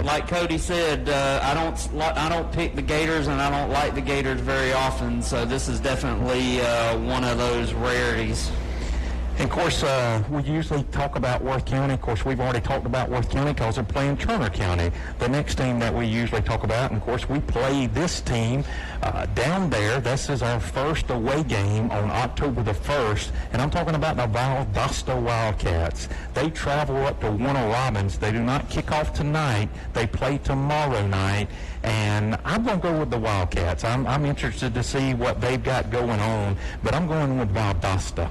like Cody said, I don't pick the Gators, and I don't like the Gators very often. So this is definitely one of those rarities. And, of course, we usually talk about Worth County. Of course, we've already talked about Worth County because they're playing Turner County. The next team that we usually talk about, and, of course, we play this team down there. This is our first away game on October the 1st, and I'm talking about the Valdosta Wildcats. They travel up to Warner Robins. They do not kick off tonight. They play tomorrow night, and I'm going to go with the Wildcats. I'm interested to see what they've got going on, but I'm going with Valdosta.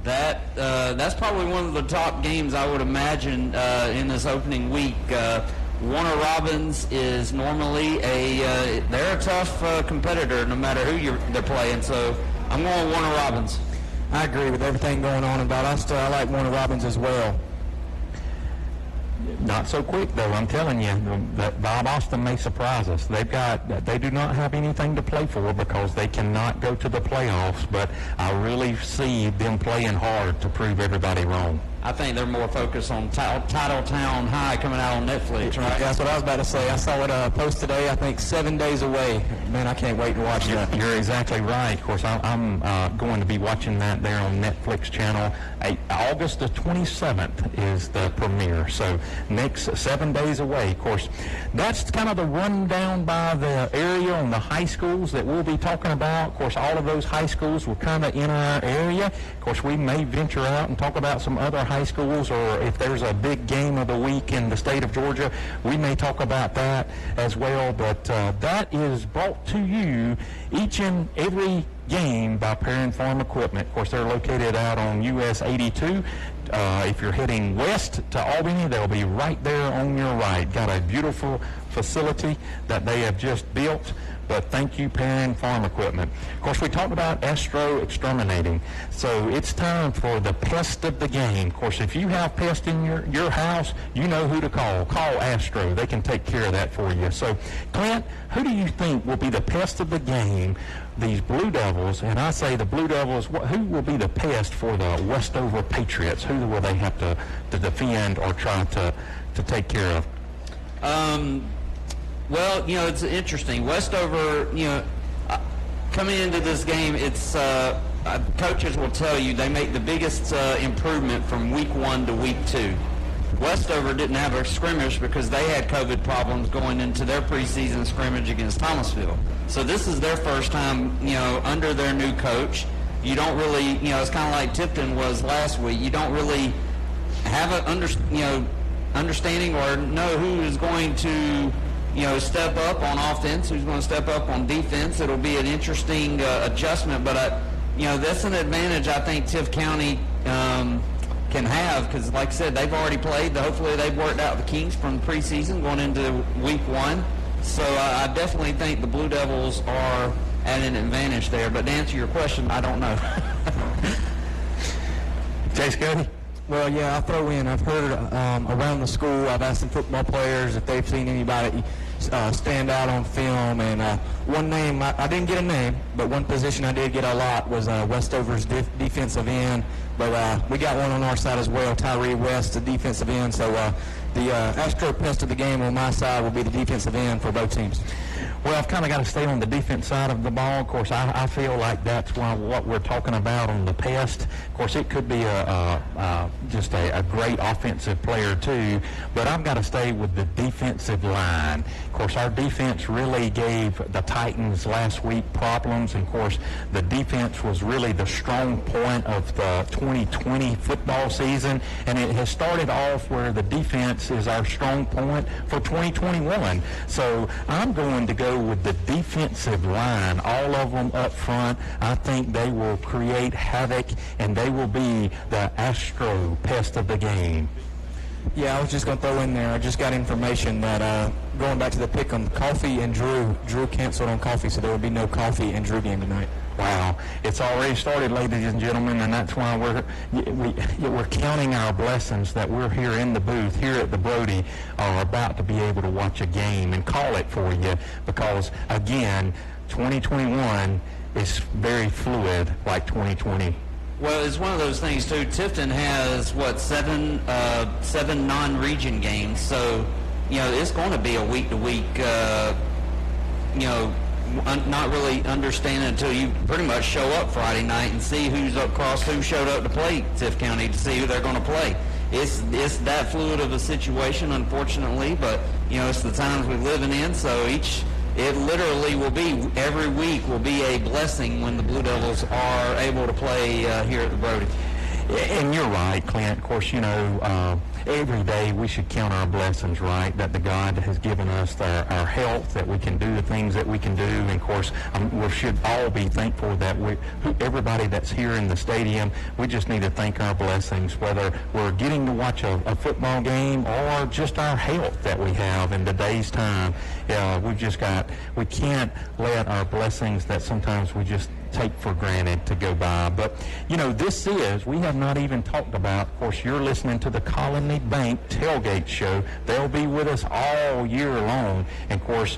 That's probably one of the top games I would imagine in this opening week. Warner Robins is normally they're a tough competitor no matter who they're playing. So I'm going Warner Robins. I agree with everything going on in Valdosta. I like Warner Robins as well. Not so quick, though. I'm telling you, that Valdosta may surprise us. They do not have anything to play for because they cannot go to the playoffs, but I really see them playing hard to prove everybody wrong. I think they're more focused on Titletown High coming out on Netflix, right? That's what I was about to say. I saw it post today, I think 7 days away. Man, I can't wait to watch that. You're exactly right. Of course, I'm going to be watching that there on Netflix channel. August the 27th is the premiere, so next 7 days away. Of course, that's kind of the rundown by the area on the high schools that we'll be talking about. Of course, all of those high schools were kind of in our area. Of course, we may venture out and talk about some other high schools, or if there's a big game of the week in the state of Georgia, we may talk about that as well. But that is brought to you each and every game by Perrin Farm Equipment. Of course, they're located out on US 82. If you're heading west to Albany, they'll be right there on your right. Got a beautiful facility that they have just built. But thank you, Perrin Farm Equipment. Of course, we talked about Astro exterminating. So it's time for the pest of the game. Of course, if you have pest in your house, you know who to call. Call Astro. They can take care of that for you. So, Clint, who do you think will be the pest of the game? These Blue Devils, and I say the Blue Devils, who will be the pest for the Westover Patriots? Who will they have to defend or try to take care of? Well, it's interesting. Westover, coming into this game, it's coaches will tell you they make the biggest improvement from week 1 to week 2. Westover didn't have a scrimmage because they had COVID problems going into their preseason scrimmage against Thomasville. So this is their first time, under their new coach. You don't really, it's kind of like Tifton was last week. You don't really have an understanding or know who is going to step up on offense, who's going to step up on defense. It'll be an interesting adjustment, but that's an advantage I think Tift County can have because, like I said, they've already played. Hopefully they've worked out the kinks from the preseason going into week 1. So I definitely think the Blue Devils are at an advantage there. But to answer your question, I don't know. Chase Cody? Well, yeah, I'll throw in. I've heard around the school, I've asked some football players if they've seen anybody stand out on film. And one name, I didn't get a name, but one position I did get a lot was Westover's defensive end. But we got one on our side as well, Tyree West, the defensive end. So the Astro pest of the game on my side will be the defensive end for both teams. Well, I've kind of got to stay on the defense side of the ball. Of course, I feel like that's what we're talking about on the pest. Of course, it could be just a great offensive player too, but I've got to stay with the defensive line. Of course, our defense really gave the Titans last week problems, and of course, the defense was really the strong point of the 2020 football season, and it has started off where the defense is our strong point for 2021. So I'm going to go with the defensive line, all of them up front. I think they will create havoc, and they will be the Astro pest of the game. Yeah, I was just going to throw in there, I just got information that going back to the pick'em, Coffee and Drew canceled on Coffee, so there will be no Coffee and Drew game tonight. Wow, it's already started, ladies and gentlemen, and that's why we're counting our blessings that we're here in the booth, here at the Brody, are about to be able to watch a game and call it for you, because, again, 2021 is very fluid like 2020. Well, it's one of those things, too. Tifton has, seven non-region games, so it's going to be a week-to-week, not really understanding until you pretty much show up Friday night and see who showed up to play Tift County to see who they're going to play. It's that fluid of a situation, unfortunately, but it's the times we're living in. So it literally will be every week will be a blessing when the Blue Devils are able to play here at the Brody. And you're right, Clint. Of course, every day we should count our blessings, right? That the God has given us our health, that we can do the things that we can do. And of course, we should all be thankful that everybody that's here in the stadium, we just need to thank our blessings, whether we're getting to watch a football game or just our health that we have in today's time. We can't let our blessings that sometimes we just take for granted to go by. But, we have not even talked about, of course, you're listening to the Colony Bank Tailgate Show. They'll be with us all year long. And, of course,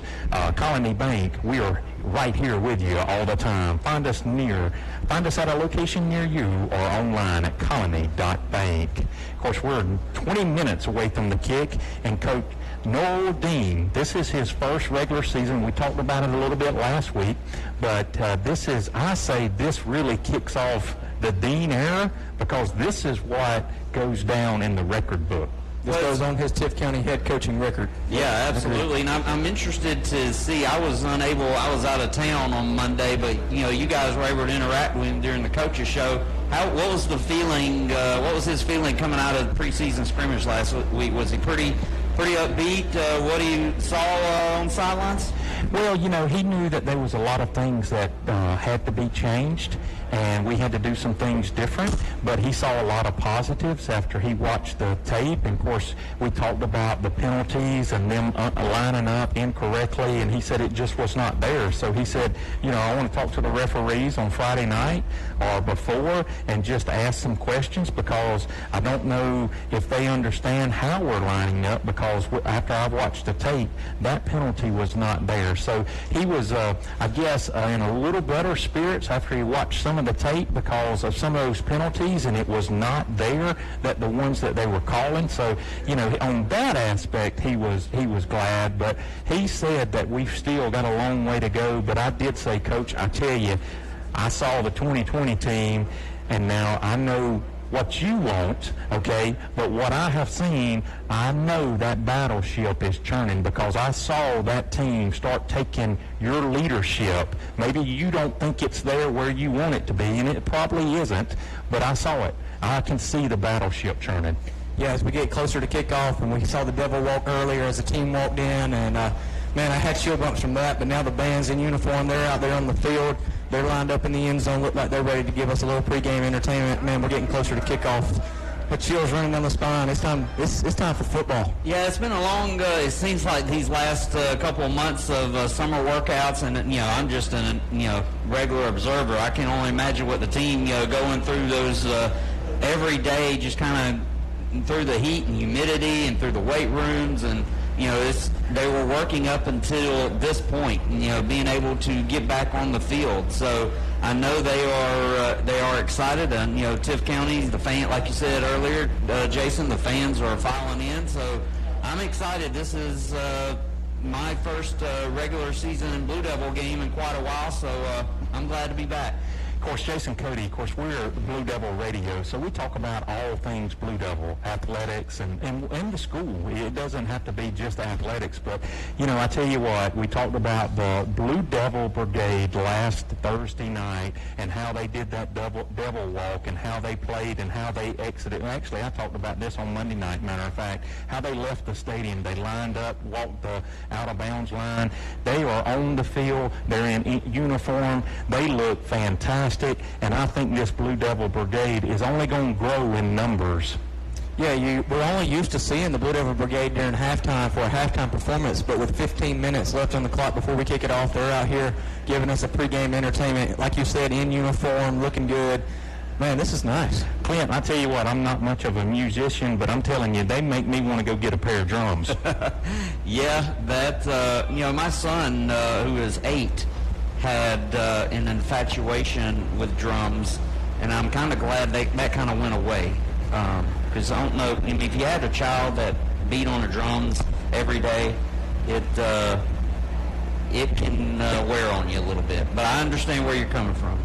Colony Bank, we are right here with you all the time. Find us at a location near you or online at colony.bank. Of course, we're 20 minutes away from the kick, and Coach Noel Dean, this is his first regular season. We talked about it a little bit last week, but this really kicks off the Dean era, because this is what goes down in the record book. This goes on his Tift County head coaching record. Yeah, absolutely. And I'm interested to see. I was out of town on Monday, but you guys were able to interact with him during the coaches show. What was the feeling? What was his feeling coming out of the preseason scrimmage last week? Was he pretty upbeat? What he saw on sidelines? Well, he knew that there was a lot of things that had to be changed, and we had to do some things different, but he saw a lot of positives after he watched the tape. And of course, we talked about the penalties and them lining up incorrectly, and he said it just was not there. So he said, I want to talk to the referees on Friday night or before and just ask some questions, because I don't know if they understand how we're lining up, because after I watched the tape, that penalty was not there. So he was, in a little better spirits after he watched some of the tape because of some of those penalties, and it was not there, that the ones that they were calling. So, on that aspect, he was glad. But he said that we've still got a long way to go. But I did say, Coach, I tell you, I saw the 2020 team, and now I know what you want, okay? But what I have seen, I know that battleship is churning, because I saw that team start taking your leadership. Maybe you don't think it's there where you want it to be, and it probably isn't, but I saw it. I can see the battleship churning. Yeah, as we get closer to kickoff, and we saw the Devil walk earlier as the team walked in, and man, I had chill bumps from that. But now the band's in uniform. They're out there on the field. They're lined up in the end zone. Look like they're ready to give us a little pregame entertainment. Man, we're getting closer to kickoff. The chills running down the spine. It's time. It's time for football. Yeah, it's been a long. It seems like these last couple of months of summer workouts, and I'm just a regular observer. I can only imagine what the team going through those every day, just kind of through the heat and humidity and through the weight rooms, and they were working up until this point, being able to get back on the field. So I know they are excited, and Tift County, the fan, like you said earlier, Jason, the fans are filing in. So I'm excited. This is my first regular season in Blue Devil game in quite a while, so I'm glad to be back. Of course, Jason Cody, of course, we're Blue Devil Radio, so we talk about all things Blue Devil, athletics, and the school. It doesn't have to be just athletics, but, I tell you what, we talked about the Blue Devil Brigade last Thursday night and how they did that devil walk and how they played and how they exited. Well, actually, I talked about this on Monday night, matter of fact, how they left the stadium. They lined up, walked the out-of-bounds line. They are on the field. They're in uniform. They look fantastic. And I think this Blue Devil Brigade is only going to grow in numbers. Yeah, we're only used to seeing the Blue Devil Brigade during halftime for a halftime performance, but with 15 minutes left on the clock before we kick it off, they're out here giving us a pregame entertainment, like you said, in uniform, looking good. Man, this is nice. Clint, I tell you what, I'm not much of a musician, but I'm telling you, they make me want to go get a pair of drums. Yeah, that, my son, who is 8, had an infatuation with drums, and I'm kind of glad that kind of went away, because I don't know, if you had a child that beat on the drums, every day, it can wear on you a little bit. But I understand where you're coming from.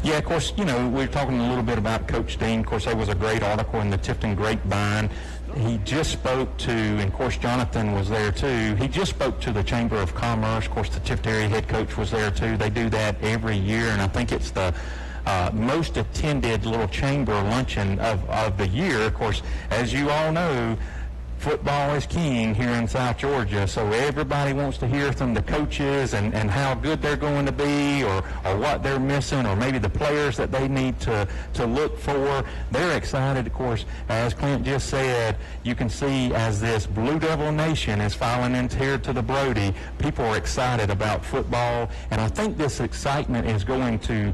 Yeah, of course, we were talking a little bit about Coach Dean. Of course, there was a great article in the Tifton Grapevine. He just spoke to, and of course, Jonathan was there too. He just spoke to the Chamber of Commerce. Of course, the Tift area head coach was there too. They do that every year, and I think it's the most attended little chamber luncheon of the year. Of course, as you all know, football is king here in South Georgia, so everybody wants to hear from the coaches and how good they're going to be or what they're missing or maybe the players that they need to look for. They're excited, of course. As Clint just said, you can see as this Blue Devil Nation is filing into here to the Brody, people are excited about football, and I think this excitement is going to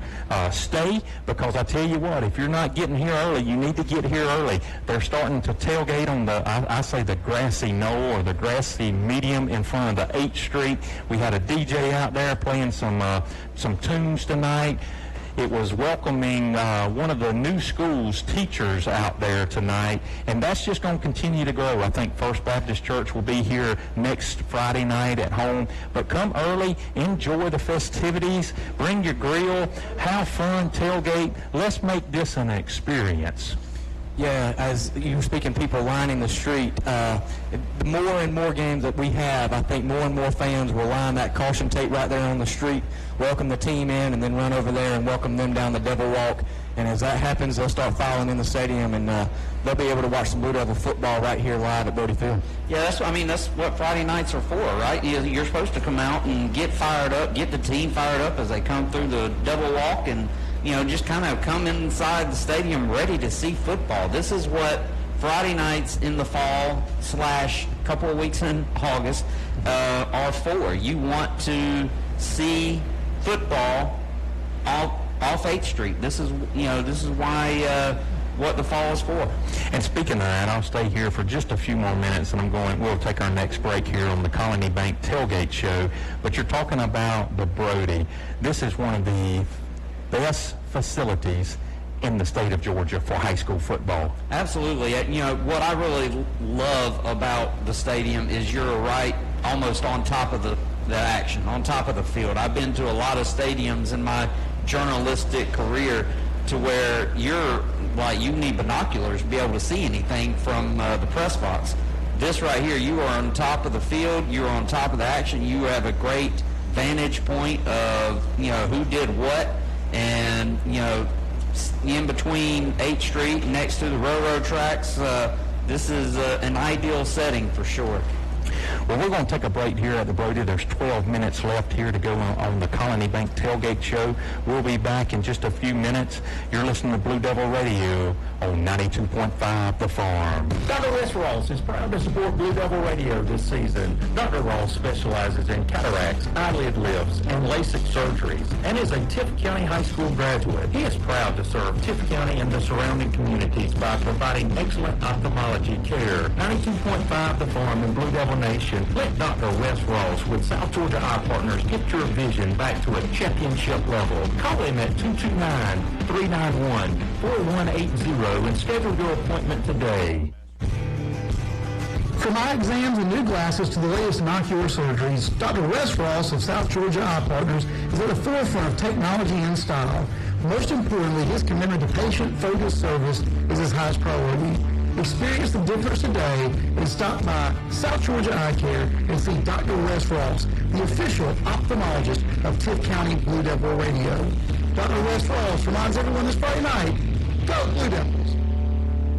stay because I tell you what, if you're not getting here early, you need to get here early. They're starting to tailgate on I say the grassy knoll or the grassy medium in front of the 8th Street. We had a DJ out there playing some tunes tonight. It was welcoming one of the new school's teachers out there tonight, and that's just going to continue to grow. I think First Baptist Church will be here next Friday night at home, but come early, enjoy the festivities, bring your grill, have fun, tailgate. Let's make this an experience. Yeah, as you were speaking, people lining the street, the more and more games that we have, I think more and more fans will line that caution tape right there on the street, welcome the team in, and then run over there and welcome them down the Devil Walk. And as that happens, they'll start filing in the stadium, and they'll be able to watch some Blue Devil football right here live at Brody Field. Yeah, that's what Friday nights are for, right? You're supposed to come out and get fired up, get the team fired up as they come through the Devil Walk, and just kind of come inside the stadium ready to see football. This is what Friday nights in the fall / couple of weeks in August are for. You want to see football off 8th Street. This is why what the fall is for. And speaking of that, I'll stay here for just a few more minutes, and we'll take our next break here on the Colony Bank Tailgate Show. But you're talking about the Brody. This is one of the best facilities in the state of Georgia for high school football. Absolutely. What I really love about the stadium is you're right almost on top of the action, on top of the field. I've been to a lot of stadiums in my journalistic career to where you need binoculars to be able to see anything from the press box. This right here, you are on top of the field, you're on top of the action, you have a great vantage point of who did what. And, in between 8th Street, next to the railroad tracks, this is an ideal setting for sure. Well, we're going to take a break here at the Brody. There's 12 minutes left here to go on the Colony Bank Tailgate Show. We'll be back in just a few minutes. You're listening to Blue Devil Radio on 92.5 The Farm. Dr. Wes Ross is proud to support Blue Devil Radio this season. Dr. Ross specializes in cataracts, eyelid lifts, and LASIK surgeries, and is a Tift County High School graduate. He is proud to serve Tift County and the surrounding communities by providing excellent ophthalmology care. 92.5 The Farm in Blue Devil Nation. Let Dr. Wes Ross with South Georgia Eye Partners get your vision back to a championship level. Call him at 229-391-4180 and schedule your appointment today. From eye exams and new glasses to the latest in ocular surgeries, Dr. Wes Ross of South Georgia Eye Partners is at the forefront of technology and style. Most importantly, his commitment to patient-focused service is his highest priority. Experience the difference today and stop by South Georgia Eye Care and see Dr. Wes Ross, the official ophthalmologist of Tift County Blue Devil Radio. Dr. Wes Ross reminds everyone this Friday night, go Blue Devils!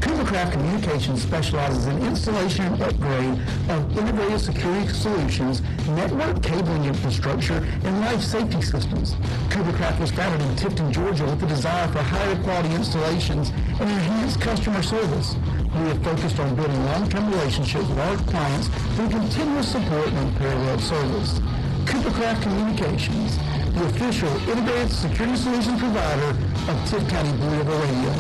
Coopercraft Communications specializes in installation and upgrade of integrated security solutions, network cabling infrastructure, and life safety systems. Coopercraft was founded in Tifton, Georgia with the desire for higher quality installations and enhanced customer service. We have focused on building long-term relationships with our clients through continuous support and unparalleled service. Coopercraft Communications, the official integrated security solution provider of Tift County Blue Devil Radio.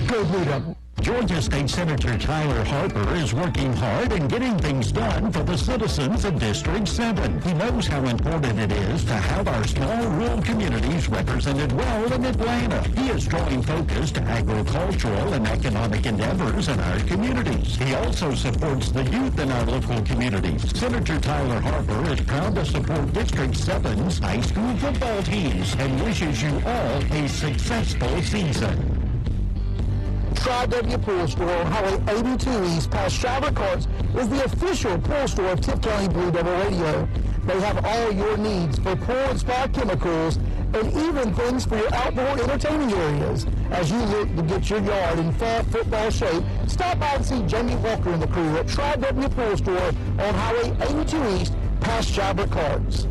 Go Blue Devil! Georgia State Senator Tyler Harper is working hard and getting things done for the citizens of District 7. He knows how important it is to have our small rural communities represented well in Atlanta. He is drawing focus to agricultural and economic endeavors in our communities. He also supports the youth in our local communities. Senator Tyler Harper is proud to support District 7's high school football teams and wishes you all a successful season. Tri-W Pool Store on Highway 82 East past Shiver Carts is the official pool store of Tift County Blue Devil Radio. They have all your needs for pool and spa chemicals and even things for your outdoor entertaining areas. As you look to get your yard in fall football shape, stop by and see Jamie Walker and the crew at Tri-W Pool Store on Highway 82 East past Shiver Carts.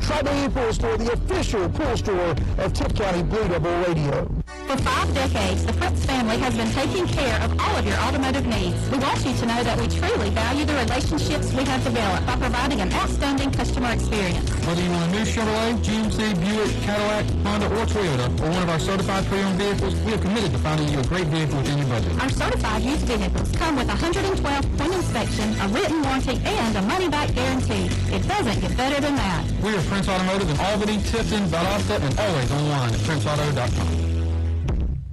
Tri-W Pool Store, the official pool store of Tift County Blue Devil Radio. For 5 decades, the Fritz family has been taking care of all of your automotive needs. We want you to know that we truly value the relationships we have developed by providing an outstanding customer experience. Whether you want a new Chevrolet, GMC, Buick, Cadillac, Honda, or Toyota, or one of our certified pre-owned vehicles, we are committed to finding you a great vehicle within your budget. Our certified used vehicles come with a 112-point inspection, a written warranty, and a money-back guarantee. It doesn't get better than that. We are Prince Automotive in Albany, Tifton, Valdosta, and always online at princeauto.com.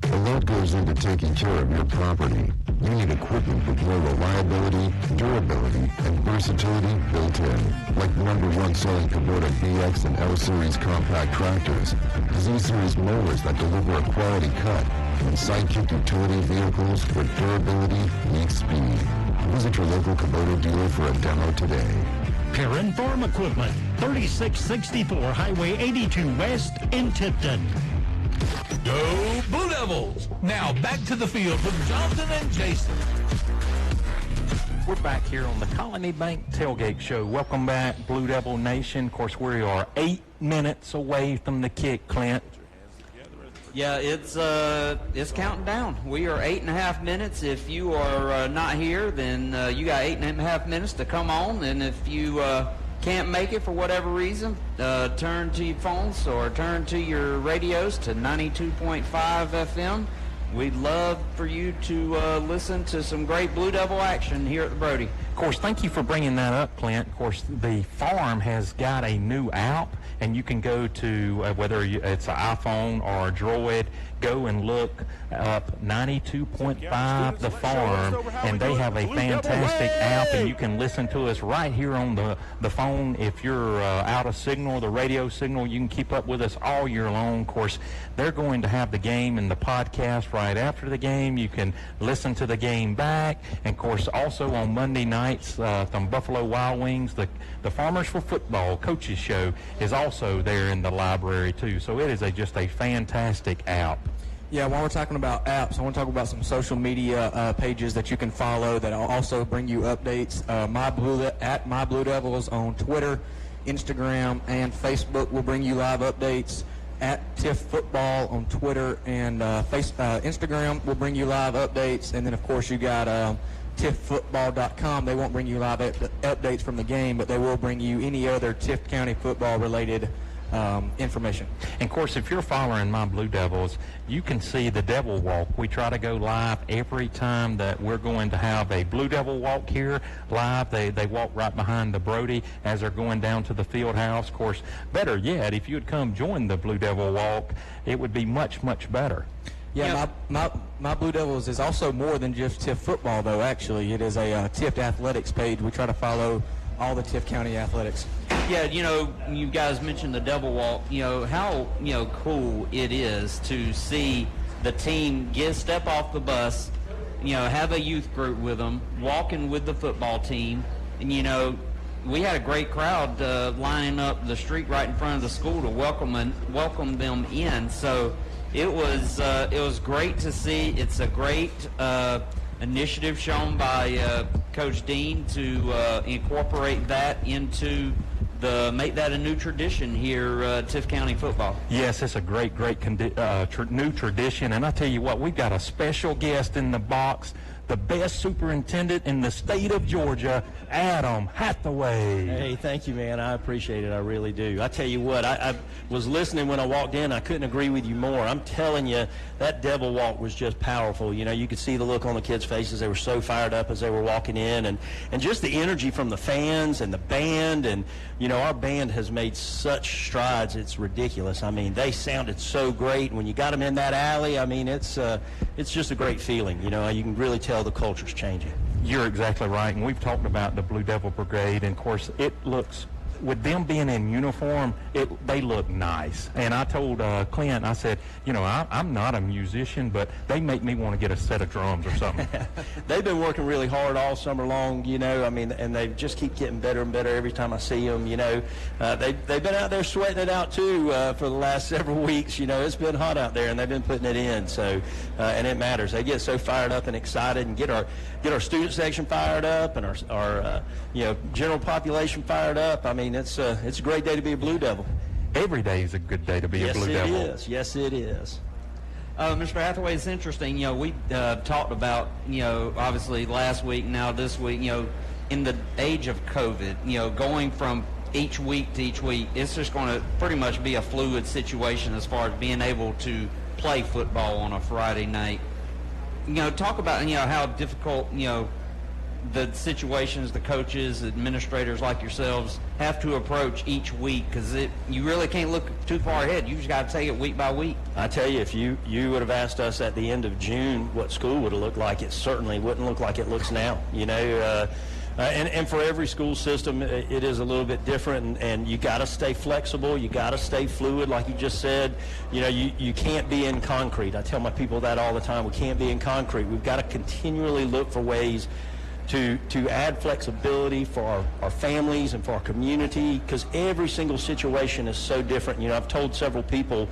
A lot goes into taking care of your property. You need equipment with more reliability, durability, and versatility built in. Like #1 selling Kubota BX and L Series compact tractors, Z Series mowers that deliver a quality cut, and Sidekick utility vehicles where durability meets speed. Visit your local Kubota dealer for a demo today. Perrin Farm Equipment, 3664 Highway 82 West in Tipton. Go Blue Devils! Now back to the field with Jonathan and Jason. We're back here on the Colony Bank Tailgate Show. Welcome back, Blue Devil Nation. Of course, we are 8 minutes away from the kick, Clint. Yeah, it's counting down. We are 8.5 minutes. If you are not here, then you got 8.5 minutes to come on. And if you can't make it for whatever reason, turn to your phones or turn to your radios to 92.5 FM. We'd love for you to listen to some great Blue Devil action here at the Brody. Of course, thank you for bringing that up, Clint. Of course, the farm has got a new app, and you can go to, whether it's an iPhone or a Droid, go and look up 92.5 The Farm, and they have a fantastic app, and you can listen to us right here on the phone. If you're out of signal, the radio signal, you can keep up with us all year long. Of course, they're going to have the game and the podcast right after the game. You can listen to the game back, and of course, also on Monday nights from Buffalo Wild Wings, the Farmers for Football Coaches Show is also there in the library too. So it is just a fantastic app. Yeah, while we're talking about apps, I want to talk about some social media pages that you can follow that will also bring you updates. At My Blue Devils on Twitter, Instagram, and Facebook will bring you live updates. At Tift Football on Twitter and Instagram will bring you live updates. And then, of course, you got tiftfootball.com. They won't bring you live updates from the game, but they will bring you any other Tift County football-related information. And of course, if you're following My Blue Devils, you can see the Devil Walk. We try to go live every time that we're going to have a Blue Devil Walk here live. They walk right behind the Brody as they're going down to the field house. Of course, better yet, if you would come join the Blue Devil Walk, it would be much, much better. Yeah, my Blue Devils is also more than just Tift football, though, actually. It is a Tift athletics page. We try to follow all the Tift County athletics. Yeah, you guys mentioned the Devil Walk. How cool it is to see the team step off the bus, have a youth group with them, walking with the football team, and we had a great crowd lining up the street right in front of the school to welcome them in. So it was great to see. It's a great initiative shown by Coach Dean to incorporate that into make that a new tradition here, Tift County football. Yes, it's a great new tradition. And I tell you what, we've got a special guest in the box, the best superintendent in the state of Georgia, Adam Hathaway. Hey, thank you, man. I appreciate it. I really do. I tell you what, I was listening when I walked in. I couldn't agree with you more. I'm telling you, that devil walk was just powerful. You know, you could see the look on the kids' faces. They were so fired up as they were walking in, and just the energy from the fans and the band. And, you know, our band has made such strides. It's ridiculous. I mean, they sounded so great. When you got them in that alley, I mean, it's just a great feeling. You know, you can really tell the culture's changing. You're exactly right, and we've talked about the Blue Devil Brigade, and of course it looks, with them being in uniform, they look nice. And I told Clint, I said, you know, I'm not a musician, but they make me want to get a set of drums or something. They've been working really hard all summer long, you know, I mean, and they just keep getting better and better every time I see them, you know. They've been out there sweating it out, too, for the last several weeks. You know, it's been hot out there, and they've been putting it in, so, and it matters. They get so fired up and excited and get our student section fired up and our you know, general population fired up. I mean, it's a great day to be a Blue Devil. Every day is a good day to be a Blue Devil. Yes, it is. Yes, it is. Mr. Hathaway, it's interesting. You know, we talked about, you know, obviously last week, now this week, you know, in the age of COVID, you know, going from each week to each week, it's just going to pretty much be a fluid situation as far as being able to play football on a Friday night. You know, talk about, you know, how difficult, you know, the situations the coaches, administrators like yourselves have to approach each week, because you really can't look too far ahead. You just got to take it week by week. I tell you, if you would have asked us at the end of June what school would have looked like, it certainly wouldn't look like it looks now. You know, and for every school system, it is a little bit different, and you got to stay flexible. You got to stay fluid, like you just said. You know, you can't be in concrete. I tell my people that all the time. We can't be in concrete. We've got to continually look for ways to add flexibility for our families and for our community, because every single situation is so different. You know, I've told several people,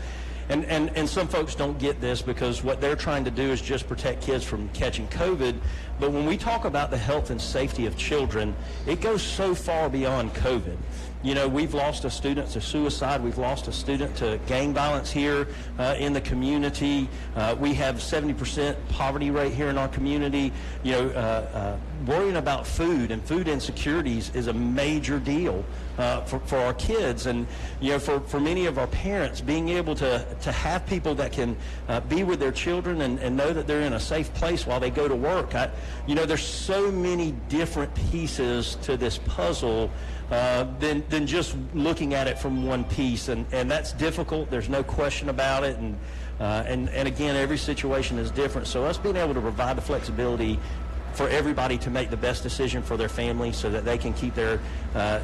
and some folks don't get this because what they're trying to do is just protect kids from catching COVID. But when we talk about the health and safety of children, it goes so far beyond COVID. You know, we've lost a student to suicide. We've lost a student to gang violence here in the community. We have 70% poverty rate here in our community. You know, worrying about food and food insecurities is a major deal for our kids. And, you know, for many of our parents, being able to have people that can be with their children and know that they're in a safe place while they go to work. You know, there's so many different pieces to this puzzle than just looking at it from one piece, and that's difficult. There's no question about it, and again, every situation is different. So us being able to provide the flexibility for everybody to make the best decision for their family so that they can keep their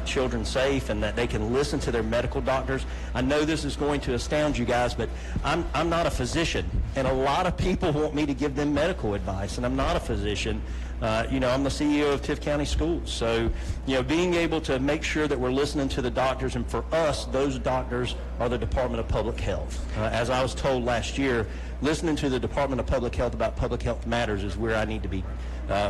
children safe and that they can listen to their medical doctors. I know this is going to astound you guys, but I'm not a physician, and a lot of people want me to give them medical advice, and I'm not a physician. You know, I'm the CEO of Tift County Schools. So, you know, being able to make sure that we're listening to the doctors, and for us, those doctors are the Department of Public Health. As I was told last year, listening to the Department of Public Health about public health matters is where I need to be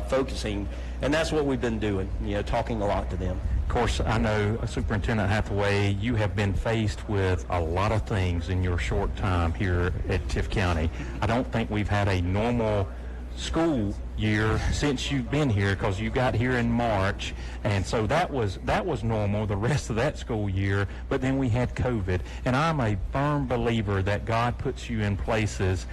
focusing. And that's what we've been doing, you know, talking a lot to them. Of course, I know, Superintendent Hathaway, you have been faced with a lot of things in your short time here at Tift County. I don't think we've had a normal school year since you've been here, because you got here in March, and so that was normal the rest of that school year. But then we had COVID, and I'm a firm believer that God puts you in places.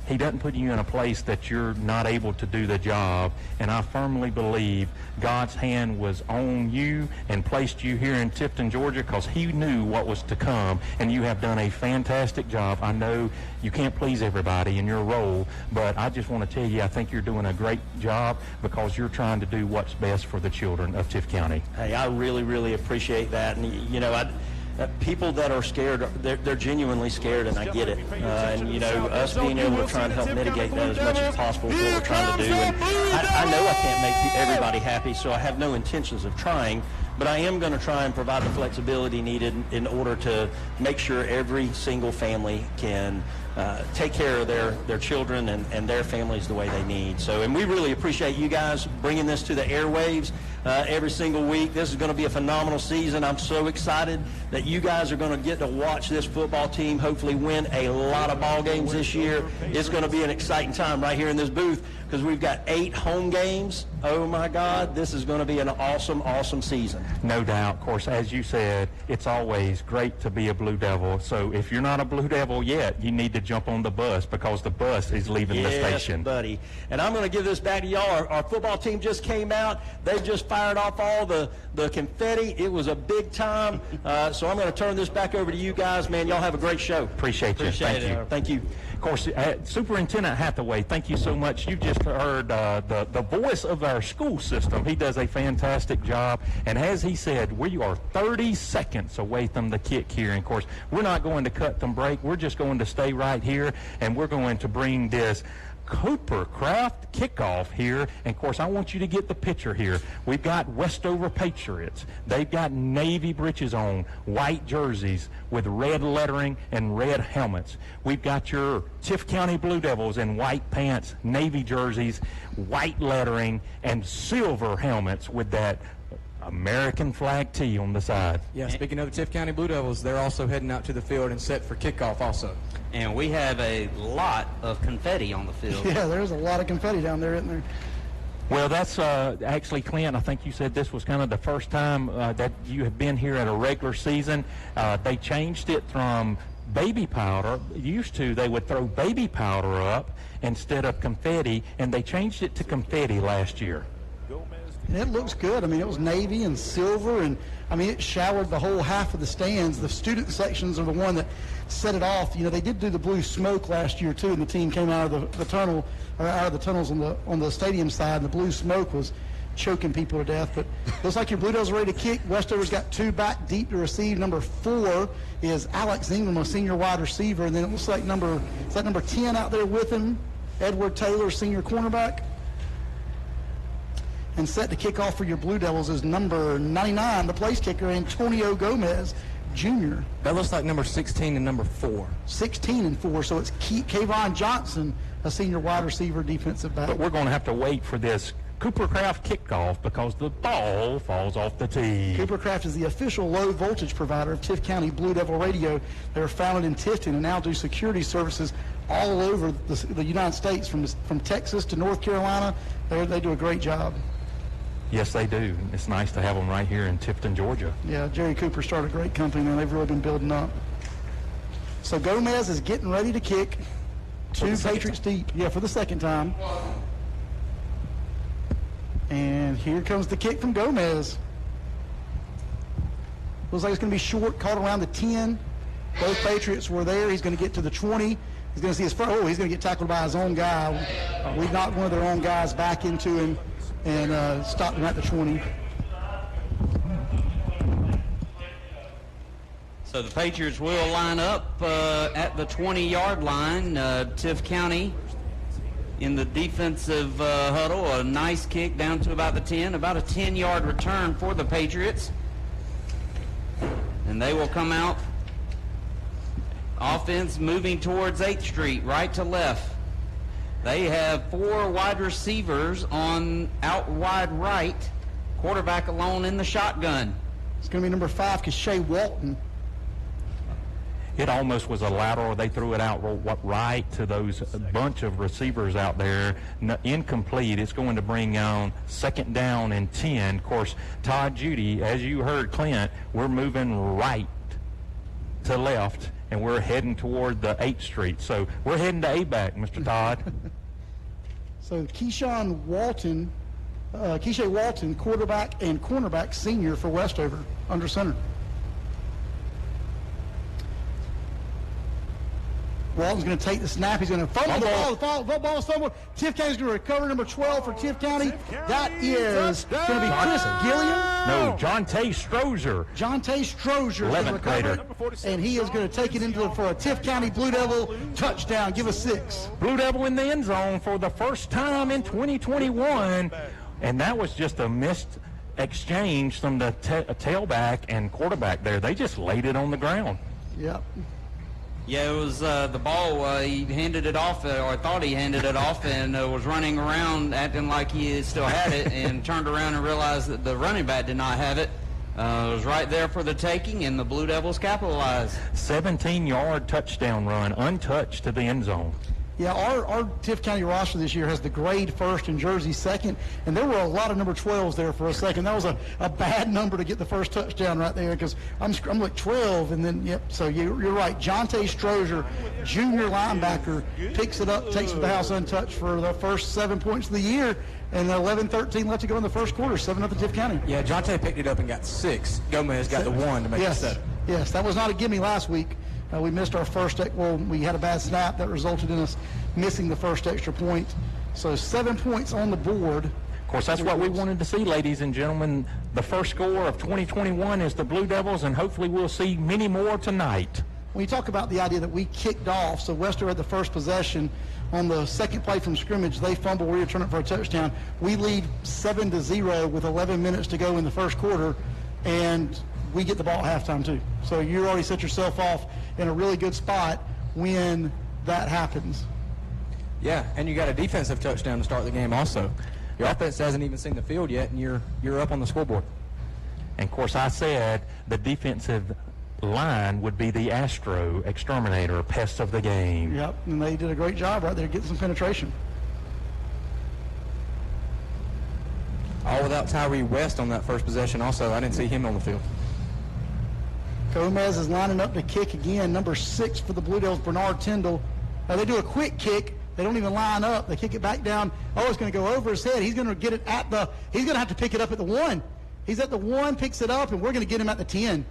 He doesn't put you in a place that you're not able to do the job, and I firmly believe God's hand was on you and placed you here in Tifton, Georgia, because He knew what was to come, and you have done a fantastic job. I know you can't please everybody in your role, but I just want to tell you, I think you're doing a great job because you're trying to do what's best for the children of Tift County. Hey, I really, really appreciate that, and you know, people that are scared, they're genuinely scared, and I get it. And, you know, us being able to try and help mitigate that as much as possible is what we're trying to do. And I know I can't make everybody happy, so I have no intentions of trying, but I am going to try and provide the flexibility needed in order to make sure every single family can take care of their children and their families the way they need. So, and we really appreciate you guys bringing this to the airwaves every single week. This is going to be a phenomenal season. I'm so excited that you guys are going to get to watch this football team hopefully win a lot of ball games this year. It's going to be an exciting time right here in this booth because we've got 8 home games. Oh my God, this is going to be an awesome, awesome season. No doubt. Of course, as you said, it's always great to be a Blue Devil. So if you're not a Blue Devil yet, you need to jump on the bus because the bus is leaving the station. Yes, buddy. And I'm going to give this back to y'all. Our football team just came out. They just fired off all the confetti. It was a big time. So I'm going to turn this back over to you guys. Man, y'all have a great show. Appreciate you. Thank you. Thank you. Of course, Superintendent Hathaway, thank you so much. You just heard the voice of our school system. He does a fantastic job. And as he said, we are 30 seconds away from the kick here. And, of course, we're not going to cut them break. We're just going to stay right here, and we're going to bring this Coopercraft kickoff here. And of course, I want you to get the picture here. We've got Westover Patriots. They've got navy breeches on, white jerseys with red lettering and red helmets. We've got your Tift County Blue Devils in white pants, navy jerseys, white lettering, and silver helmets with that American flag tee on the side. Yeah, speaking of the Tift County Blue Devils, they're also heading out to the field and set for kickoff also. And we have a lot of confetti on the field. Yeah, there's a lot of confetti down there, isn't there? Well, that's actually, Clint, I think you said this was kind of the first time that you have been here at a regular season. They changed it from baby powder. Used to, they would throw baby powder up instead of confetti, and they changed it to confetti last year. And it looks good. I mean, it was navy and silver, and I mean, it showered the whole half of the stands. The student sections are the one that set it off. You know, they did do the blue smoke last year too, and the team came out of the tunnel, or out of the tunnels on the stadium side, and the blue smoke was choking people to death. But looks like your Blue Devils are ready to kick. Westover's got 2 back deep to receive. Number 4 is Alex Ingram, a senior wide receiver, and then it looks like number 10 out there with him, Edward Taylor, senior cornerback. And set to kick off for your Blue Devils is number 99, the place kicker, Antonio Gomez, Jr. That looks like number 16 and number 4. 16 and 4, so it's Kayvon Johnson, a senior wide receiver, defensive back. But we're going to have to wait for this Coopercraft kickoff because the ball falls off the tee. Coopercraft is the official low-voltage provider of Tift County Blue Devil Radio. They were founded in Tifton and now do security services all over the United States, from Texas to North Carolina. They do a great job. Yes, they do. It's nice to have them right here in Tifton, Georgia. Yeah, Jerry Cooper started a great company, and they've really been building up. So Gomez is getting ready to kick. 2 Patriots deep. Yeah, for the second time. And here comes the kick from Gomez. Looks like it's going to be short, caught around the 10. Both Patriots were there. He's going to get to the 20. He's going to see his first. Oh, he's going to get tackled by his own guy. We knocked one of their own guys back into him and stopped him at the 20. So the Patriots will line up at the 20-yard line. Tift County in the defensive huddle. A nice kick down to about the 10. About a 10-yard return for the Patriots. And they will come out. Offense moving towards 8th Street, right to left. They have 4 wide receivers on out wide right. Quarterback alone in the shotgun. It's going to be number 5, Keshae Walton. It almost was a lateral. They threw it out right to those bunch of receivers out there. Incomplete. It's going to bring on 2nd down and 10. Of course, Todd Judy, as you heard Clint, we're moving right to left, and we're heading toward the 8th Street. So we're heading to A-back, Mr. Todd. So Keshae Walton, quarterback and cornerback, senior for Westover, under center. Walton's going to take the snap. He's going to fumble the ball. The ball is fumbled. Tift County's going to recover. Number 12 for Tift County. That is going to be Chris Gilliam. No, Jonte Strozier. Jonte Strozier is 11th grader. And he is going to take it for a Tift County Blue Devil touchdown. Give us 6. Blue Devil in the end zone for the first time in 2021. And that was just a missed exchange from the tailback and quarterback there. They just laid it on the ground. Yep. Yeah, it was the ball. He handed it off, or thought he handed it off, and was running around acting like he still had it, and turned around and realized that the running back did not have it. It was right there for the taking, and the Blue Devils capitalized. 17-yard touchdown run, untouched to the end zone. Yeah, our Tift County roster this year has the grade first and jersey second, and there were a lot of number 12s there for a second. That was a bad number to get the first touchdown right there, because I'm like 12, and then, yep, so you're right. Jonte Strozier, junior linebacker, picks it up, takes it to the house untouched for the first 7 points of the year, and 11-13 left to go in the first quarter, 7-0 Tift County. Yeah, Jonte picked it up and got 6. Gomez got the 1 to make it 7. Yes, that was not a gimme last week. We missed our first, we had a bad snap that resulted in us missing the first extra point. So 7 points on the board. Of course, that's what we wanted to see, ladies and gentlemen. The first score of 2021 is the Blue Devils, and hopefully we'll see many more tonight. When you talk about the idea that we kicked off, so Westover had the first possession. On the second play from scrimmage, they fumble, we return it for a touchdown. We lead 7-0 with 11 minutes to go in the first quarter, and we get the ball at halftime too. So you already set yourself off in a really good spot when that happens. Yeah, and you got a defensive touchdown to start the game also. Your offense hasn't even seen the field yet, and you're up on the scoreboard. And, of course, I said the defensive line would be the Astro exterminator, pest of the game. Yep, and they did a great job right there getting some penetration. All without Tyree West on that first possession also. I didn't see him on the field. Gomez is lining up to kick again. Number 6 for the Blue Devils, Bernard Tyndall. They do a quick kick. They don't even line up. They kick it back down. Oh, it's going to go over his head. He's going to get it he's going to have to pick it up at the 1. He's at the 1, picks it up, and we're going to get him at the 10.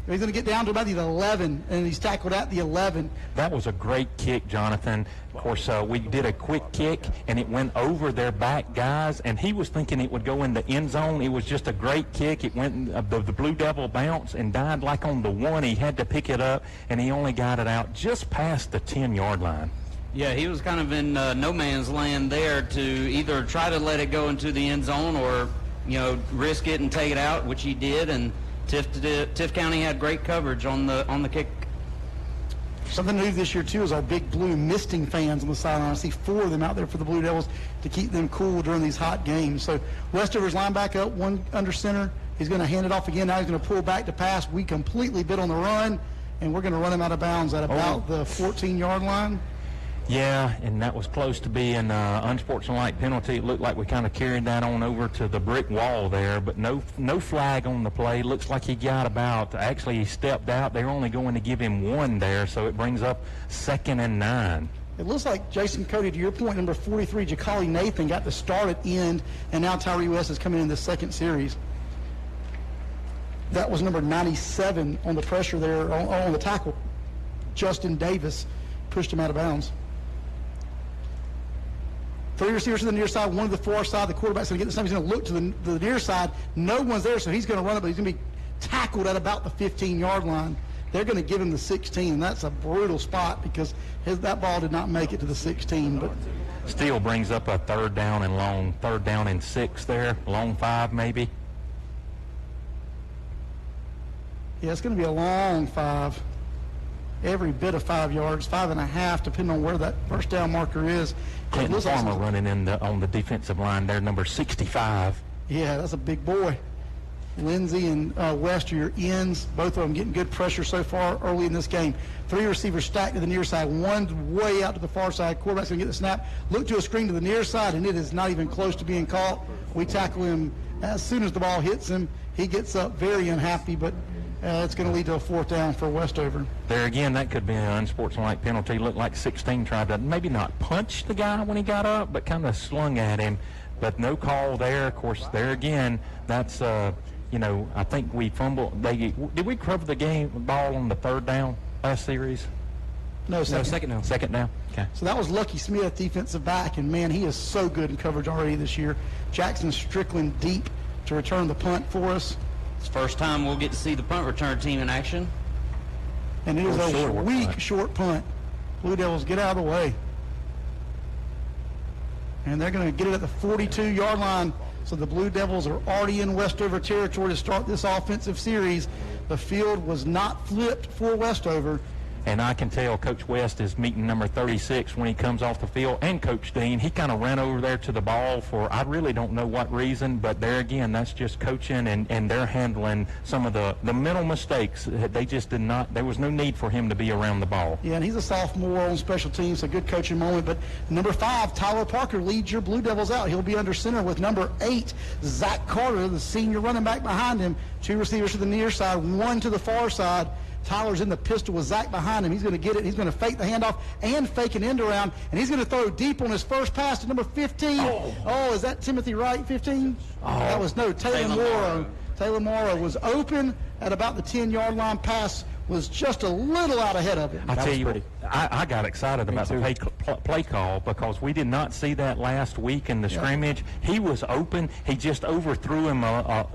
He's going to get down to about the 11, and he's tackled at the 11. That was a great kick, Jonathan. Of course, we did a quick kick, and it went over their back guys, and he was thinking it would go in the end zone. It was just a great kick. It went, the Blue Devil bounced and died like on the 1. He had to pick it up, and he only got it out just past the 10-yard line. Yeah, he was kind of in no man's land there to either try to let it go into the end zone or, risk it and take it out, which he did, and Tift County had great coverage on the kick. Something new this year, too, is our big blue misting fans on the sideline. I see 4 of them out there for the Blue Devils to keep them cool during these hot games. So Westover's linebacker up, 1 under center. He's going to hand it off again. Now he's going to pull back to pass. We completely bit on the run, and we're going to run him out of bounds at about the 14-yard line. Yeah, and that was close to being an unsportsmanlike penalty. It looked like we kind of carried that on over to the brick wall there, but no flag on the play. Looks like he got about, actually he stepped out. They were only going to give him 1 there, so it brings up 2nd and 9. It looks like, Jason Cody, to your point, number 43, Jacali Nathan got the start at end, and now Tyree West is coming in the second series. That was number 97 on the pressure there, on the tackle. Justin Davis pushed him out of bounds. 3 receivers to the near side, 1 to the far side. The quarterback's going to get the snap. He's going to look to the near side. No one's there, so he's going to run it, but he's going to be tackled at about the 15-yard line. They're going to give him the 16, and that's a brutal spot because that ball did not make it to the 16. But still brings up a 3rd down and long, 3rd down and 6 there, long 5 maybe. Yeah, it's going to be a long 5. Every bit of 5 yards, 5.5, depending on where that first down marker is. Clinton Farmer running on the defensive line there, number 65. Yeah, that's a big boy. Lindsey and West are your ends. Both of them getting good pressure so far early in this game. 3 receivers stacked to the near side, 1 way out to the far side. Quarterback's going to get the snap. Look to a screen to the near side, and it is not even close to being caught. We tackle him as soon as the ball hits him. He gets up very unhappy, but it's going to lead to a 4th down for Westover. There again, that could be an unsportsmanlike penalty. Looked like 16 tried to maybe not punch the guy when he got up, but kind of slung at him. But no call there. Of course, there again, that's, I think we fumbled. Did we cover the ball on the 3rd down last series? No, second down. Second down, okay. So that was Lucky Smith, defensive back, and, man, he is so good in coverage already this year. Jackson Strickland deep to return the punt for us. It's the first time we'll get to see the punt return team in action. And it is a weak, short punt. Blue Devils get out of the way. And they're going to get it at the 42-yard line. So the Blue Devils are already in Westover territory to start this offensive series. The field was not flipped for Westover. And I can tell Coach West is meeting number 36 when he comes off the field, and Coach Dean. He kind of ran over there to the ball for, I really don't know what reason, but there again, that's just coaching, and they're handling some of the mental mistakes. They just did not, there was no need for him to be around the ball. Yeah, and he's a sophomore on special teams, a good coaching moment. But number 5, Tyler Parker, leads your Blue Devils out. He'll be under center with number 8, Zach Carter, the senior running back behind him. 2 receivers to the near side, 1 to the far side. Tyler's in the pistol with Zach behind him. He's going to get it. He's going to fake the handoff and fake an end around, and he's going to throw deep on his first pass to number 15. Oh, is that Timothy Wright, 15? Oh, that was Taylor Morrow. Taylor Morrow was open at about the 10-yard line. Pass was just a little out ahead of it. I tell you, I got excited about the play call because we did not see that last week in the scrimmage. He was open. He just overthrew him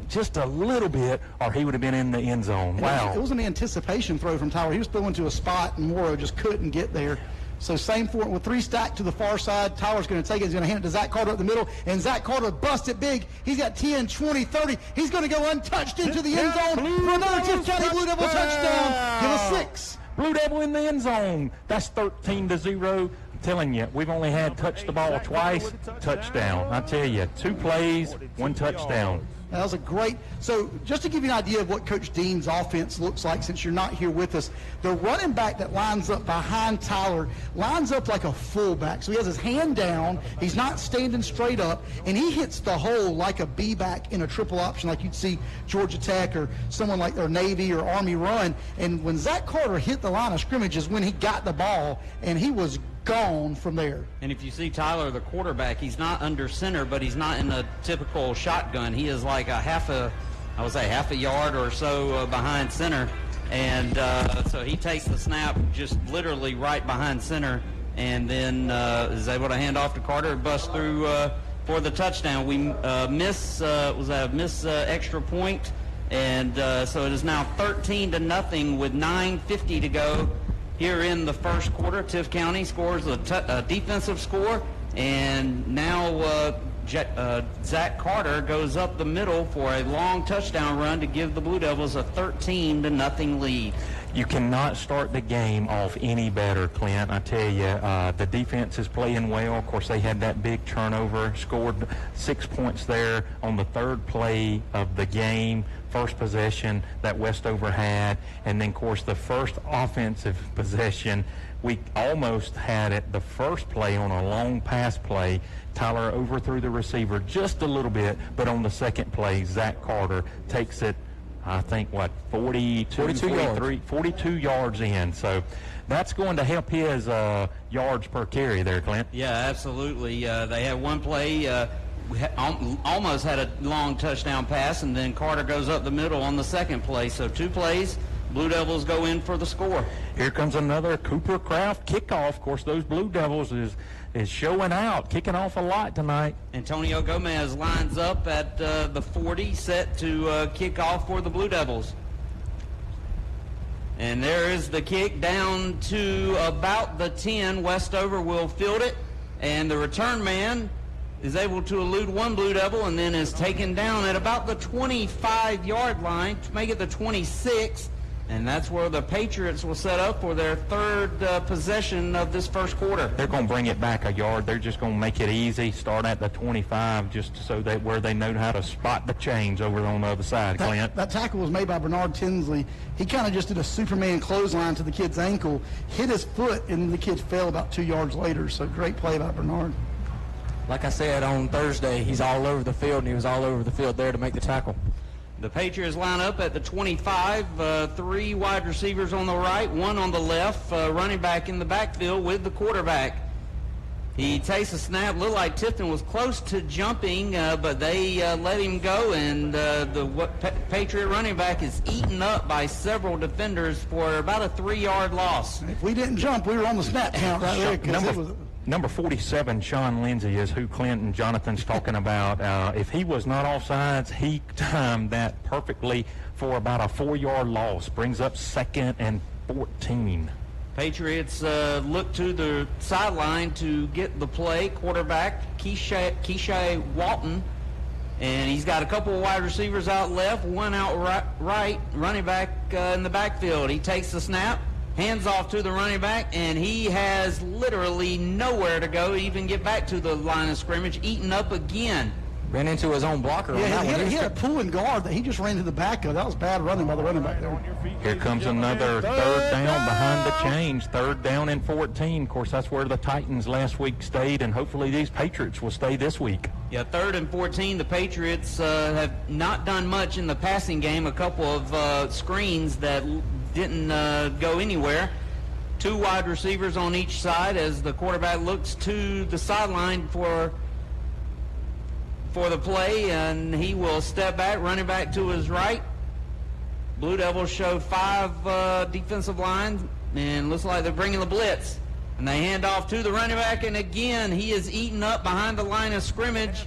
just a little bit, or he would have been in the end zone. Wow. It was an anticipation throw from Tyler. He was throwing to a spot, and Morrow just couldn't get there. So same for with 3 stacked to the far side. Tyler's going to take it. He's going to hand it to Zach Carter up the middle, and Zach Carter busts it big. He's got 10, 20, 30. He's going to go untouched into the end zone for another Tift County Blue Devil touchdown. Give us 6. Blue Devil in the end zone. That's 13-0. I'm telling you, we've only had touched the ball twice. Touchdown. I tell you, 2 plays, 1 touchdown. That was a great, so just to give you an idea of what Coach Dean's offense looks like since you're not here with us, the running back that lines up behind Tyler lines up like a fullback. So he has his hand down, he's not standing straight up, and he hits the hole like a B-back in a triple option like you'd see Georgia Tech or someone like their Navy or Army run. And when Zach Carter hit the line of scrimmage is when he got the ball, and he was gone from there. And if you see Tyler, the quarterback, he's not under center, but he's not in a typical shotgun. He is like half a yard or so behind center. And so he takes the snap just literally right behind center, and then is able to hand off to Carter and bust through for the touchdown. We miss extra point, and so it is now 13-0 with 9:50 to go. Here in the first quarter, Tift County scores a defensive score, and now Zach Carter goes up the middle for a long touchdown run to give the Blue Devils a 13-0 lead. You cannot start the game off any better, Clint. I tell you, the defense is playing well. Of course, they had that big turnover, scored 6 points there on the 3rd play of the game, first possession that Westover had. And then, of course, the first offensive possession, we almost had it the first play on a long pass play. Tyler overthrew the receiver just a little bit, but on the second play, Zach Carter takes it, I think, 42 yards in. So that's going to help his yards per carry there, Clint. Yeah, absolutely. They had one play, almost had a long touchdown pass, and then Carter goes up the middle on the second play. So 2 plays, Blue Devils go in for the score. Here comes another Cooper Craft kickoff. Of course, those Blue Devils is showing out, kicking off a lot tonight. Antonio Gomez lines up at the 40, set to kick off for the Blue Devils. And there is the kick down to about the 10. Westover will field it, and the return man is able to elude one Blue Devil and then is taken down at about the 25-yard line to make it the 26. And that's where the Patriots will set up for their 3rd possession of this first quarter. They're going to bring it back a yard. They're just going to make it easy, start at the 25, just so that where they know how to spot the chains over on the other side, Clint. That tackle was made by Bernard Tinsley. He kind of just did a Superman clothesline to the kid's ankle, hit his foot, and the kid fell about 2 yards later. So great play by Bernard. Like I said on Thursday, he's all over the field, and he was all over the field there to make the tackle. The Patriots line up at the 25, 3 wide receivers on the right, 1 on the left, running back in the backfield with the quarterback. He takes a snap, looked like Tifton was close to jumping, but they let him go, and the Patriot running back is eaten up by several defenders for about a 3-yard loss. If we didn't jump, we were on the snap count right there. Number 47, Sean Lindsay, is who Clint and Jonathan's talking about. If he was not offsides, he timed that perfectly for about a 4-yard loss. Brings up 2nd and 14. Patriots look to the sideline to get the play. Quarterback, Keisha Walton. And he's got a couple of wide receivers out left, 1 out right, running back in the backfield. He takes the snap, Hands off to the running back, and he has literally nowhere to go, even get back to the line of scrimmage, eaten up again. Ran into his own blocker on that one. He had a pulling guard that he just ran to the back of. That was bad running by the running back there. Here comes another third down behind the chains, 3rd down and 14. Of course, that's where the Titans last week stayed, and hopefully these Patriots will stay this week. Yeah, 3rd and 14. The Patriots have not done much in the passing game. A couple of screens that didn't go anywhere. 2 wide receivers on each side as the quarterback looks to the sideline for the play, and he will step back, running back to his right. Blue Devils show 5 defensive lines, and looks like they're bringing the blitz. And they hand off to the running back, and again, he is eaten up behind the line of scrimmage.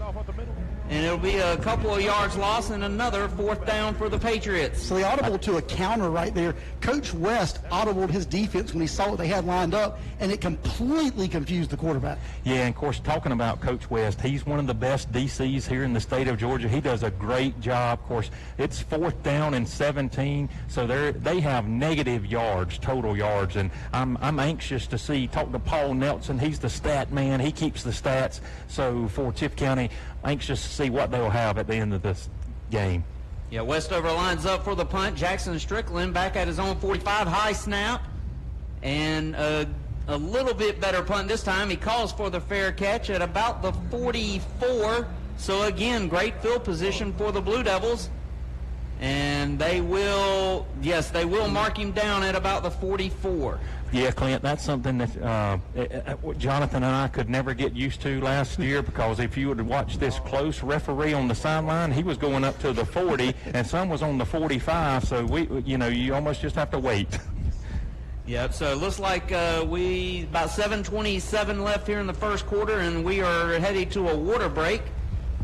And it'll be a couple of yards lost and another 4th down for the Patriots. So they audibled to a counter right there. Coach West audibled his defense when he saw what they had lined up, and it completely confused the quarterback. Yeah, and of course, talking about Coach West, he's one of the best DCs here in the state of Georgia. He does a great job. Of course, it's 4th down and 17, so they have negative yards, total yards, and I'm anxious to see. Talk to Paul Nelson. He's the stat man. He keeps the stats. So for Tift County, anxious to see what they'll have at the end of this game. Yeah, Westover lines up for the punt. Jackson Strickland back at his own 45, high snap, and a little bit better punt this time. He calls for the fair catch at about the 44. So again, great field position for the Blue Devils, and they will mark him down at about the 44. Yeah, Clint, that's something that Jonathan and I could never get used to last year, because if you would have watched this close, referee on the sideline, he was going up to the 40, and some was on the 45, so you almost just have to wait. Yep, so it looks like about 7:27 left here in the first quarter, and we are headed to a water break.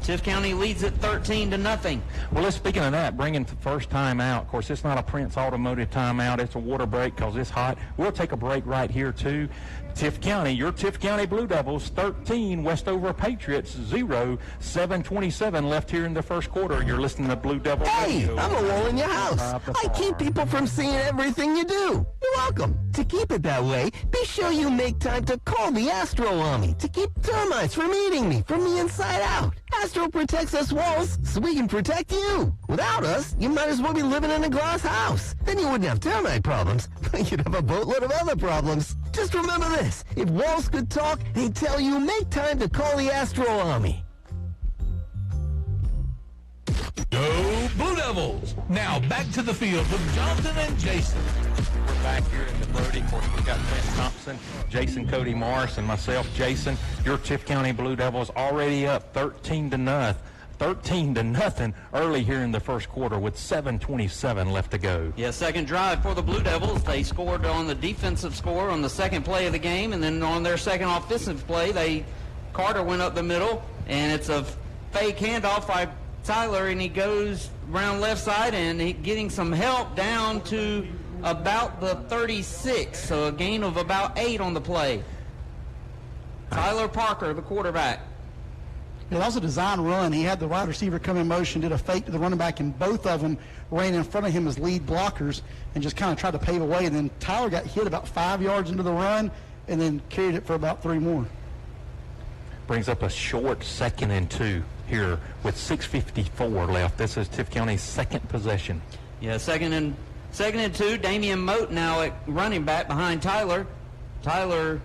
Tift County leads it 13-0. Well, speaking of that, bringing the first time out. Of course, it's not a Prince Automotive timeout. It's a water break because it's hot. We'll take a break right here, too. Tift County, your Tift County Blue Devils, 13, Westover Patriots, 0, 7:27 left here in the first quarter. You're listening to Blue Devil Radio. Hey, I'm a wall in your house. I keep people from seeing everything you do. You're welcome. To keep it that way, be sure you make time to call the Astro Army to keep termites from eating me from the inside out. Astro protects us walls so we can protect you. Without us, you might as well be living in a glass house. Then you wouldn't have termite problems, but you'd have a boatload of other problems. Just remember this. If walls could talk, they'd tell you make time to call the Astro Army. Go Blue Devils! Now back to the field with Jonathan and Jason. We're back here in the Brody. Of course, we've got Clint Thompson, Jason Cody Morris, and myself, Jason. Your Tift County Blue Devils already up 13-0. 13-0 early here in the first quarter with 7:27 left to go. Yeah, second drive for the Blue Devils. They scored on the defensive score on the second play of the game, and then on their second offensive play, Carter went up the middle, and it's a fake handoff by Tyler, and he goes around left side and getting some help down to about the 36, so a gain of about 8 on the play. Tyler Parker, the quarterback. Yeah, that was a design run. He had the wide receiver come in motion, did a fake to the running back, and both of them ran in front of him as lead blockers and just kind of tried to pave a way. And then Tyler got hit about 5 yards into the run and then carried it for about 3 more. Brings up a short 2nd and 2 here with 6:54 left. This is Tift County's second possession. Yeah, second and 2. Damian Moat now at running back behind Tyler. Tyler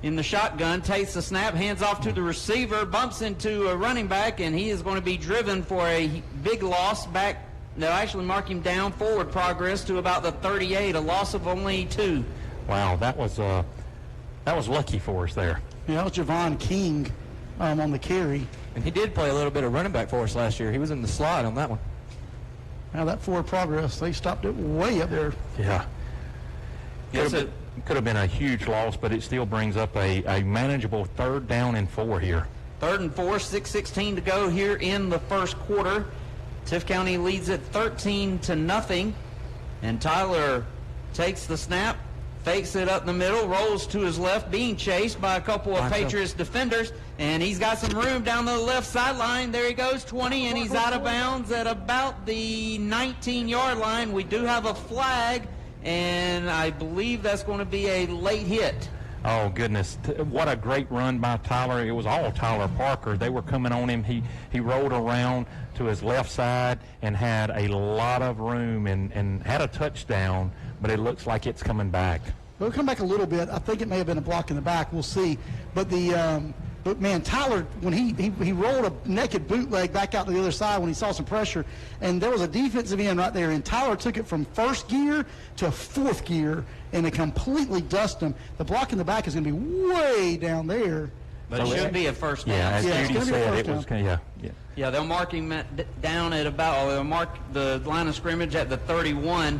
in the shotgun, takes the snap, hands off to the receiver, bumps into a running back, and he is going to be driven for a big loss back. They'll actually mark him down, forward progress to about the 38, a loss of only 2. Wow, that was lucky for us there. Yeah, that was Javon King on the carry. And he did play a little bit of running back for us last year. He was in the slot on that one. Now that forward progress, they stopped it way up there. Yeah. Could have been a huge loss, but it still brings up a manageable 3rd down and 4 here. 3rd and 4, 6:16 to go here in the first quarter. Tift County leads it 13-0, and Tyler takes the snap, fakes it up the middle, rolls to his left, being chased by a couple of Patriots defenders, and he's got some room down the left sideline. There he goes, 20, and he's out of bounds at about the 19-yard line. We do have a flag, and I believe that's going to be a late hit. Oh, goodness. What a great run by Tyler. It was all Tyler Parker. They were coming on him. He rolled around to his left side and had a lot of room and had a touchdown, but it looks like it's coming back. We'll come back a little bit. I think it may have been a block in the back. We'll see. But but man, Tyler, when he rolled a naked bootleg back out to the other side when he saw some pressure, and there was a defensive end right there, and Tyler took it from first gear to fourth gear, and it completely dusted him. The block in the back is going to be way down there. But it should be a first down. Yeah, as Yeah, it's Judy gonna be a said, first it was down. yeah. Yeah, they'll mark him down at about, they'll mark the line of scrimmage at the 31.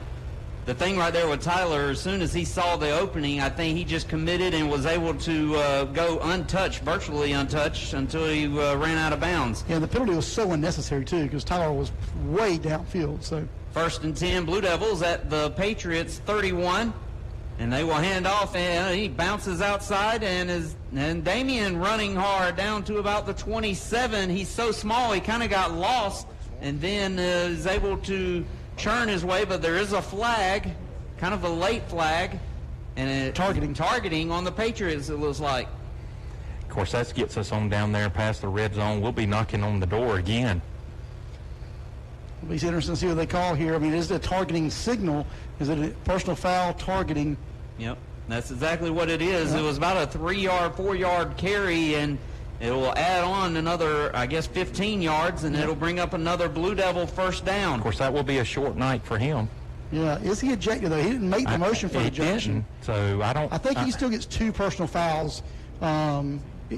The thing right there with Tyler, as soon as he saw the opening, I think he just committed and was able to go untouched, virtually untouched, until he ran out of bounds. Yeah, the penalty was so unnecessary, too, because Tyler was way downfield. So 1st and 10, Blue Devils at the Patriots 31. And they will hand off, and he bounces outside, and Damian running hard down to about the 27. He's so small, he kind of got lost, and then is able to churn his way, but there is a flag, kind of a late flag, and targeting on the Patriots, it looks like. Of course, that gets us on down there past the red zone. We'll be knocking on the door again. it'll be interesting to see what they call here. I mean, is it a targeting signal? Is it a personal foul targeting? Yep, that's exactly what it is. It was about a 3-yard, 4-yard carry, and it will add on another, I guess, 15 yards, and it'll bring up another Blue Devil first down. Of course, that will be a short night for him. Yeah, is he ejected, though? He didn't make the motion for ejection. So I think he still gets 2 personal fouls,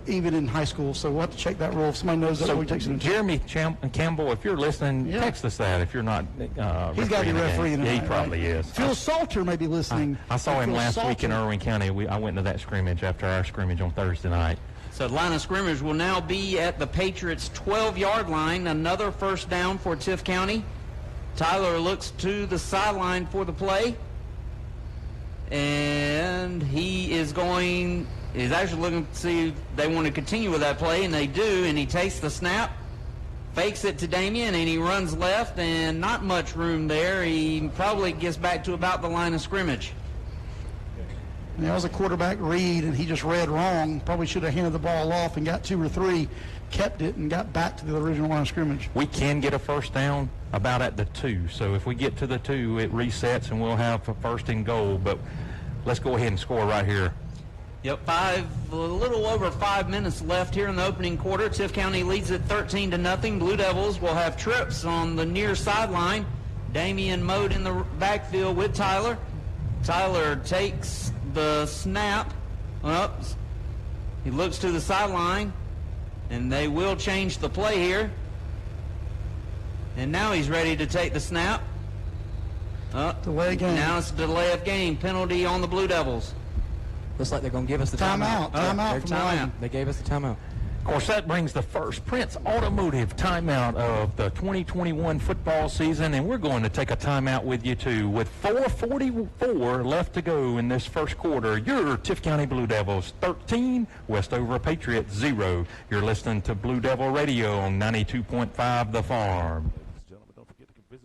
even in high school. So we'll have to check that rule. If somebody knows that, So he takes it. Jeremy Campbell, if you're listening, text us that if you're not He's got to be refereeing. Yeah, he probably is. Phil Salter may be listening. I saw him Phil last week in Salter. Irwin County. I went to that scrimmage after our scrimmage on Thursday night. So the line of scrimmage will now be at the Patriots' 12-yard line. Another first down for Tift County. Tyler looks to the sideline for the play. And he is actually looking to see if they want to continue with that play, and they do, and he takes the snap, fakes it to Damian, and he runs left, and not much room there. He probably gets back to about the line of scrimmage. And that was a quarterback read, and he just read wrong. Probably should have handed the ball off and got 2 or 3, kept it, and got back to the original line of scrimmage. We can get a first down about at the 2. So if we get to the 2, it resets, and we'll have a first and goal. But let's go ahead and score right here. Yep, a little over 5 minutes left here in the opening quarter. Tift County leads it 13-0. Blue Devils will have trips on the near sideline. Damian Mode in the backfield with Tyler. Tyler takes the snap. He looks to the sideline, and they will change the play here. And now he's ready to take the snap. Delay of game. Now it's a delay of game. Penalty on the Blue Devils. Looks like they're going to give us the Timeout. Timeout They're from the line. They gave us the timeout. Of course, that brings the first Prince Automotive timeout of the 2021 football season, and we're going to take a timeout with you, too. With 4:44 left to go in this first quarter, your Tift County Blue Devils 13, Westover Patriots 0. You're listening to Blue Devil Radio on 92.5 The Farm.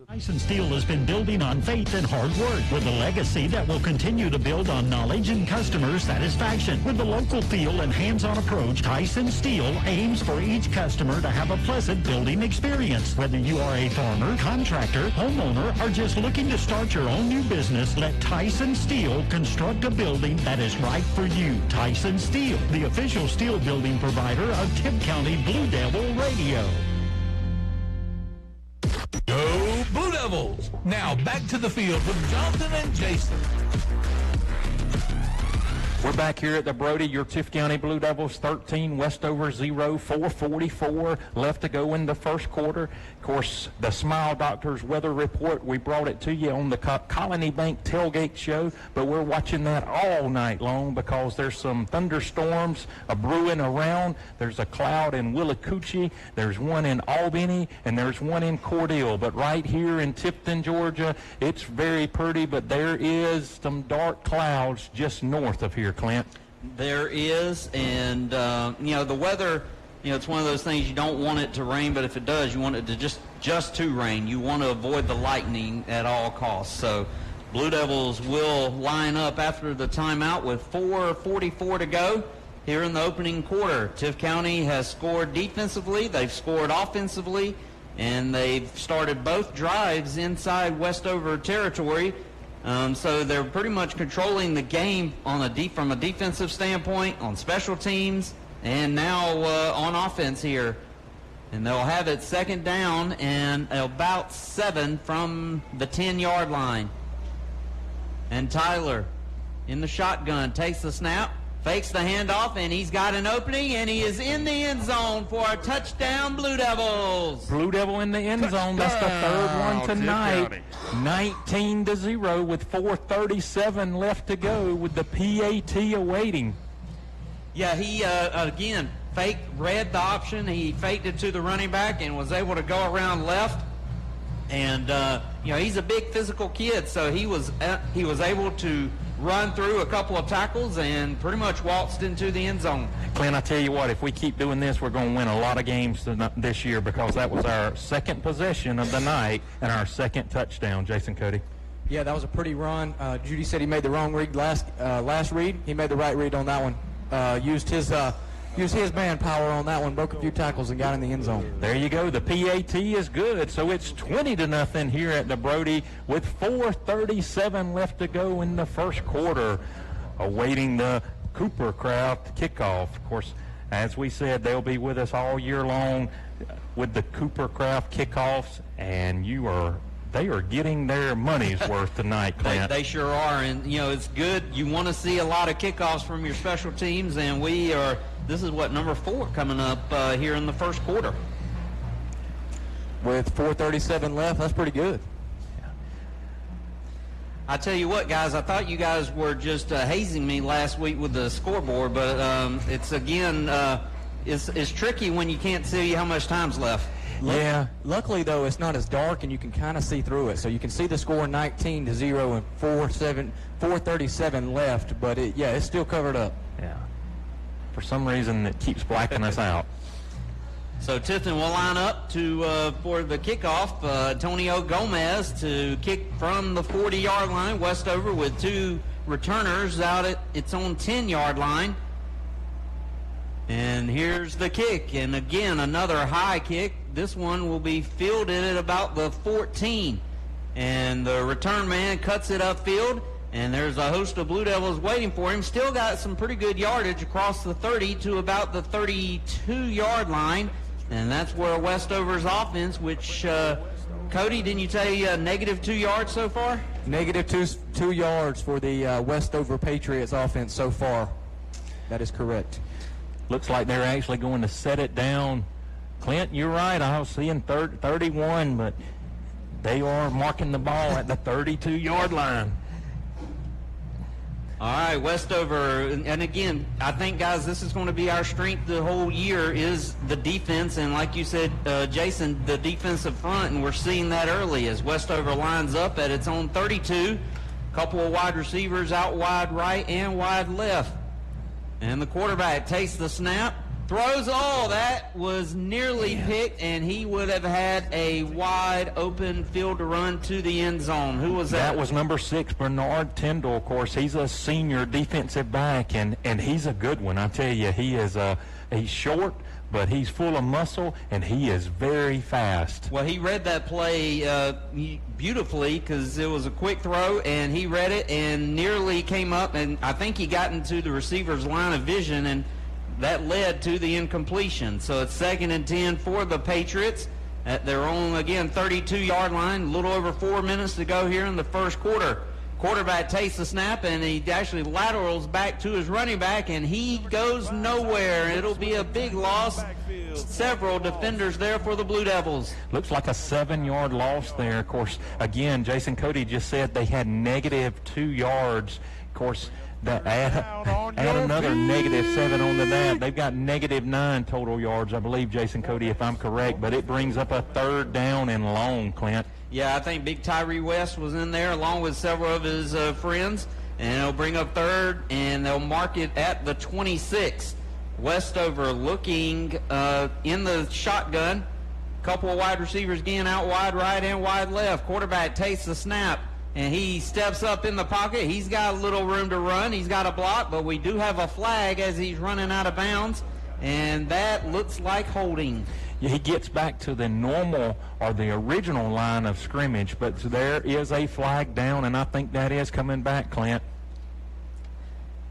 Tyson Steel has been building on faith and hard work with a legacy that will continue to build on knowledge and customer satisfaction. With the local feel and hands-on approach, Tyson Steel aims for each customer to have a pleasant building experience. Whether you are a farmer, contractor, homeowner, or just looking to start your own new business, let Tyson Steel construct a building that is right for you. Tyson Steel, the official steel building provider of Tift County Blue Devil Radio. Go Blue Devils! Now back to the field with Jonathan and Jason. We're back here at the Brody, your Tift County Blue Devils 13, Westover 0, 4:44 left to go in the first quarter. Of course, the Smile Doctors weather report, we brought it to you on the Colony Bank tailgate show, but we're watching that all night long because there's some thunderstorms brewing around. There's a cloud in Willacoochee, there's one in Albany, and there's one in Cordele. But right here in Tipton, Georgia, it's very pretty, but there is some dark clouds just north of here, Clint. There is, and the weather, it's one of those things you don't want it to rain, but if it does, you want it to just to rain. You want to avoid the lightning at all costs. So Blue Devils will line up after the timeout with 4:44 to go here in the opening quarter. Tift County has scored defensively, they've scored offensively, and they've started both drives inside Westover territory. So they're pretty much controlling the game from a defensive standpoint, on special teams, and now on offense here. And they'll have it second down and about 7 from the 10-yard line. And Tyler in the shotgun takes the snap, fakes the handoff, and he's got an opening, and he is in the end zone for a touchdown, Blue Devils. Blue Devil in the end zone. That's the third one tonight. 19-0 with 4:37 left to go with the PAT awaiting. Yeah, he, again, read the option. He faked it to the running back and was able to go around left. And, he's a big physical kid, so he was able to run through a couple of tackles and pretty much waltzed into the end zone. Clint, I tell you what, if we keep doing this, we're going to win a lot of games this year, because that was our second possession of the night and our second touchdown. Jason Cody. Yeah, that was a pretty run. Judy said he made the wrong read last read. He made the right read on that one. Used his manpower on that one, broke a few tackles, and got in the end zone. There you go. The PAT is good. So it's 20-0 here at the Brody with 4:37 left to go in the first quarter, awaiting the Cooper Craft kickoff. Of course, as we said, they'll be with us all year long with the Cooper Craft kickoffs, and they are getting their money's worth tonight, Clint. They sure are, and it's good. You want to see a lot of kickoffs from your special teams, and this is number 4 coming up here in the first quarter. With 4:37 left, that's pretty good. I tell you what, guys, I thought you guys were just hazing me last week with the scoreboard, but it's again, it's tricky when you can't see how much time's left. Yeah. Luckily, though, it's not as dark, and you can kind of see through it. So you can see the score 19-0 and 4:37 left, but it's still covered up. Yeah. For some reason, it keeps blacking us out. So Tifton will line up for the kickoff. Antonio Gomez to kick from the 40-yard line. Westover with 2 returners out at its own 10-yard line. And here's the kick. And again, another high kick. This one will be fielded at about the 14. And the return man cuts it upfield. And there's a host of Blue Devils waiting for him. Still got some pretty good yardage across the 30 to about the 32-yard line. And that's where Westover's offense, which, Cody, didn't you say -2 yards so far? -2 yards for the Westover Patriots offense so far. That is correct. Looks like they're actually going to set it down. Clint, you're right. I was seeing 31, but they are marking the ball at the 32-yard line. All right, Westover, and again, I think, guys, this is going to be our strength the whole year is the defense, and like you said, Jason, the defensive front, and we're seeing that early as Westover lines up at its own 32. A couple of wide receivers out wide right and wide left. And the quarterback takes the snap, throws, that was nearly picked, and he would have had a wide open field to run to the end zone. Who was that? That was number 6, Bernard Tyndall. Of course, he's a senior defensive back, and he's a good one. I tell you, he's short, but he's full of muscle, and he is very fast. Well, he read that play beautifully because it was a quick throw, and he read it and nearly came up, and I think he got into the receiver's line of vision, and that led to the incompletion. So it's 2nd and 10 for the Patriots at their own, again, 32-yard line. A little over 4 minutes to go here in the first quarter. Quarterback takes the snap, and he actually laterals back to his running back, and he goes nowhere. It'll be a big loss. Several defenders there for the Blue Devils. Looks like a 7-yard loss there. Of course, again, Jason Cody just said they had -2 yards. Of course, that add another -7 onto that. They've got -9 total yards, I believe, Jason Cody, if I'm correct. But it brings up a 3rd down and long, Clint. Yeah, I think Big Tyree West was in there along with several of his friends. And it'll bring up 3rd, and they'll mark it at the 26. Westover looking in the shotgun. Couple of wide receivers again out wide right and wide left. Quarterback takes the snap. and he steps up in the pocket. He's got a little room to run. He's got a block, but we do have a flag as he's running out of bounds, and that looks like holding. Yeah, he gets back to the normal or the original line of scrimmage, but there is a flag down, and I think that is coming back, Clint.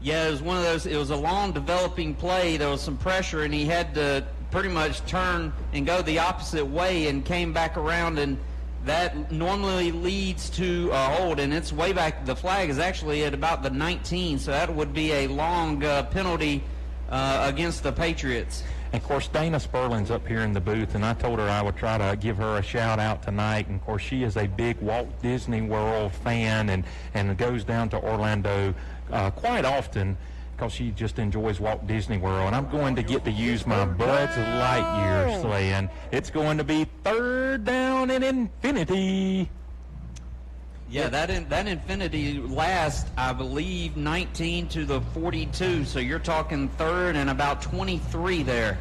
Yeah, it was one of those, it was a long developing play. There was some pressure, and he had to pretty much turn and go the opposite way and came back around, and that normally leads to a hold, and it's way back. The flag is actually at about the 19, so that would be a long penalty against the Patriots. And, of course, Dana Sperlin's up here in the booth, and I told her I would try to give her a shout-out tonight. And, of course, she is a big Walt Disney World fan and goes down to Orlando quite often because she just enjoys Walt Disney World. And I'm going to get to use my Buzz Lightyear slaying. It's going to be 3rd down and infinity. Yeah, that infinity last, I believe, 19 to the 42. So you're talking 3rd and about 23 there.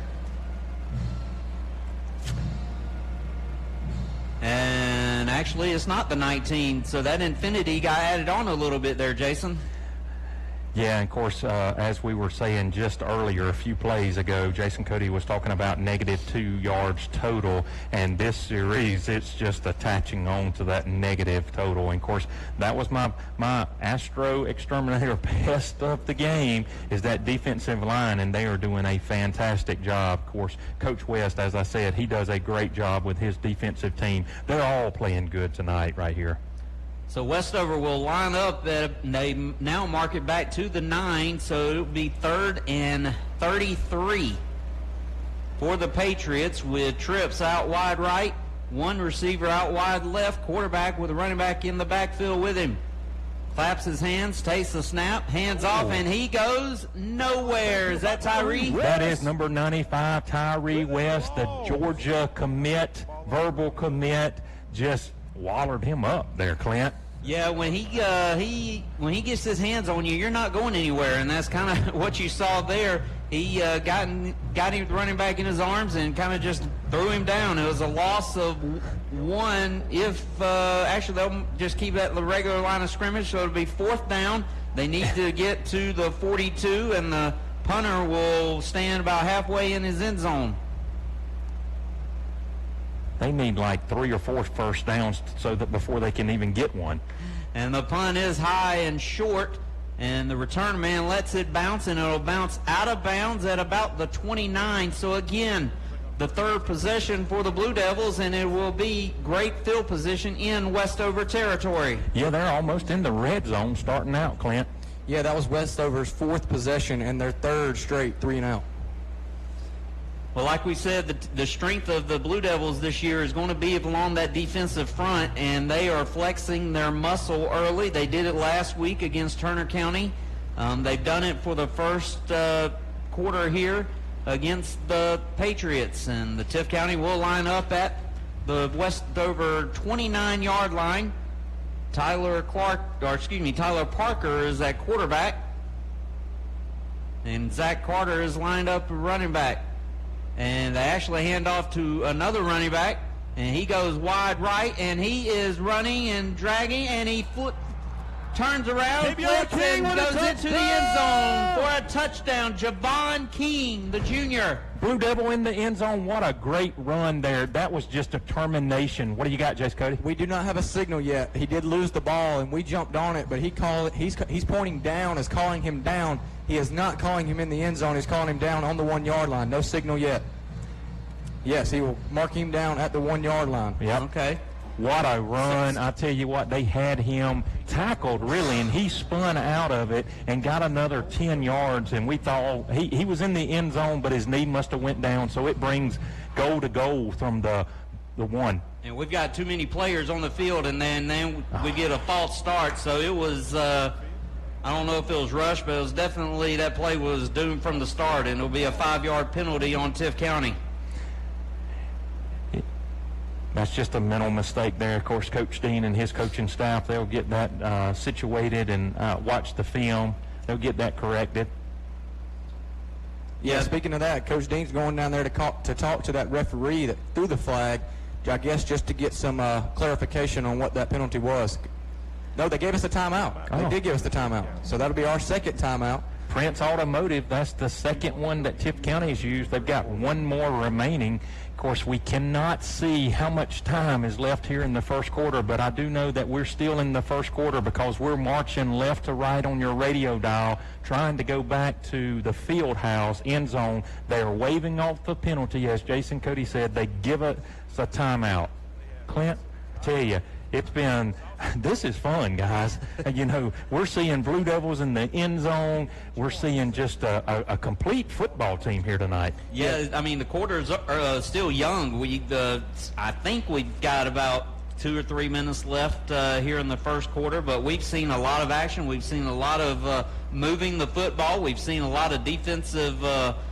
And actually, it's not the 19. So that infinity got added on a little bit there, Jason. Yeah, and of course, as we were saying just earlier, a few plays ago, Jason Cody was talking about -2 yards total, and this series, it's just attaching on to that negative total. And of course, that was my Astro exterminator pest of the game, is that defensive line, and they are doing a fantastic job. Of course, Coach West, as I said, he does a great job with his defensive team. They're all playing good tonight right here. So Westover will line up. They now mark it back to the 9, so it'll be 3rd and 33 for the Patriots, with trips out wide right, one receiver out wide left, quarterback with a running back in the backfield with him. Claps his hands, takes the snap, hands off, and he goes nowhere. Is that Tyree? That is number 95, Tyree West, the Georgia commit, verbal commit, just wallered him up there, Clint. Yeah, when he gets his hands on you, you're not going anywhere, and that's kind of what you saw there. He got him running back in his arms and kind of just threw him down. It was a loss of 1. If actually they'll just keep that the regular line of scrimmage, so it'll be 4th down. They need to get to the 42, and the punter will stand about halfway in his end zone. They need like 3 or 4 first downs so that before they can even get one. And the punt is high and short, and the return man lets it bounce, and it'll bounce out of bounds at about the 29. So again, the 3rd possession for the Blue Devils, and it will be great field position in Westover territory. Yeah, they're almost in the red zone starting out, Clint. Yeah, that was Westover's 4th possession and their 3rd straight 3-and-out. Well, like we said, the strength of the Blue Devils this year is going to be along that defensive front, and they are flexing their muscle early. They did it last week against Turner County. They've done it for the first quarter here against the Patriots, and the Tift County will line up at the Westover 29-yard line. Tyler Parker is at quarterback, and Zach Carter is lined up running back. And they actually hand off to another running back, and he goes wide right, and he is running and dragging, and he turns around, flips, and goes into the end zone for a touchdown. Javon King, the junior. Blue Devil in the end zone. What a great run there. That was just determination. What do you got, Jace Cody? We do not have a signal yet. He did lose the ball, and we jumped on it, but he's pointing down as calling him down. He is not calling him in the end zone. He's calling him down on the 1-yard line. No signal yet. Yes, he will mark him down at the 1-yard line. Yep. Okay. What a run. I tell you what, they had him tackled, really, and he spun out of it and got another 10 yards, and we thought he was in the end zone, but his knee must have went down, so it brings goal to goal from the 1. And we've got too many players on the field, and then we get a false start, so it was I don't know if it was rushed, but it was definitely, that play was doomed from the start, and it'll be a 5-yard penalty on Tift County. That's just a mental mistake there. Of course, Coach Dean and his coaching staff, they'll get that situated and watch the film. They'll get that corrected. Yeah, speaking of that, Coach Dean's going down there to talk to that referee that threw the flag, I guess just to get some clarification on what that penalty was. No, they gave us a timeout. They did give us the timeout. So that'll be our second timeout. Prince Automotive, that's the second one that Tift County has used. They've got one more remaining. Of course, we cannot see how much time is left here in the first quarter, but I do know that we're still in the first quarter because we're marching left to right on your radio dial, trying to go back to the field house end zone. They are waving off the penalty. As Jason Cody said, they give us a timeout. Clint, I tell you, this is fun, guys. You know, we're seeing Blue Devils in the end zone. We're seeing just a complete football team here tonight. Yeah, I mean, the quarters are still young. I think we've got about 2 or 3 minutes left here in the first quarter, but we've seen a lot of action. We've seen a lot of moving the football. We've seen a lot of defensive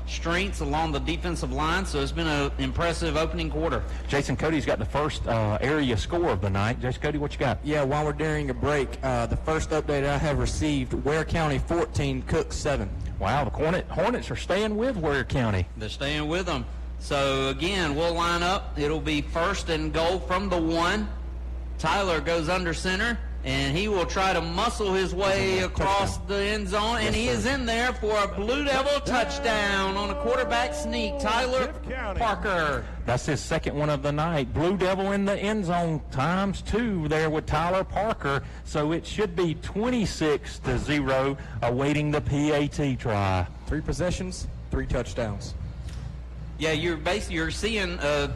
strengths along the defensive line, so it's been an impressive opening quarter. Jason Cody's got the first area score of the night. Jason Cody, what you got? Yeah, while we're during a break, the first update I have received, Ware County 14, Cook 7. Wow, the Hornets are staying with Ware County. They're staying with them. So, again, we'll line up. It'll be first and goal from the 1. Tyler goes under center, and he will try to muscle his way across the end zone, and he is in there for a Blue Devil touchdown on a quarterback sneak. Tyler Parker. That's his second one of the night. Blue Devil in the end zone ×2 there with Tyler Parker. So it should be 26-0 awaiting the PAT try. 3 possessions, 3 touchdowns. Yeah, you're seeing a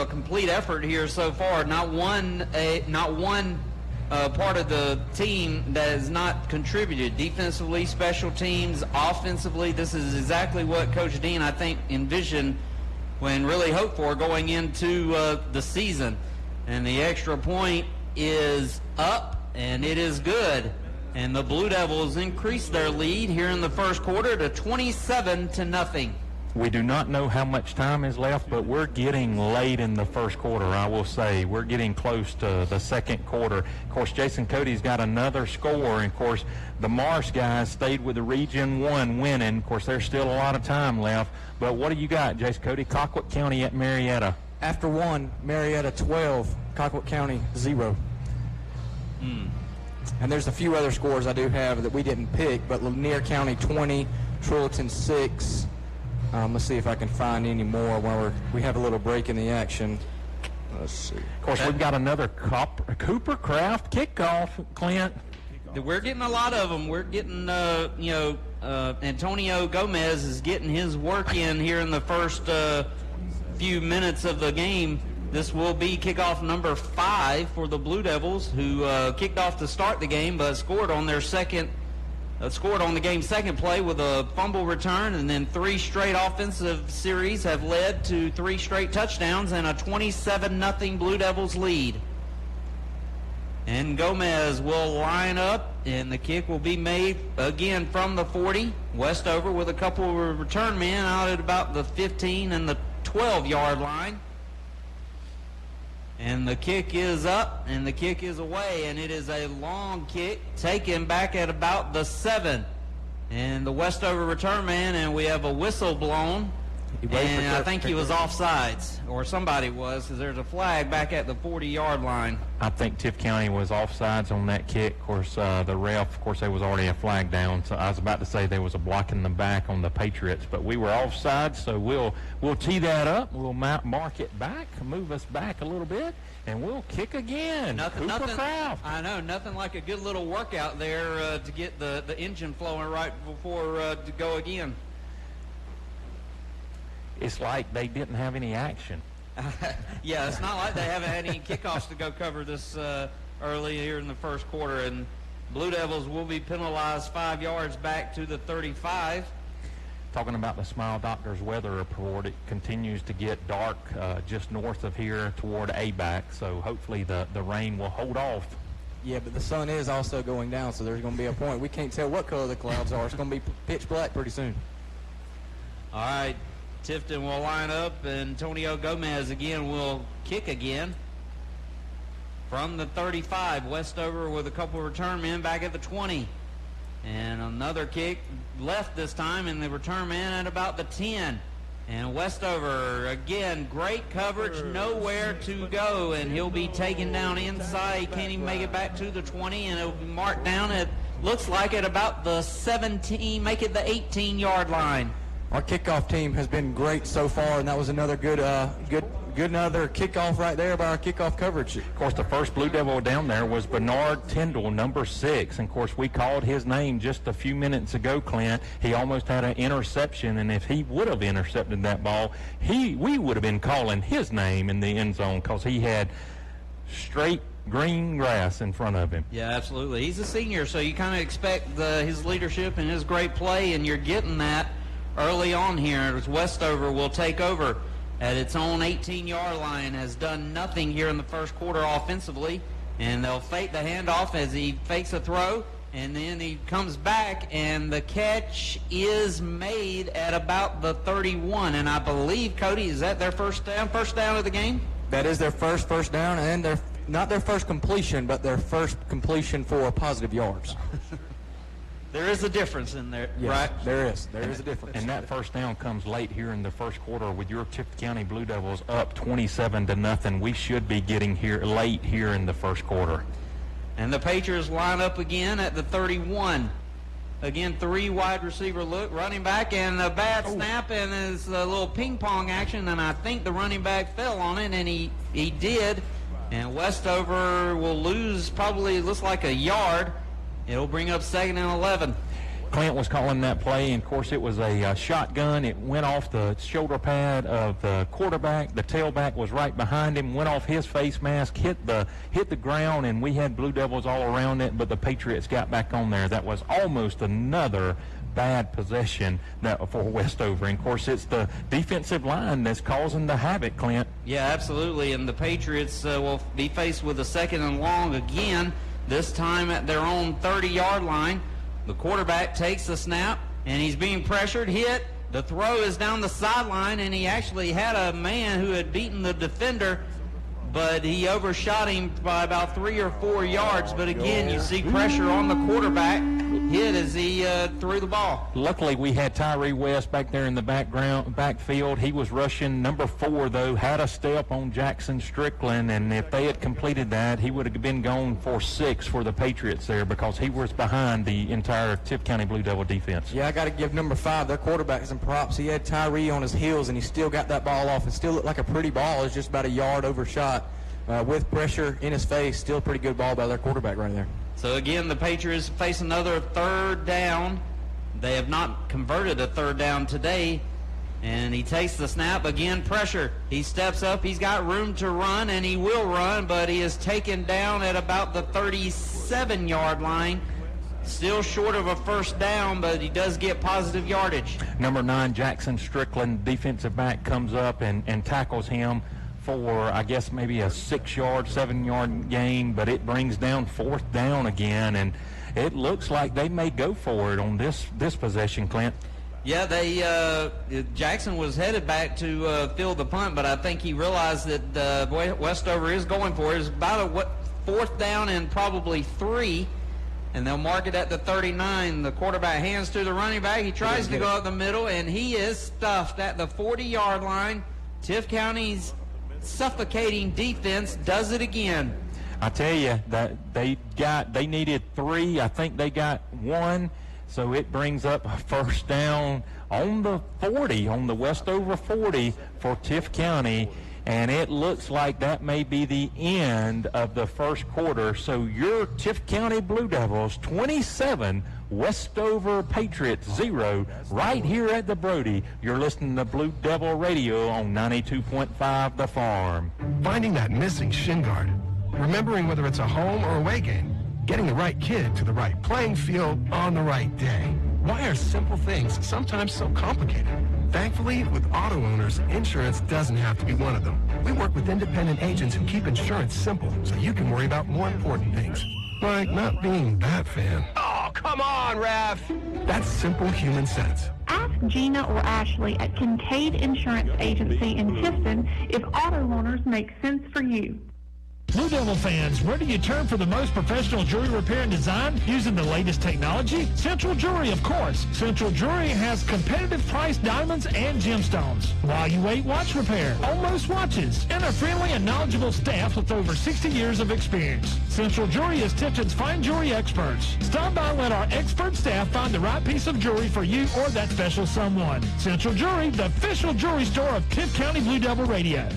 complete effort here so far. Not one part of the team that has not contributed. Defensively, special teams, offensively, this is exactly what Coach Dean, I think, envisioned when really hoped for going into the season. And the extra point is up, and it is good. And the Blue Devils increase their lead here in the first quarter to 27-0. We do not know how much time is left, but we're getting late in the first quarter, I will say. We're getting close to the second quarter. Of course, Jason Cody's got another score, and, of course, the Marsh guys stayed with the Region 1 winning. Of course, there's still a lot of time left. But what do you got, Jason Cody? Colquitt County at Marietta. After 1, Marietta 12, Colquitt County 0. And there's a few other scores I do have that we didn't pick, but Lanier County 20, Trulton 6. Let's see if I can find any more while we have a little break in the action. Let's see. Of course, we've got another Cooper Craft kickoff, Clint. We're getting a lot of them. We're getting, Antonio Gomez is getting his work in here in the first few minutes of the game. This will be kickoff number 5 for the Blue Devils, who kicked off to start the game, but scored on the game's second play with a fumble return, and then 3 straight offensive series have led to 3 straight touchdowns and a 27-0 Blue Devils lead. And Gomez will line up, and the kick will be made again from the 40. Westover with a couple of return men out at about the 15 and the 12-yard line. And the kick is up, and the kick is away, and it is a long kick taken back at about the 7. And the Westover return man, and we have a whistle blown. And I think he was offsides, or somebody was, because there's a flag back at the 40-yard line. I think Tift County was offsides on that kick. Of course, the ref, of course, there was already a flag down. So I was about to say there was a block in the back on the Patriots, but we were offsides, so we'll tee that up. We'll mark it back, move us back a little bit, and we'll kick again. Nothing. I know, nothing like a good little workout there to get the engine flowing right before to go again. It's like they didn't have any action. Yeah, it's not like they haven't had any kickoffs to go cover this early here in the first quarter. And Blue Devils will be penalized 5 yards back to the 35. Talking about the Smile Doctors weather report, it continues to get dark just north of here toward ABAC. So hopefully the rain will hold off. Yeah, but the sun is also going down, so there's going to be a point. We can't tell what color the clouds are. It's going to be pitch black pretty soon. All right. Tifton will line up, and Antonio Gomez again will kick again from the 35. Westover with a couple of return men back at the 20. And another kick left this time, and the return man at about the 10. And Westover, again, great coverage, nowhere to go, and he'll be taken down inside. He can't even make it back to the 20, and it'll be marked down at, looks like at about the 17, make it the 18-yard line. Our kickoff team has been great so far, and that was another good another kickoff right there by our kickoff coverage. Of course, the first Blue Devil down there was Bernard Tyndall, number 6. And, of course, we called his name just a few minutes ago, Clint. He almost had an interception, and if he would have intercepted that ball, we would have been calling his name in the end zone because he had straight green grass in front of him. Yeah, absolutely. He's a senior, so you kind of expect his leadership and his great play, and you're getting that early on here as Westover will take over at its own 18-yard line, has done nothing here in the first quarter offensively, and they'll fake the handoff as he fakes a throw, and then he comes back, and the catch is made at about the 31, and I believe, Cody, is that their first down of the game? That is their first down, and not their first completion, but their first completion for positive yards. There is a difference in there, yes, right? There is a difference. And that first down comes late here in the first quarter with your Tift County Blue Devils up 27-0. We should be getting here late here in the first quarter. And the Patriots line up again at the 31. Again, 3 wide receiver look, running back, and a bad snap, and it's a little ping pong action, and I think the running back fell on it, and he did. And Westover will lose probably, looks like a yard. It'll bring up 2nd and 11. Clint was calling that play, and of course it was a shotgun. It went off the shoulder pad of the quarterback. The tailback was right behind him, went off his face mask, hit the ground, and we had Blue Devils all around it, but the Patriots got back on there. That was almost another bad possession for Westover. And of course it's the defensive line that's causing the havoc, Clint. Yeah, absolutely, and the Patriots will be faced with a 2nd and long again, this time at their own 30-yard line. The quarterback takes the snap, and he's being pressured, hit. The throw is down the sideline, and he actually had a man who had beaten the defender, but he overshot him by about 3 or 4 yards. But again, you see pressure on the quarterback, hit as he threw the ball. Luckily, we had Tyree West back there in the backfield. He was rushing. Number 4, though, had a step on Jackson Strickland, and if they had completed that, he would have been gone for 6 for the Patriots there because he was behind the entire Tift County Blue Devil defense. Yeah, I got to give number 5, their quarterback, some props. He had Tyree on his heels, and he still got that ball off. It still looked like a pretty ball. It's just about a yard overshot. With pressure in his face, still a pretty good ball by their quarterback right there. So again, the Patriots face another 3rd down. They have not converted a 3rd down today. And he takes the snap. Again, pressure. He steps up. He's got room to run, and he will run, but he is taken down at about the 37-yard line. Still short of a 1st down, but he does get positive yardage. Number 9, Jackson Strickland, defensive back, comes up and tackles him for, I guess, maybe a 6-yard, 7-yard gain, but it brings down 4th down again, and it looks like they may go for it on this possession, Clint. Yeah, Jackson was headed back to field the punt, but I think he realized that Westover is going for it. It's about a 4th down and probably 3, and they'll mark it at the 39. The quarterback hands to the running back. He tries to go up the middle, and he is stuffed at the 40-yard line. Tift County's suffocating defense does it again. I tell you that they needed 3. I think they got 1, so it brings up a 1st down on the 40, on the Westover 40 for Tift County, and it looks like that may be the end of the first quarter. So your Tift County Blue Devils 27, Westover Patriots 0, right here at the Brody. You're listening to Blue Devil Radio on 92.5 The Farm. Finding that missing shin guard, remembering whether it's a home or away game, getting the right kid to the right playing field on the right day. Why are simple things sometimes so complicated? Thankfully, with auto owners, insurance doesn't have to be one of them. We work with independent agents who keep insurance simple so you can worry about more important things, like not being that fan. Oh, come on, Ref! That's simple human sense. Ask Gina or Ashley at Kincaid Insurance Agency in Tifton if auto owners make sense for you. Blue Devil fans, where do you turn for the most professional jewelry repair and design using the latest technology? Central Jewelry, of course. Central Jewelry has competitive priced diamonds and gemstones. While you wait, watch repair, almost watches, and a friendly and knowledgeable staff with over 60 years of experience. Central Jewelry is Tifton's fine jewelry experts. Stop by and let our expert staff find the right piece of jewelry for you or that special someone. Central Jewelry, the official jewelry store of Tift County Blue Devil Radio.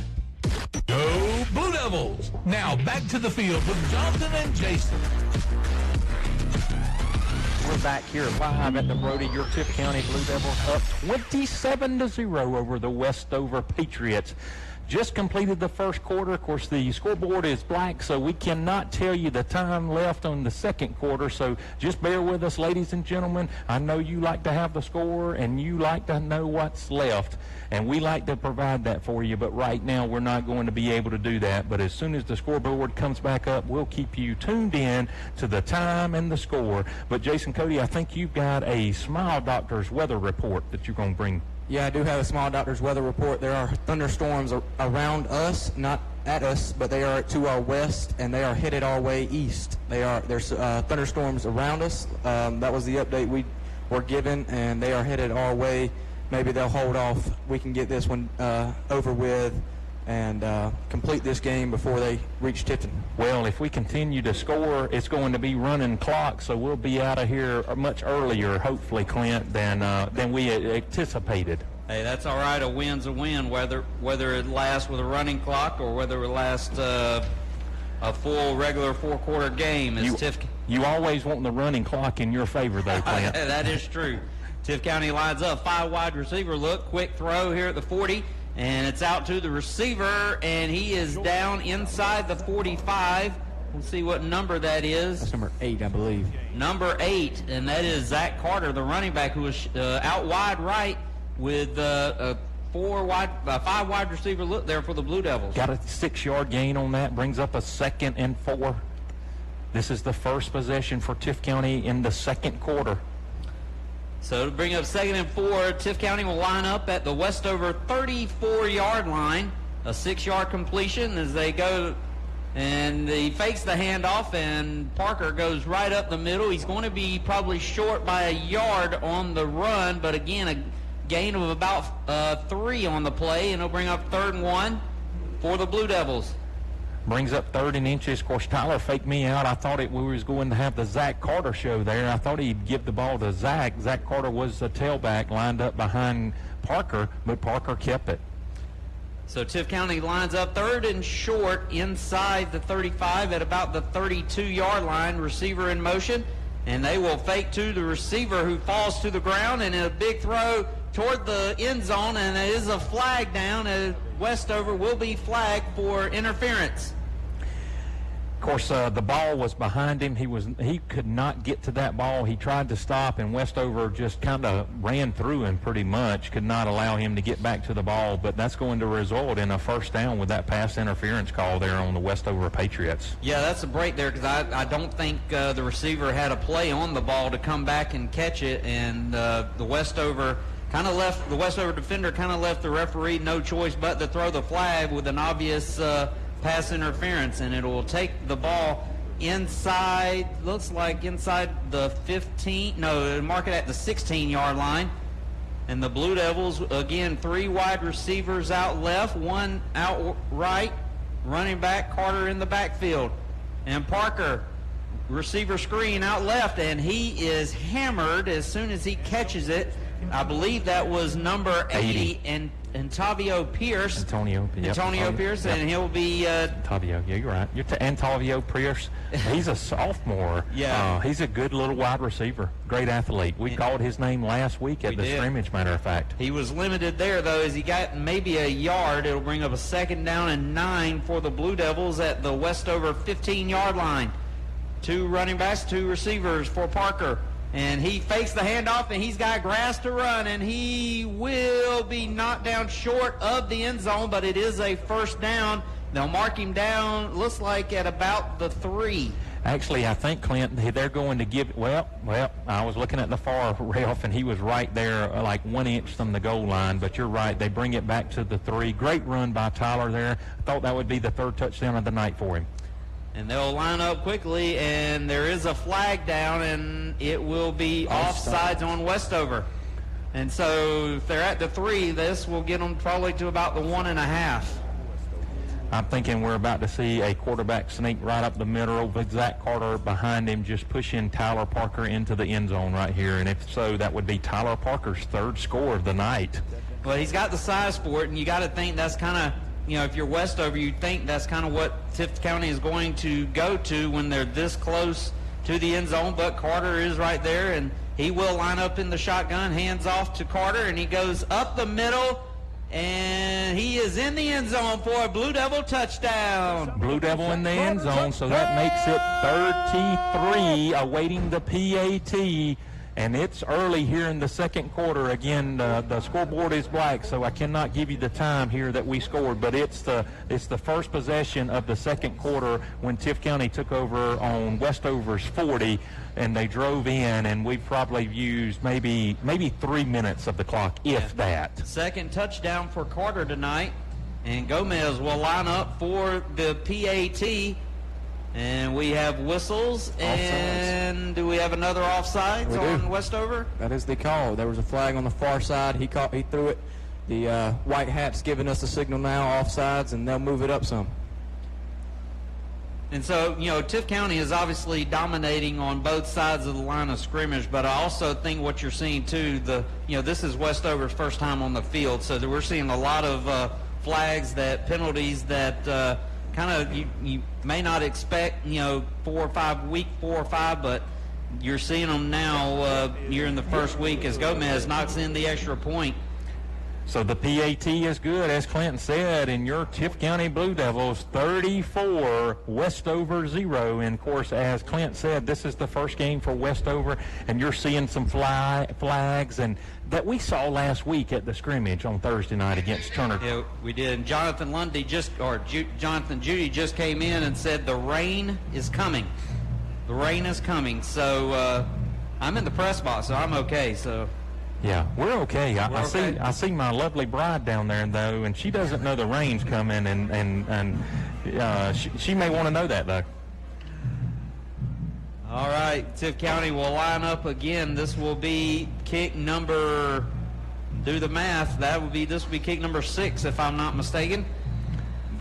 Go Blue Devils! Now back to the field with Jonathan and Jason. We're back here live at the Brody. Your Tift County Blue Devils up 27-0 over the Westover Patriots. Just completed the first quarter. Of course, the scoreboard is black, so we cannot tell you the time left on the second quarter. So just bear with us, ladies and gentlemen. I know you like to have the score, and you like to know what's left. And we like to provide that for you, but right now we're not going to be able to do that. But as soon as the scoreboard comes back up, we'll keep you tuned in to the time and the score. But Jason Cody, I think you've got a Smile Doctor's weather report that you're going to bring. Yeah, I do have a Smile Doctor's weather report. There are thunderstorms around us, not at us, but they are to our west, and they are headed our way east. There's thunderstorms around us. That was the update we were given, and they are headed our way. Maybe they'll hold off. We can get this one over with and complete this game before they reach Tifton. Well, if we continue to score, it's going to be running clock, so we'll be out of here much earlier, hopefully, Clint, than we anticipated. Hey, that's all right. A win's a win, whether it lasts with a running clock or whether it lasts a full regular four-quarter game. You always want the running clock in your favor, though, Clint. That is true. Tift County lines up, 5 wide receiver look, quick throw here at the 40, and it's out to the receiver, and he is down inside the 45. We'll see what number that is. That's number 8, I believe. Number 8, and that is Zach Carter, the running back, who was out wide right with a 5 wide receiver look there for the Blue Devils. Got a 6-yard gain on that, brings up a 2nd and 4. This is the first possession for Tift County in the second quarter. So to bring up 2nd and 4, Tift County will line up at the Westover 34-yard line. A 6-yard completion as they go, and he fakes the handoff, and Parker goes right up the middle. He's going to be probably short by a yard on the run, but again, a gain of about 3 on the play, and he'll bring up 3rd and 1 for the Blue Devils. Brings up 3rd and inches. Of course, Tyler faked me out. I thought we was going to have the Zach Carter show there. I thought he'd give the ball to Zach. Zach Carter was the tailback lined up behind Parker, but Parker kept it. So Tift County lines up 3rd and short inside the 35 at about the 32-yard line. Receiver in motion, and they will fake to the receiver, who falls to the ground, and a big throw toward the end zone, and it is a flag down, as Westover will be flagged for interference. Of course, the ball was behind him. He could not get to that ball. He tried to stop, and Westover just kind of ran through him pretty much, could not allow him to get back to the ball, but that's going to result in a first down with that pass interference call there on the Westover Patriots. Yeah, that's a break there, because I don't think the receiver had a play on the ball to come back and catch it, and the Westover defender kind of left the referee no choice but to throw the flag with an obvious pass interference, and it will take the ball inside, looks like inside the 15, no, mark it at the 16-yard line. And the Blue Devils, again, 3 wide receivers out left, 1 out right, running back Carter in the backfield. And Parker, receiver screen out left, and he is hammered as soon as he catches it. I believe that was number 80. And Antonio Pierce. Antonio Pierce, yep. And he'll be... Tavio, yeah, you're right. Antonio Pierce. He's a sophomore. Yeah. He's a good little wide receiver. Great athlete. We called his name last week at the scrimmage, matter of fact. He was limited there, though, as he got maybe a yard. It'll bring up a 2nd down and 9 for the Blue Devils at the Westover 15-yard line. 2 running backs, 2 receivers for Parker. And he fakes the handoff, and he's got grass to run, and he will be knocked down short of the end zone, but it is a first down. They'll mark him down, looks like at about the 3. Actually, I think, Clint, they're going to give, well, I was looking at the far ref, and he was right there, like 1 inch from the goal line, but you're right, they bring it back to the 3. Great run by Tyler there. I thought that would be the 3rd touchdown of the night for him. And they'll line up quickly, and there is a flag down, and it will be offsides on Westover. And so if they're at the 3, this will get them probably to about the 1.5. I'm thinking we're about to see a quarterback sneak right up the middle with Zach Carter behind him, just pushing Tyler Parker into the end zone right here. And if so, that would be Tyler Parker's 3rd score of the night. Well, he's got the size for it, and you got to think that's kind of, if you're Westover, you think that's kind of what Tift County is going to go to when they're this close to the end zone. But Carter is right there, and he will line up in the shotgun, hands off to Carter, and he goes up the middle, and he is in the end zone for a Blue Devil touchdown. Blue Devil in the end zone, so that makes it 33, awaiting the PAT. And it's early here in the second quarter. Again, the scoreboard is black, so I cannot give you the time here that we scored. But it's the first possession of the second quarter when Tift County took over on Westover's 40, and they drove in, and we've probably used maybe 3 minutes of the clock, if that. Second touchdown for Carter tonight, and Gomez will line up for the PAT. And we have whistles, and do we have another offsides on Westover? That is the call. There was a flag on the far side. He threw it. The white hat's giving us the signal now, offsides, and they'll move it up some. And so, Tift County is obviously dominating on both sides of the line of scrimmage, but I also think what you're seeing, too, this is Westover's first time on the field, so we're seeing a lot of flags, penalties that kind of you may not expect, 4 or 5, but you're seeing them now here in the first week as Gomez knocks in the extra point. So the PAT is good, as Clinton said, and your Tift County Blue Devils 34, Westover 0. And, of course, as Clint said, this is the first game for Westover, and you're seeing some flags and that we saw last week at the scrimmage on Thursday night against Turner. Yeah, we did. And Jonathan Jonathan Judy just came in and said the rain is coming. The rain is coming. So I'm in the press box, so I'm okay. So. Yeah, we're okay. I see my lovely bride down there, though, and she doesn't know the rain's coming, and she may want to know that, though. All right, Tift County will line up again. This will be kick number, do the math, this will be kick number 6, if I'm not mistaken.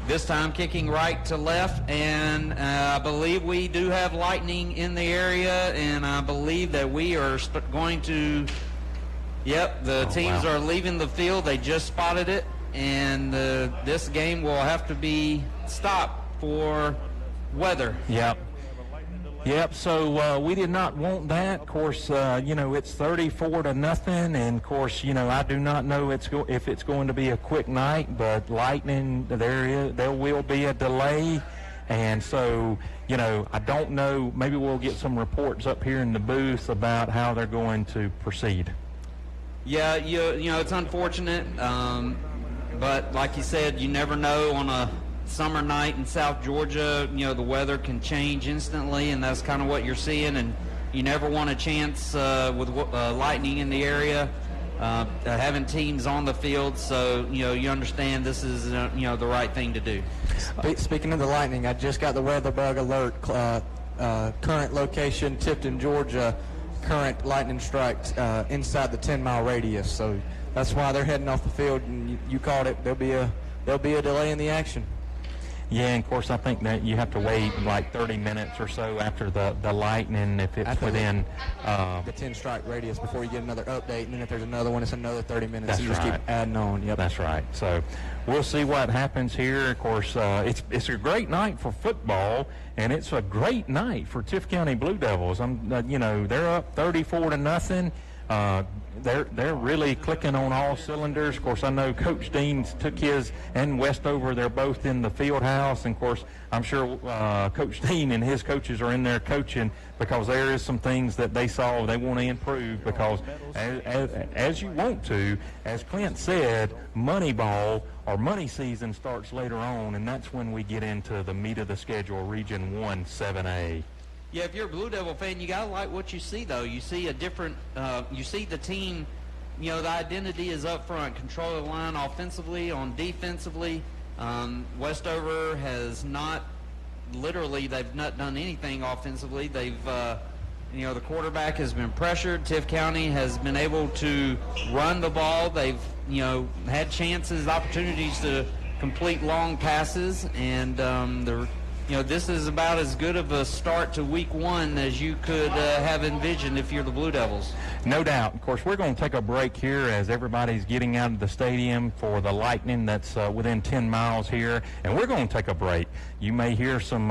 This time kicking right to left, and I believe we do have lightning in the area, and I believe that we are going to, the teams are leaving the field. They just spotted it, and this game will have to be stopped for weather. Yep, so we did not want that. Of course, it's 34-0, and of course, I do not know if it's going to be a quick night, but lightning, there will be a delay, and so, I don't know. Maybe we'll get some reports up here in the booth about how they're going to proceed. Yeah, it's unfortunate, but like you said, you never know on a summer night in South Georgia. The weather can change instantly, and that's kind of what you're seeing, and you never want a chance with lightning in the area, having teams on the field, so you understand this is the right thing to do. Speaking of the lightning, I just got the weather bug alert. Current location, Tifton, Georgia. Current lightning strikes inside the 10-mile radius, so that's why they're heading off the field, and you called it. There'll be a delay in the action. Yeah, and of course I think that you have to wait like 30 minutes or so after the lightning if it's within the 10-strike radius before you get another update, and then if there's another one, it's another 30 minutes. That's you just right. keep adding on. Yep. That's right. So we'll see what happens here. Of course, it's a great night for football, and it's a great night for Tift County Blue Devils. They're up 34-0. They're really clicking on all cylinders. Of course, I know Coach Dean took his and Westover. They're both in the field house, and of course, I'm sure Coach Dean and his coaches are in there coaching because there is some things that they saw they want to improve. Because as you want to, as Clint said, money ball or money season starts later on, and that's when we get into the meat of the schedule, Region 1 7A. Yeah, if you're a Blue Devil fan, you gotta like what you see, though. You see a different, you see the team, the identity is up front, control the line offensively, on defensively. Westover has not literally they've not done anything offensively. They've the quarterback has been pressured. Tift County has been able to run the ball. They've had chances, opportunities to complete long passes, and this is about as good of a start to week one as you could have envisioned if you're the Blue Devils. No doubt. Of course, we're going to take a break here as everybody's getting out of the stadium for the Lightning that's within 10 miles here, and we're going to take a break. You may hear some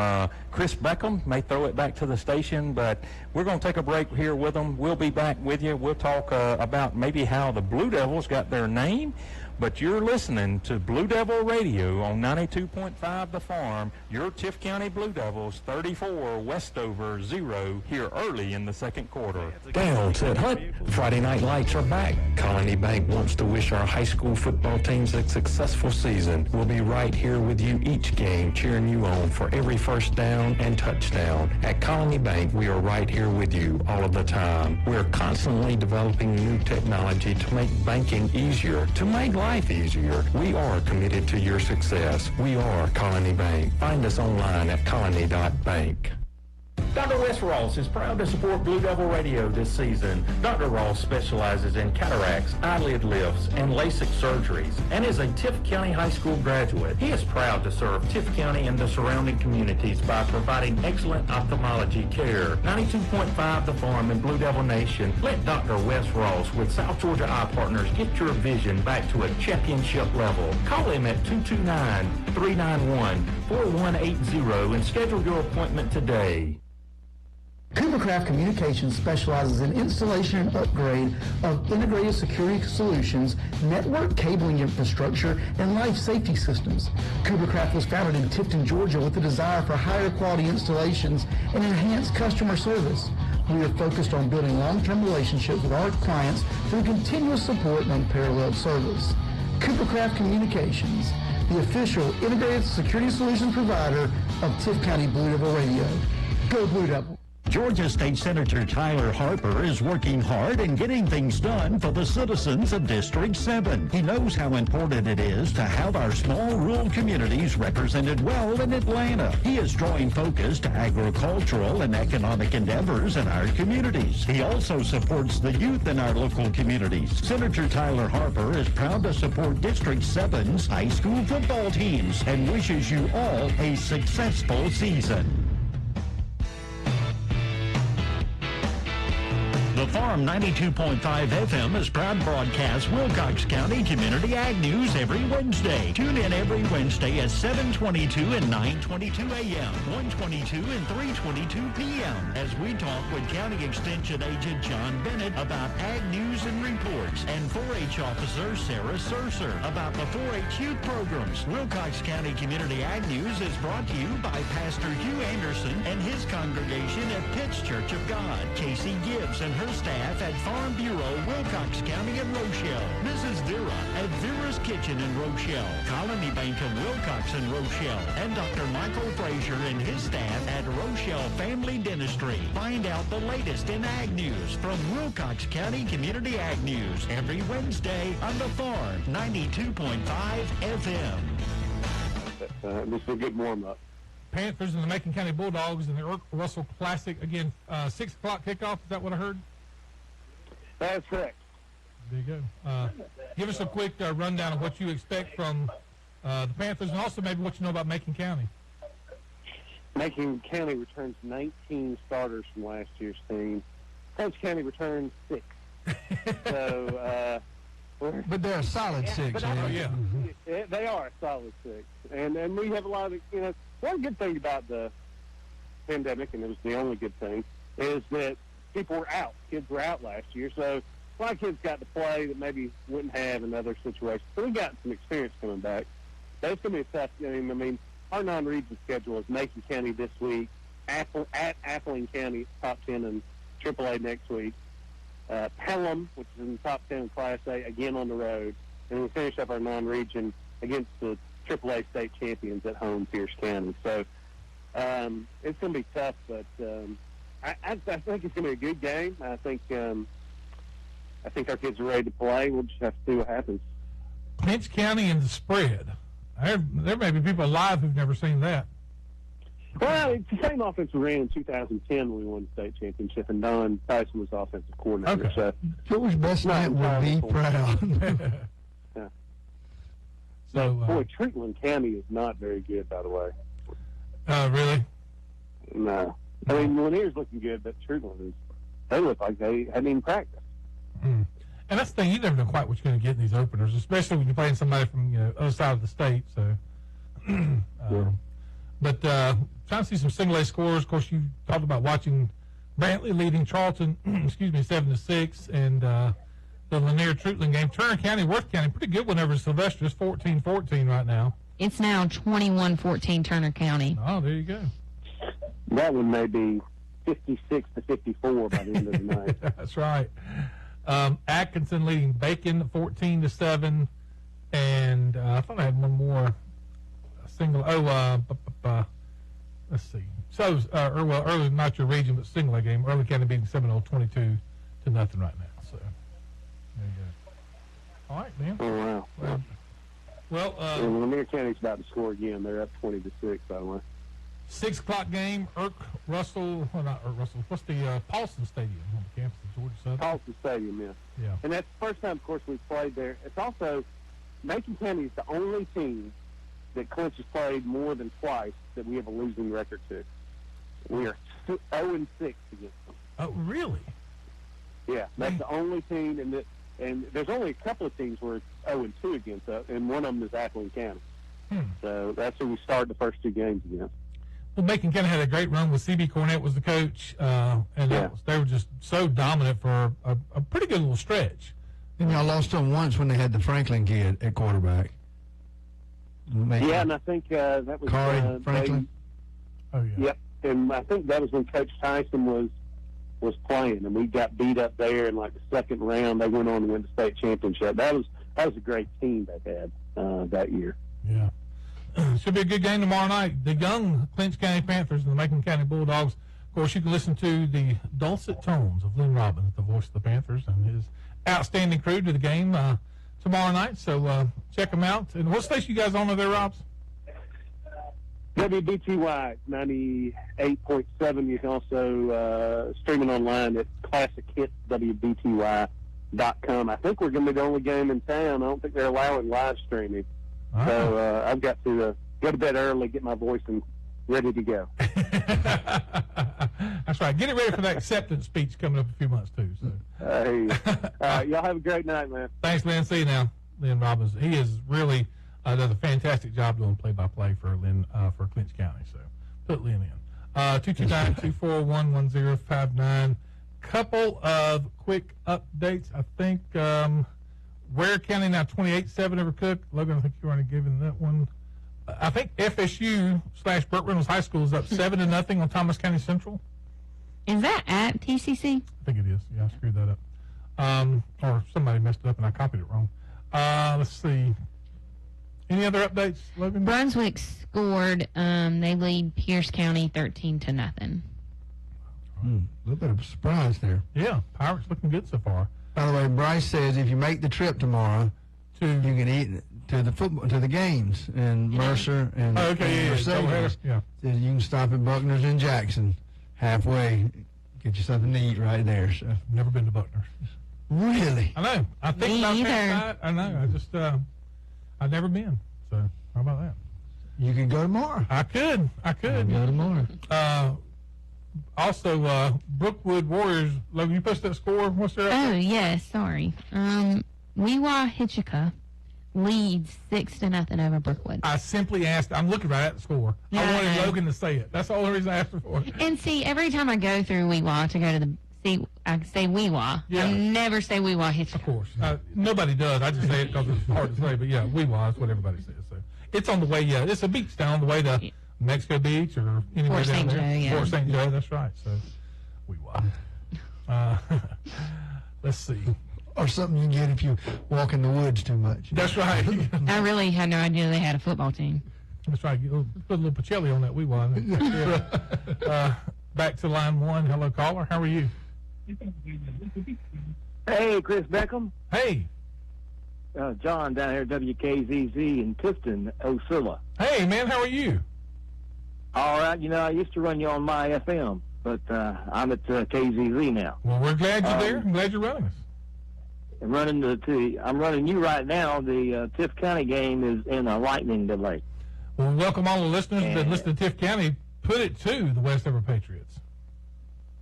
Chris Beckham, may throw it back to the station, but we're going to take a break here with them. We'll be back with you. We'll talk about maybe how the Blue Devils got their name. But you're listening to Blue Devil Radio on 92.5 The Farm. Your Tift County Blue Devils 34, Westover 0 here early in the second quarter. Down Ted Hunt. Friday Night Lights are back. Colony Bank wants to wish our high school football teams a successful season. We'll be right here with you each game, cheering you on for every first down and touchdown. At Colony Bank, we are right here with you all of the time. We're constantly developing new technology to make banking easier, to make life easier. We are committed to your success. We are Colony Bank. Find us online at colony.bank. Dr. Wes Ross is proud to support Blue Devil Radio this season. Dr. Ross specializes in cataracts, eyelid lifts, and LASIK surgeries, and is a Tift County High School graduate. He is proud to serve Tift County and the surrounding communities by providing excellent ophthalmology care. 92.5 The Farm in Blue Devil Nation. Let Dr. Wes Ross with South Georgia Eye Partners get your vision back to a championship level. Call him at 229-391-4180 and schedule your appointment today. Coopercraft Communications specializes in installation and upgrade of integrated security solutions, network cabling infrastructure, and life safety systems. Coopercraft was founded in Tifton, Georgia with a desire for higher quality installations and enhanced customer service. We are focused on building long-term relationships with our clients through continuous support and unparalleled service. Coopercraft Communications, the official integrated security solutions provider of Tift County Blue Devil Radio. Go Blue Devil! Georgia State Senator Tyler Harper is working hard and getting things done for the citizens of District 7. He knows how important it is to have our small rural communities represented well in Atlanta. He is drawing focus to agricultural and economic endeavors in our communities. He also supports the youth in our local communities. Senator Tyler Harper is proud to support District 7's high school football teams and wishes you all a successful season. The Farm 92.5 FM is proud to broadcast Wilcox County Community Ag News every Wednesday. Tune in every Wednesday at 7:22 and 9:22 a.m., 1:22 and 3:22 p.m. as we talk with County Extension Agent John Bennett about ag news and reports and 4-H Officer Sarah Surser about the 4-H youth programs. Wilcox County Community Ag News is brought to you by Pastor Hugh Anderson and his congregation at Pitt's Church of God, Casey Gibbs and her staff at Farm Bureau, Wilcox County and Rochelle, Mrs. Vera at Vera's Kitchen in Rochelle, Colony Bank of Wilcox and Rochelle, and Dr. Michael Frazier and his staff at Rochelle Family Dentistry. Find out the latest in ag news from Wilcox County Community Ag News every Wednesday on The Farm 92.5 FM. This is a good warm-up. Panthers and the Macon County Bulldogs in the Russell Classic, again, 6 o'clock kickoff. Is that what I heard? That's correct. There you go. Give us a quick rundown of what you expect from the Panthers and also maybe what you know about Macon County. Macon County returns 19 starters from last year's team. Coach County returns 6. So, but they're a solid 6. Yeah. They are a solid 6. And we have a lot of, one good thing about the pandemic, and it was the only good thing, is that people were out. Kids were out last year, so a lot of kids got to play that maybe wouldn't have in other situations. So we got some experience coming back. But it's going to be a tough game. I mean, our non-region schedule is Macon County this week, at Appling County, top 10 in AAA next week, Pelham, which is in the top 10 in Class A, again on the road, and we finish up our non-region against the AAA state champions at home, Pierce County. So it's going to be tough, but I think it's going to be a good game. I think our kids are ready to play. We'll just have to see what happens. Pinch County and the spread. There may be people alive who've never seen that. Well, it's the same offense we ran in 2010 when we won the state championship, and Don Tyson was the offensive coordinator. Okay. So George Bestnet would be proud. Yeah. So, Boy, Treatland County is not very good, by the way. Really? No. I mean, Lanier's looking good, but Treatland they look like they hadn't even practiced. And that's the thing, you never know quite what you're going to get in these openers, especially when you're playing somebody from other side of the state. So, But trying to see some single A scores. Of course, you talked about watching Brantley leading Charlton, 7-6, and the Lanier-Treatland game. Turner County, Worth County, pretty good one over Sylvester. It's 14-14 right now. It's now 21-14 Turner County. Oh, there you go. That one may be 56-54 by the end of the night. That's right. Atkinson leading Bacon 14-7, and I thought I had one more single. Let's see. So, early not your region, but single A game. Early County beating Seminole 22-0 right now. So there you go. All right, man. Oh wow. Well, and Lanier County's about to score again. They're up 20-6, by the way. 6 o'clock game. Not Russell. What's the Paulson Stadium on the campus of Georgia Southern? Paulson Stadium, yeah. Yeah. And that's the first time, of course, we've played there. It's also Macon County is the only team that Clinch has played more than twice that we have a losing record to. We are 0-6 against them. Oh, really? Yeah, that's the only team, and there's only a couple of teams where it's 0-2 against us, and one of them is Abilene County. So that's who we started the first 2 games against. Well, Macon County had a great run with C.B. Cornett was the coach, and they were just so dominant for a pretty good little stretch. And y'all lost them once when they had the Franklin kid at quarterback. Yeah, and I think that was Corey Franklin. Oh yeah. Yep, and I think that was when Coach Tyson was playing, and we got beat up there in like the second round. They went on to win the state championship. That was a great team they had that year. Yeah. Should be a good game tomorrow night. The young Clinch County Panthers and the Macon County Bulldogs. Of course, you can listen to the dulcet tones of Lynn Robbins, the voice of the Panthers, and his outstanding crew to the game tomorrow night. So check them out. And what station you guys on over there, Robs? WBTY 98.7. You can also stream it online at classichitswbty.com. I think we're going to be the only game in town. I don't think they're allowing live streaming. So I've got to go to bed early, get my voice ready to go. That's right. Get it ready for that acceptance speech coming up in a few months, too. So. Y'all have a great night, man. Thanks, Lynn. See you now. Lynn Robbins. He has really does a fantastic job doing play-by-play for Lynn, for Clinch County. So put Lynn in. 229-241-1059. Couple of quick updates. I think Ware County now 28-7 over Cook. Logan, I think you already given that one. I think FSU/Burt Reynolds High School is up 7-0 on Thomas County Central. Is that at TCC? I think it is. Yeah, I screwed that up. Or somebody messed it up and I copied it wrong. Let's see. Any other updates, Logan? Brunswick scored. They lead Pierce County 13-0. A little bit of a surprise there. Yeah, Pirates looking good so far. By the way, Bryce says if you make the trip tomorrow, you can eat to the games in Mercer and Mercedes. Yeah. Says you can stop at Buckner's in Jackson halfway, get you something to eat right there. So never been to Buckner's. Really? I know. I think about that. I know. I just I've never been. So how about that? You can go tomorrow. I could. I'll go tomorrow. Also, Brookwood Warriors. Logan, you posted that score. What's their? Oh yes, sorry. Weewa Hitchika leads 6-0 over Brookwood. I simply asked. I'm looking right at the score. Yeah, I wanted Logan to say it. That's the only reason I asked for it. And see, every time I go through Weewa to go to I say Weewa. Yeah. I never say Weewa Hitchika. Of course, nobody does. I just say it because it's hard to say. But yeah, Weewa is what everybody says. So it's on the way. Yeah, it's a beach down on the way to Mexico Beach or anywhere down there. Fort St. Joe. That's right. So Weewa. Let's see. Or something you get if you walk in the woods too much. That's right. I really had no idea they had a football team. That's right. Put a little Pacelli on that Weewa. Back to line one. Hello, caller. How are you? Hey, Chris Beckham. Hey. John down here at WKZZ in Tifton, Ocilla. Hey, man. How are you? All right. I used to run you on my FM, but I'm at KZZ now. Well, we're glad you're there. I'm glad you're running us. I'm running you right now. The Tift County game is in a lightning delay. Well, welcome all the listeners that listen to Tift County. Put it to the Westover Patriots.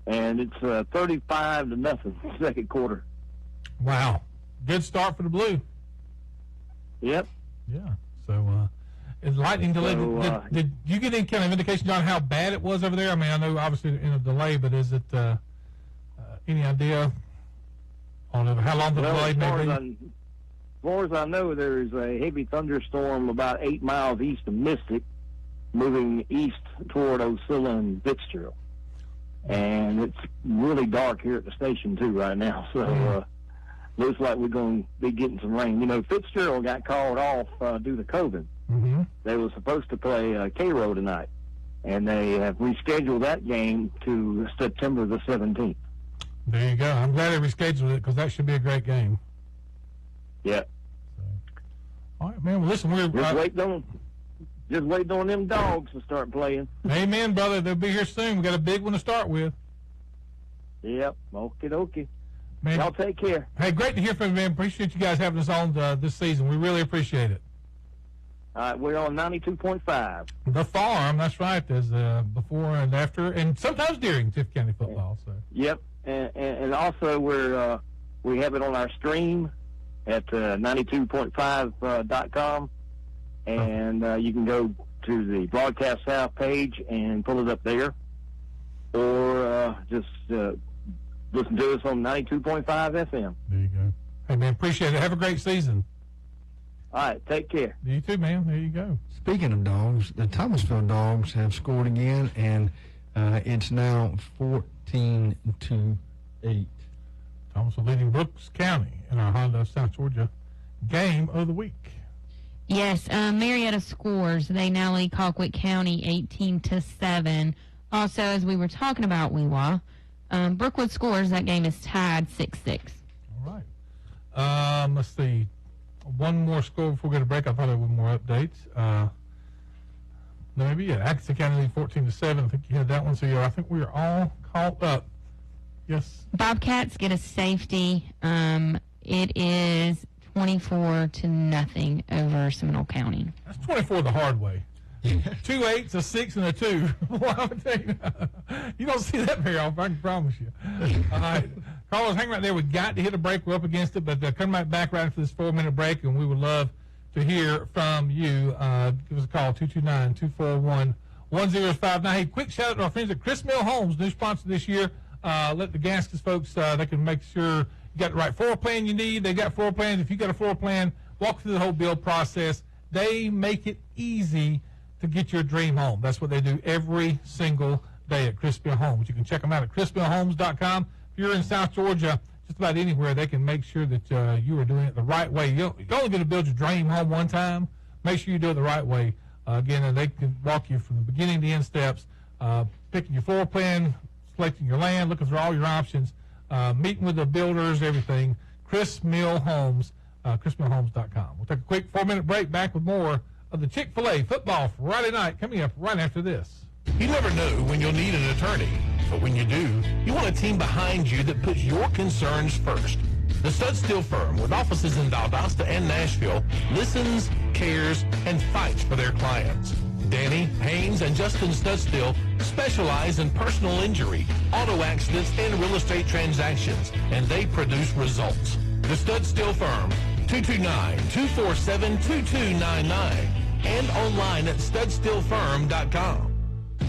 And it's 35-0, second quarter. Wow. Good start for the Blue. Yep. Yeah. So, it's lightning delay. Did you get any kind of indication, John, how bad it was over there? I mean, I know obviously in a delay, but is it any idea on how long the delay may be? As far as I know, there is a heavy thunderstorm about 8 miles east of Mystic, moving east toward Osceola and Fitzgerald. And it's really dark here at the station, too, right now. So, looks like we're going to be getting some rain. Fitzgerald got called off due to COVID. Mm-hmm. They were supposed to play Cairo tonight, and they have rescheduled that game to September the 17th. There you go. I'm glad they rescheduled it because that should be a great game. Yeah. All right, man. Well, listen, we're just waiting on them dogs to start playing. Amen, brother. They'll be here soon. We got a big one to start with. Yep. Okie dokie. Man, y'all take care. Hey, great to hear from you, man. Appreciate you guys having us on this season. We really appreciate it. All right, we're on 92.5. The Farm, that's right. There's before and after, and sometimes during Tift County football. So. Yep, and also we have it on our stream at 92.5.com, and you can go to the Broadcast South page and pull it up there, or just listen to us on 92.5 FM. There you go. Hey, man, appreciate it. Have a great season. All right, take care. You too, man. There you go. Speaking of dogs, the Thomasville Dogs have scored again, and it's now 14-8. Thomasville leading Brooks County in our Honda of South Georgia game of the week. Yes, Marietta scores. They now lead Colquitt County 18-7. Also, as we were talking about Weewa, Brookwood scores. That game is tied 6-6. All right. Let's see. One more score before we go to break. I thought there were more updates. Atkinson County lead 14-7. I think you had that one. So, I think we are all caught up. Yes. Bobcats get a safety. It is 24-0 over Seminole County. That's 24 the hard way. 2 8s, a 6, and a 2. Well, I would tell you, you don't see that very often, I can promise you. All right. Carlos, hang right there. We got to hit a break. We're up against it, but come right back right after this 4-minute break, and we would love to hear from you. Give us a call, 229-241-1059. Hey, quick shout out to our friends at Chris Mill Homes, new sponsor this year. Let the Gaskins folks, they can make sure you got the right floor plan you need. They got floor plans. If you got a floor plan, walk through the whole build process. They make it easy to get your dream home. That's what they do every single day at Chris Mill Homes. You can check them out at chrismillhomes.com. If you're in South Georgia, just about anywhere, they can make sure that you are doing it the right way. You're only going to build your dream home one time. Make sure you do it the right way. Again, and they can walk you from the beginning to end steps, picking your floor plan, selecting your land, looking through all your options, meeting with the builders, everything. Chris Mill Homes, chrismillhomes.com. We'll take a quick 4-minute break, back with more of the Chick-fil-A football Friday night coming up right after this. You never know when you'll need an attorney, but when you do, you want a team behind you that puts your concerns first. The Stud Steel firm, with offices in Valdosta and Nashville, listens, cares, and fights for their clients. Danny, Haynes, and Justin Studstill specialize in personal injury, auto accidents, and real estate transactions, and they produce results. The Stud Steel firm, 229-247-2299, and online at studsteelfirm.com.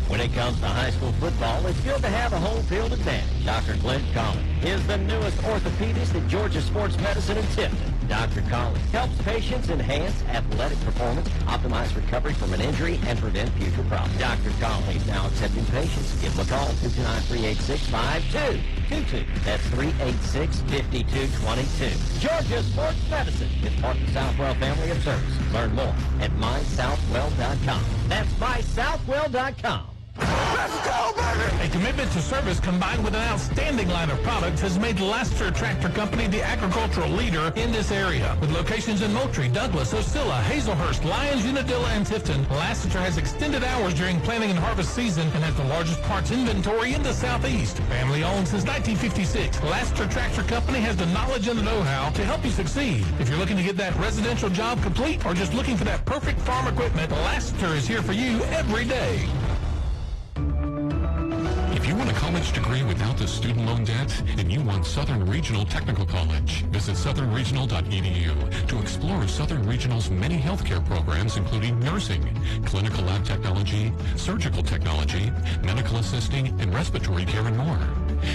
When it comes to high school football, it's good to have a home field advantage. Dr. Clint Collins is the newest orthopedist at Georgia Sports Medicine in Tifton. Dr. Collins helps patients enhance athletic performance, optimize recovery from an injury, and prevent future problems. Dr. Collins now accepting patients. Give him a call, 229-386-5222. That's 386-5222. Georgia Sports Medicine is part of the Southwell family of services. Learn more at mysouthwell.com. That's mysouthwell.com. Let's go, baby! A commitment to service combined with an outstanding line of products has made Lassiter Tractor Company the agricultural leader in this area. With locations in Moultrie, Douglas, Osceola, Hazelhurst, Lyons, Unadilla, and Tifton, Lassiter has extended hours during planting and harvest season and has the largest parts inventory in the Southeast. Family owned since 1956, Lassiter Tractor Company has the knowledge and the know-how to help you succeed. If you're looking to get that residential job complete or just looking for that perfect farm equipment, Lassiter is here for you every day. If you want a college degree without the student loan debt, then you want Southern Regional Technical College. Visit southernregional.edu to explore Southern Regional's many healthcare programs, including nursing, clinical lab technology, surgical technology, medical assisting, and respiratory care and more.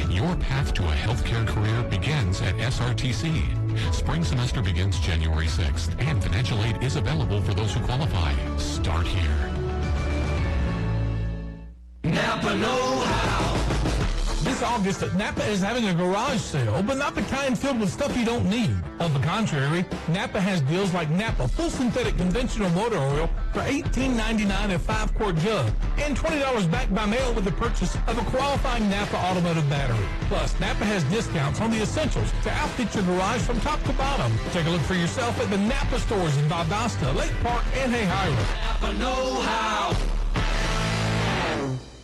Your path to a healthcare career begins at SRTC. Spring semester begins January 6th, and financial aid is available for those who qualify. Start here. Napa know-how. This August, Napa is having a garage sale, but not the kind filled with stuff you don't need. On the contrary, Napa has deals like Napa Full Synthetic Conventional Motor Oil for $18.99 a 5-quart jug and $20 back by mail with the purchase of a qualifying Napa automotive battery. Plus, Napa has discounts on the essentials to outfit your garage from top to bottom. Take a look for yourself at the Napa stores in Valdosta, Lake Park, and Hayhira. Napa know-how.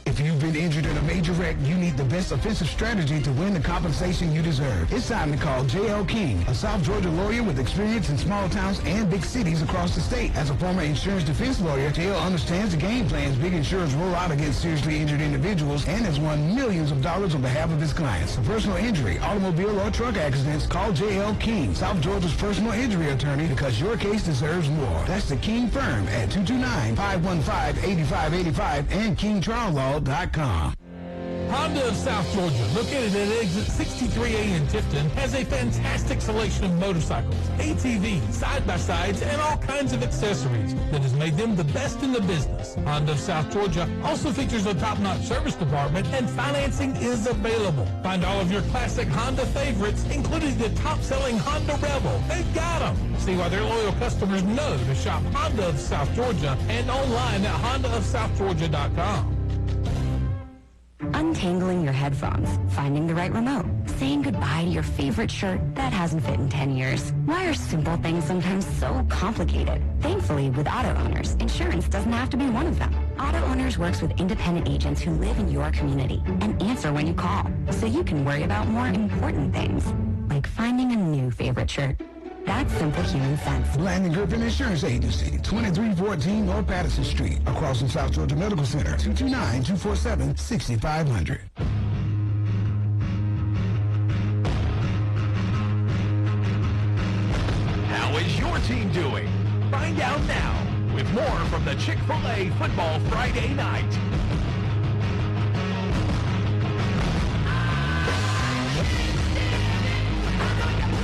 If you've been injured in a major wreck, you need the best offensive strategy to win the compensation you deserve. It's time to call J.L. King, a South Georgia lawyer with experience in small towns and big cities across the state. As a former insurance defense lawyer, J.L. understands the game plans big insurers roll out against seriously injured individuals and has won millions of dollars on behalf of his clients. For personal injury, automobile or truck accidents, call J.L. King, South Georgia's personal injury attorney, because your case deserves more. That's the King Firm at 229-515-8585 and KingTrialLaw.com. Honda of South Georgia, located at exit 63A in Tifton, has a fantastic selection of motorcycles, ATVs, side-by-sides, and all kinds of accessories that has made them the best in the business. Honda of South Georgia also features a top-notch service department, and financing is available. Find all of your classic Honda favorites, including the top-selling Honda Rebel. They've got them. See why their loyal customers know to shop Honda of South Georgia and online at HondaofSouthGeorgia.com. Untangling your headphones, finding the right remote, saying goodbye to your favorite shirt that hasn't fit in 10 years. Why are simple things sometimes so complicated? Thankfully, with Auto Owners, insurance doesn't have to be one of them. Auto Owners works with independent agents who live in your community and answer when you call, so you can worry about more important things, like finding a new favorite shirt. That's simple human sense. Landon Griffin Insurance Agency, 2314 North Patterson Street, across from South Georgia Medical Center, 229-247-6500. How is your team doing? Find out now with more from the Chick-fil-A Football Friday night.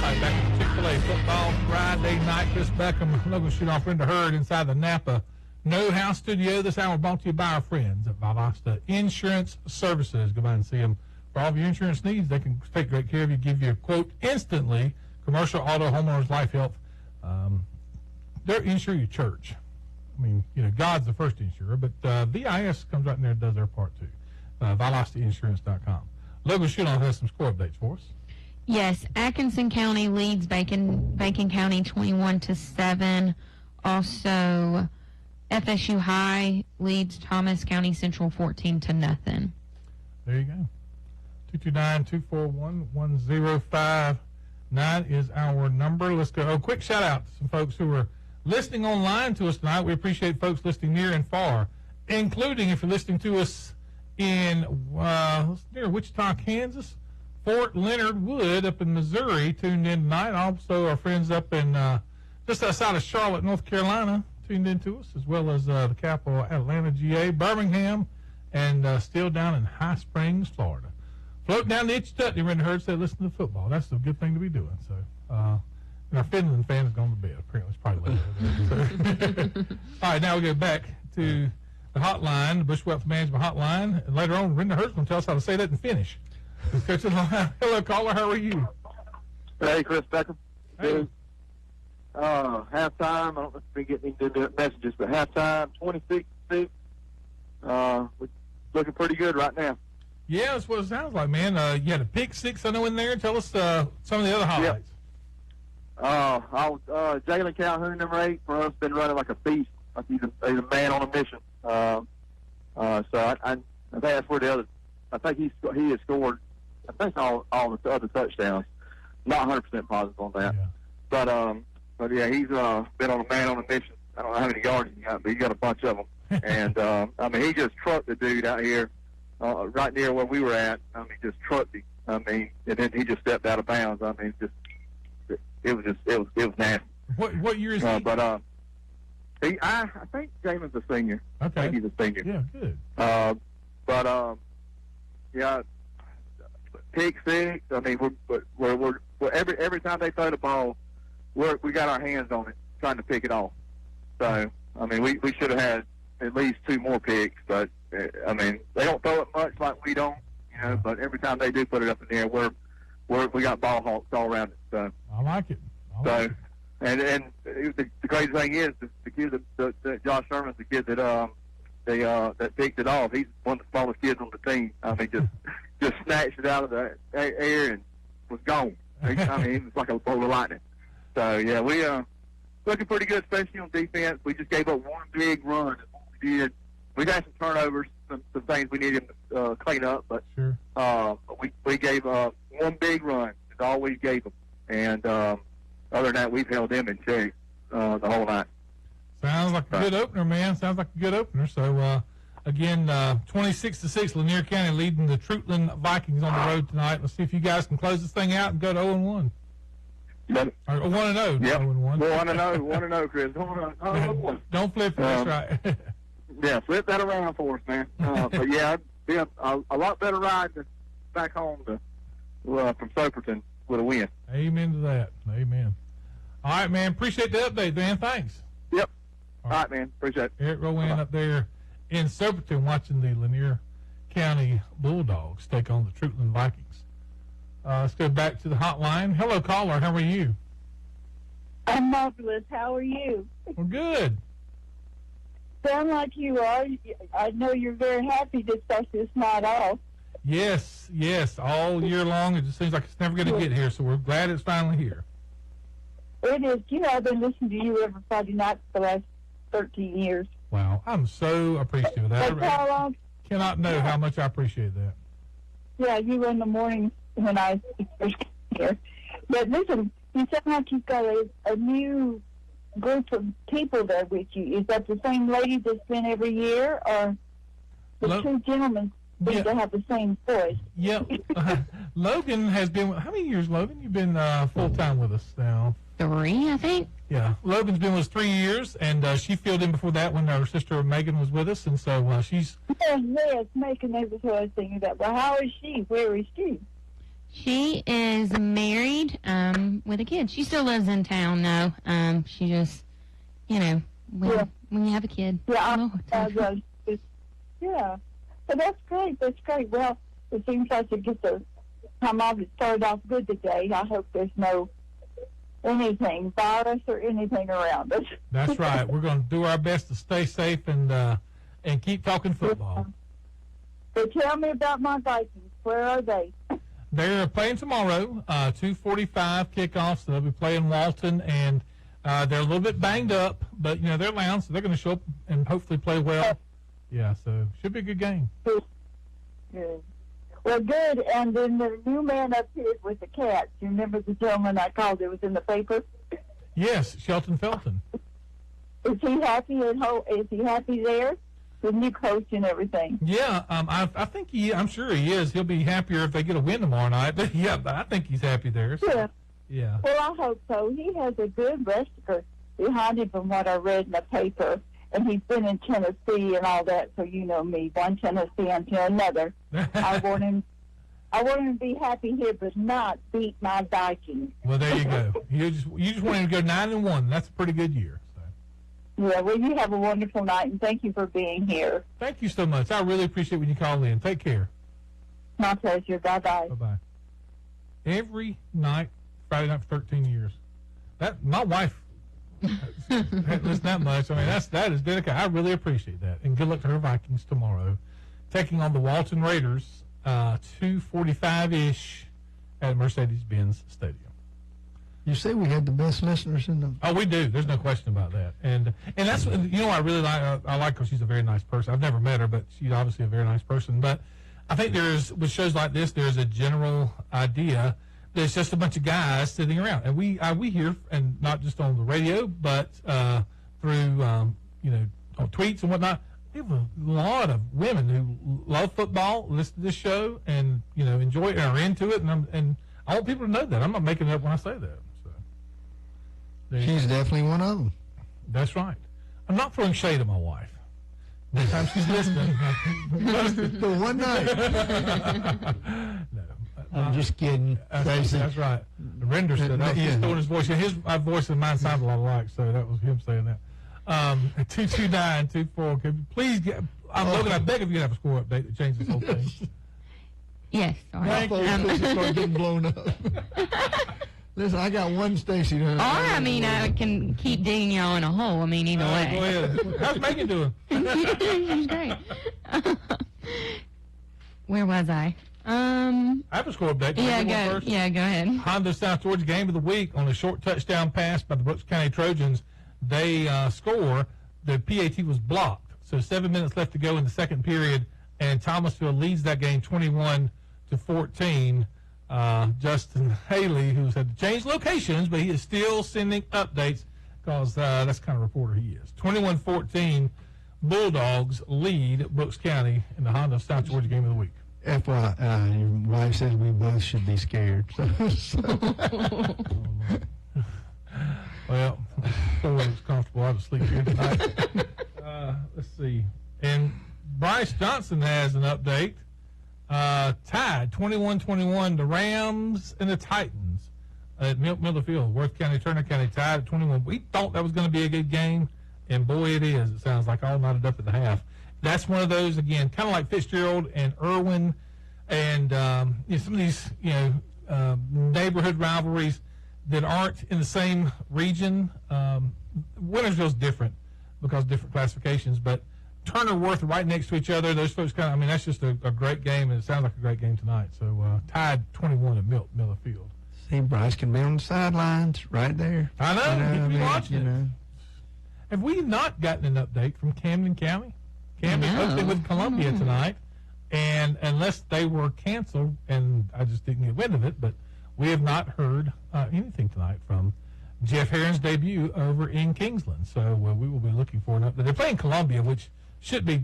Right, back to Chick-fil-A Football Friday night. Chris Beckham, Logan Shudoff, Brenda Hurd inside the Napa No-House Studio. This hour brought to you by our friends at Valdosta Insurance Services. Go by and see them for all of your insurance needs. They can take great care of you, give you a quote instantly. Commercial, auto, homeowners, life, health. They're insure your church. I mean, you know, God's the first insurer, but VIS comes right in there and does their part too. ValdostaInsurance.com. Logan Shudoff has some score updates for us. Yes, Atkinson County leads Bacon County 21-7. Also, FSU High leads Thomas County Central 14-0. There you go. 229-241-1059 is our number. Let's go. Oh, quick shout out to some folks who are listening online to us tonight. We appreciate folks listening near and far, including if you're listening to us in near Wichita, Kansas. Fort Leonard Wood up in Missouri tuned in tonight. Also, our friends up in just outside of Charlotte, North Carolina, tuned in to us, as well as the capital, Atlanta, GA, Birmingham, and still down in High Springs, Florida. Float down the Itch-Tutney, Brenda Hurd said, listen to the football. That's a good thing to be doing. So, and our Finland fans gone to bed. Apparently, it's probably late. So. All right, now we go back to the hotline, the Bush Wealth Management hotline. And later on, Brenda Hurd's going to tell us how to say that in Finnish. Hello, caller. How are you? Hey, Chris Beckham. Hey. Halftime. I don't know if we get any messages, but halftime 26-6. looking pretty good right now. Yeah, that's what it sounds like, man. You had a pick six, I know, in there. Tell us some of the other highlights. Jalen Calhoun, number 8, for us, been running like a beast. Like he's a man on a mission. So I think that's where the other. I think he has scored. I think all the other touchdowns. Not 100% positive on that. Yeah. But yeah, he's been on a man on a mission. I don't know how many yards he got, but he got a bunch of them. And I mean, he just trucked the dude out here, right near where we were at. I mean, just trucked him. I mean, and then he just stepped out of bounds. I mean, it was nasty. What year is he? But I think Jalen's a senior. Okay. I think he's a senior. Yeah, good. Yeah, pick six. I mean, we're every time they throw the ball, we got our hands on it, trying to pick it off. So I mean, we should have had at least 2 more picks, but I mean, they don't throw it much like we don't, you know. But every time they do put it up in the air, we got ball hawks all around it. So I like it. And the crazy thing is the kid that Josh Sherman's the kid that picked it off. He's one of the smallest kids on the team. I mean, just snatched it out of the air and was gone. I mean, it was like a bolt of lightning. So yeah, we looking pretty good, especially on defense. We just gave up one big run. That's what we did. We got some turnovers, some things we needed to clean up, but sure. We gave up one big run. That's all we gave them, and other than that, we've held them in check the whole night. Sounds like a good opener, man. Sounds like a good opener. So, again, 26-6, Lanier County leading the Troutland Vikings on the road tonight. Let's see if you guys can close this thing out and go to 0-1. Yep. Or 1-0. Yep. 0-1. 1-0, Chris. 1-0. Don't flip it. That's right. Yeah, flip that around for us, man. But yeah, it'd be a lot better ride back home from Superintendent with a win. Amen to that. Amen. All right, man. Appreciate the update, man. Thanks. Yep. All right, man. Appreciate it. Eric Rowan up there in Superintendent watching the Lanier County Bulldogs take on the Troutland Vikings. Let's go back to the hotline. Hello, caller. How are you? I'm marvelous. How are you? Well, good. Sound like you are. I know you're very happy to start this night off. Yes, all year long. It just seems like it's never going to get here, so we're glad it's finally here. It is. You know, I've been listening to you every Friday night for the last 13 years. Wow, I'm so appreciative of that. How long? Cannot know how much I appreciate that. Yeah, you were in the morning when I first came here. But listen, you sound like you've got a new group of people there with you. Is that the same lady that's been every year, or the two gentlemen seem to have the same voice? Yep. Logan has been, how many years, Logan? You've been full-time with us now. 3, I think. Yeah. Logan's been with us 3 years, and she filled in before that when our sister Megan was with us, and so she's... Yes, Megan, that was what I was thinking about. Well, how is she? Where is she? She is married with a kid. She still lives in town, though. She just, you know, when you have a kid. Yeah, yeah. But that's great. That's great. Well, it seems like you get the time off. It started off good today. I hope there's no anything, virus or anything around us. That's right. We're going to do our best to stay safe and keep talking football. So tell me about my Vikings. Where are they? They're playing tomorrow, 2:45 kickoff, so they'll be playing Walton, and they're a little bit banged up, but, you know, they're loud, so they're going to show up and hopefully play well. Yeah, so should be a good game. Good. Well, good. And then the new man up here with the cats. You remember the gentleman I called? It was in the paper. Yes, Shelton Felton. Is he happy at home? Is he happy there? The new coach and everything. Yeah, I think I'm sure he is. He'll be happier if they get a win tomorrow night. But yeah, I think he's happy there. So, yeah. Well, I hope so. He has a good wrestler behind him from what I read in the paper. And he's been in Tennessee and all that, so you know me, one Tennessee until another. I want him to be happy here, but not beat my Vikings. Well, there you go. You just want him to go 9-1. That's a pretty good year. So. Yeah. Well, you have a wonderful night, and thank you for being here. Thank you so much. I really appreciate when you call in. Take care. My pleasure. Bye bye. Bye bye. Every night, Friday night for 13 years. My wife. Listen that much. I mean, that is dedicated. I really appreciate that. And good luck to her Vikings tomorrow. taking on the Walton Raiders, 2:45-ish at Mercedes-Benz Stadium. You say we had the best listeners in the... Oh, we do. There's no question about that. And that's, I really like, I like her. She's a very nice person. I've never met her, but she's obviously a very nice person. But I think with shows like this, there's a general idea that it's just a bunch of guys sitting around. And we hear, and not just on the radio, but through, on tweets and whatnot, we have a lot of women who love football, listen to this show, and, enjoy it and are into it. And I want people to know that. I'm not making it up when I say that. She's definitely one of them. That's right. I'm not throwing shade at my wife. Next time she's listening. For one night. No. I'm just kidding. That's right. Render said that. He's throwing his voice. His voice and mine sound a lot alike, so that was him saying that. 229-24. Please get. Logan, I beg of you to have a score update that changes this whole thing. Yes. My phone will start getting blown up. Listen, I got one station. I can keep digging y'all in a hole. Either way. Go ahead. How's Megan doing? She's great. Where was I? I have a score update. Yeah, go ahead. Honda South Georgia game of the week on a short touchdown pass by the Brooks County Trojans. They score. The PAT was blocked. So 7 minutes left to go in the second period, and Thomasville leads that game 21-14. Justin Haley, who's had to change locations, but he is still sending updates because that's the kind of reporter he is. 21-14, Bulldogs lead Brooks County in the Honda South Georgia game of the week. FYI, your wife says we both should be scared. Well, so it's comfortable. I was asleep here tonight. Let's see. And Bryce Johnson has an update. Tied 21-21, the Rams and the Titans at Miller Field. Worth County, Turner County tied at 21. We thought that was going to be a good game, and boy, it is. It sounds like all knotted up at the half. That's one of those, again, kind of like Fitzgerald and Irwin and some of these neighborhood rivalries that aren't in the same region. Wintersville's different because of different classifications, but Turner, Worth are right next to each other. Those folks that's just a great game, and it sounds like a great game tonight. So tied 21 at Miller Field. See, Bryce can be on the sidelines right there. I know. He can be watching it. Have we not gotten an update from Camden County? Camden hosted with Columbia tonight, and unless they were canceled, and I just didn't get wind of it, but we have not heard anything tonight from Jeff Herron's debut over in Kingsland. So we will be looking for an update. They're playing Columbia, which should be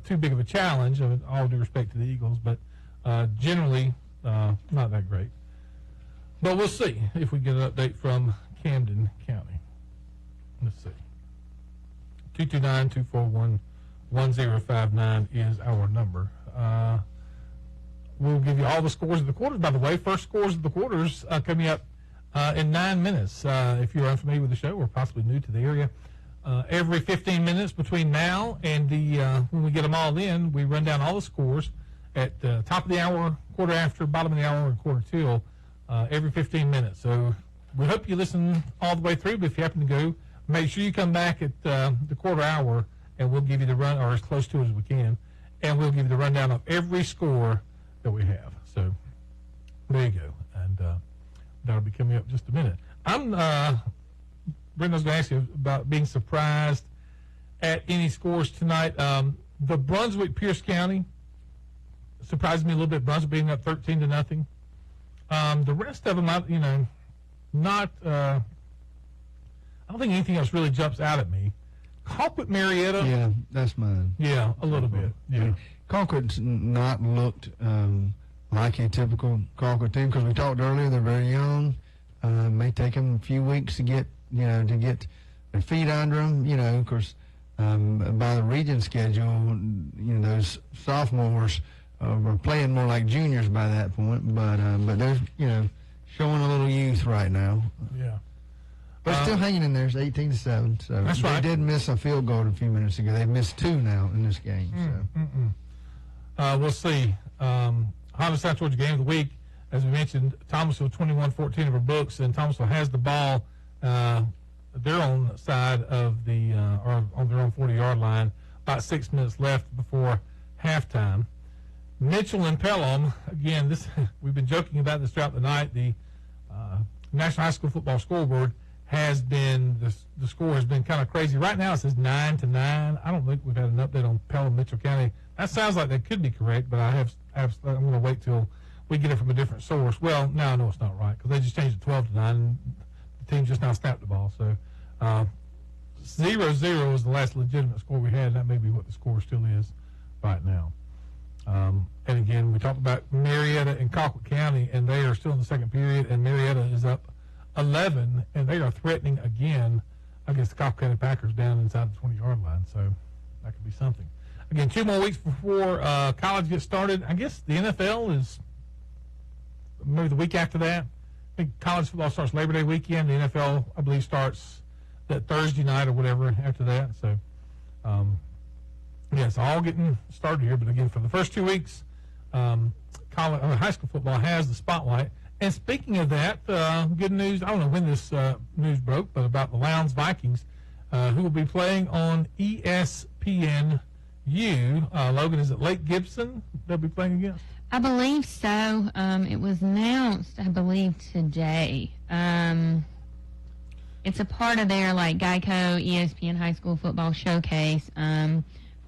too big of a challenge, all due respect to the Eagles, but generally not that great. But we'll see if we get an update from Camden County. Let's see. 229-241-1059 is our number. We'll give you all the scores of the quarters. By the way, first scores of the quarters coming up in 9 minutes. If you're unfamiliar with the show or possibly new to the area, every 15 minutes between now and when we get them all in, we run down all the scores at the top of the hour, quarter after, bottom of the hour, and quarter till every 15 minutes. So we hope you listen all the way through, but if you happen to go, make sure you come back at the quarter hour, and we'll give you the run, or as close to it as we can, and we'll give you the rundown of every score that we have. So there you go. And that'll be coming up in just a minute. Brenda's going to ask you about being surprised at any scores tonight. The Brunswick-Pierce County surprised me a little bit. Brunswick being up 13-0. The rest of them, not. I don't think anything else really jumps out at me. Colquitt Marietta. Yeah, that's mine. Yeah, a little bit. Yeah. Colquitt's not looked like a typical Colquitt team because we talked earlier. They're very young. May take them a few weeks to get their feet under them. Of course, by the region schedule, those sophomores are playing more like juniors by that point. But they're showing a little youth right now. Yeah. But still hanging in there. It's 18-7. So that's right. They did miss a field goal a few minutes ago. They've missed two now in this game. We'll see. Honda South Georgia game of the week, as we mentioned, Thomasville 21-14 over Brooks, and Thomasville has the ball their own side of the or on their own 40-yard line. About 6 minutes left before halftime. Mitchell and Pelham, again, we've been joking about this throughout the night. The National High School Football scoreboard has been, the score has been kind of crazy. Right now it says 9-9. I don't think we've had an update on Pelham, Mitchell County. That sounds like that could be correct, but I'm going to wait till we get it from a different source. Well, now I know it's not right because they just changed it 12-9. And the team just now snapped the ball. So 0-0 is the last legitimate score we had, and that may be what the score still is right now. And again, we talked about Marietta and Colquitt County, and they are still in the second period, and Marietta is up 11, and they are threatening again against the Colquitt County Packers down inside the 20-yard line. So that could be something. Again, 2 more weeks before college gets started. I guess the NFL is maybe the week after that. I think college football starts Labor Day weekend. The NFL, I believe, starts that Thursday night or whatever after that. So, it's all getting started here. But again, for the first 2 weeks, high school football has the spotlight. And speaking of that, good news. I don't know when this news broke, but about the Lowndes Vikings, who will be playing on ESPNU. Logan, is it Lake Gibson they'll be playing against? I believe so. It was announced, I believe, today. It's a part of their Geico ESPN High School Football Showcase.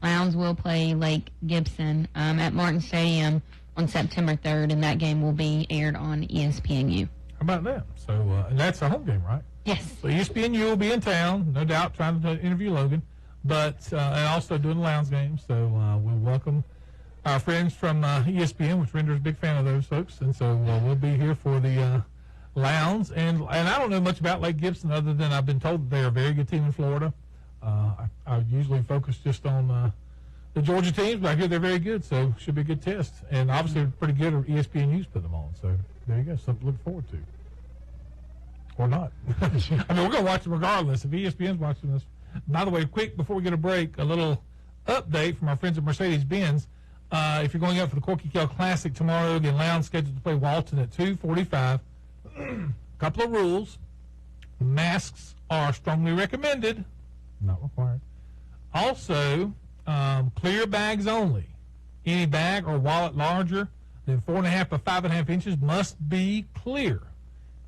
Lowndes will play Lake Gibson at Martin Stadium on September 3rd, and that game will be aired on ESPNU. How about that? So, and that's a home game, right? Yes. So ESPNU will be in town, no doubt, trying to interview Logan, but and also doing the Lowndes game. So we'll welcome our friends from ESPN, which Render's a big fan of those folks, and so we'll be here for the Lowndes. And I don't know much about Lake Gibson other than I've been told that they're a very good team in Florida. I usually focus just on the Georgia teams, but I hear they're very good, so should be a good test. And obviously they're pretty good at ESPNU's put them on, so there you go, something to look forward to. Or not. I mean, we're going to watch it regardless if ESPN's watching this. By the way, quick, before we get a break, a little update from our friends at Mercedes-Benz. If you're going out for the Corky Kell Classic tomorrow, again, Lowndes scheduled to play Walton at 2:45. Couple of rules. Masks are strongly recommended, not required. Also, clear bags only. Any bag or wallet larger than 4.5 by 5.5 inches must be clear.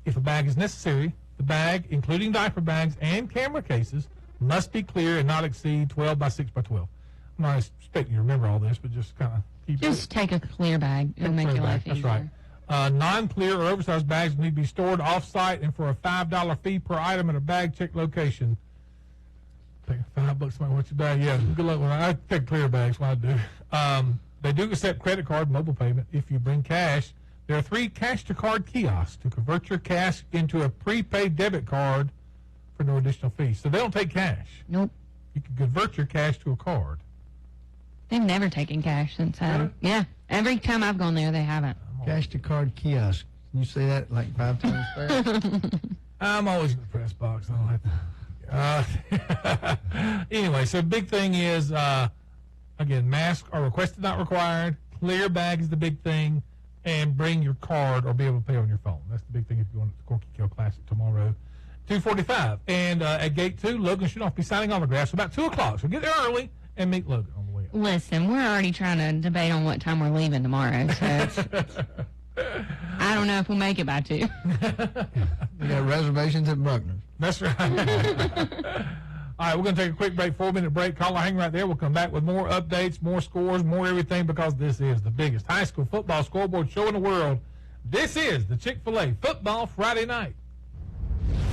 If a bag is necessary, the bag, including diaper bags and camera cases, must be clear and not exceed 12 by 6 by 12. I'm not expecting you to remember all this, but just kind of keep it. Just take a clear bag. It'll make your life easier. That's right. Non-clear or oversized bags need to be stored off-site and for a $5 fee per item at a bag check location. Take $5 might want your bag. Yeah, good luck with that. I take clear bags when I do. They do accept credit card, mobile payment. If you bring cash, there are 3 cash-to-card kiosks to convert your cash into a prepaid debit card for no additional fee. So they don't take cash. Nope. You can convert your cash to a card. They've never taken cash since yeah. Every time I've gone there, they haven't. Cash-to-card kiosk. Can you say that like 5 times fast? I'm always in the press box. I don't have to. Anyway, so big thing is, again, masks are requested, not required. Clear bag is the big thing. And bring your card or be able to pay on your phone. That's the big thing if you're going to the Corky Kell Classic tomorrow, 2:45. And at Gate 2, Logan should be signing autographs about 2 o'clock. So get there early and meet Logan on the way up. Listen, we're already trying to debate on what time we're leaving tomorrow. So I don't know if we'll make it by 2. You got reservations at Bruckner's. That's right. All right, we're going to take a quick break, 4-minute break. Caller, hang right there. We'll come back with more updates, more scores, more everything, because this is the biggest high school football scoreboard show in the world. This is the Chick-fil-A Football Friday Night.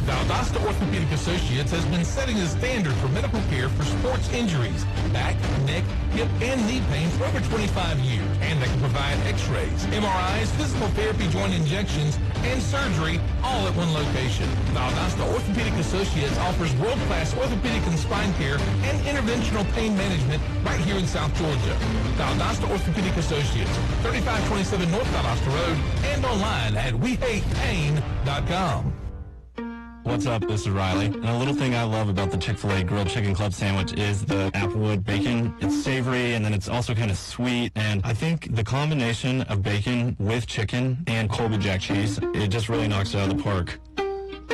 Valdosta Orthopedic Associates has been setting the standard for medical care for sports injuries, back, neck, hip, and knee pain for over 25 years. And they can provide x-rays, MRIs, physical therapy, joint injections, and surgery all at one location. Valdosta Orthopedic Associates offers world-class orthopedic and spine care and interventional pain management right here in South Georgia. Valdosta Orthopedic Associates, 3527 North Valdosta Road, and online at wehatepain.com. What's up? This is Riley. And a little thing I love about the Chick-fil-A Grilled Chicken Club sandwich is the applewood bacon. It's savory, and then it's also kind of sweet. And I think the combination of bacon with chicken and Colby Jack cheese, it just really knocks it out of the park.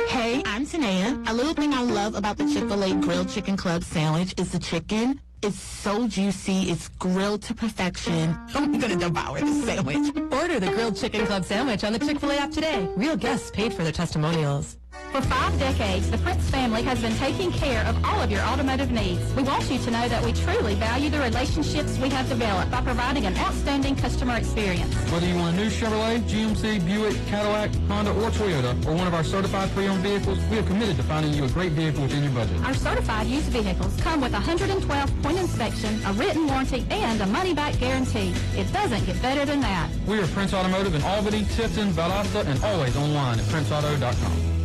Hey, I'm Tanea. A little thing I love about the Chick-fil-A Grilled Chicken Club sandwich is the chicken, It's so juicy. It's grilled to perfection. I'm going to devour this sandwich. Order the Grilled Chicken Club sandwich on the Chick-fil-A app today. Real guests paid for their testimonials. For 5 decades, the Prince family has been taking care of all of your automotive needs. We want you to know that we truly value the relationships we have developed by providing an outstanding customer experience. Whether you want a new Chevrolet, GMC, Buick, Cadillac, Honda, or Toyota, or one of our certified pre-owned vehicles, we are committed to finding you a great vehicle within your budget. Our certified used vehicles come with a 112-point inspection, a written warranty, and a money-back guarantee. It doesn't get better than that. We are Prince Automotive in Albany, Tifton, Valdosta, and always online at princeauto.com.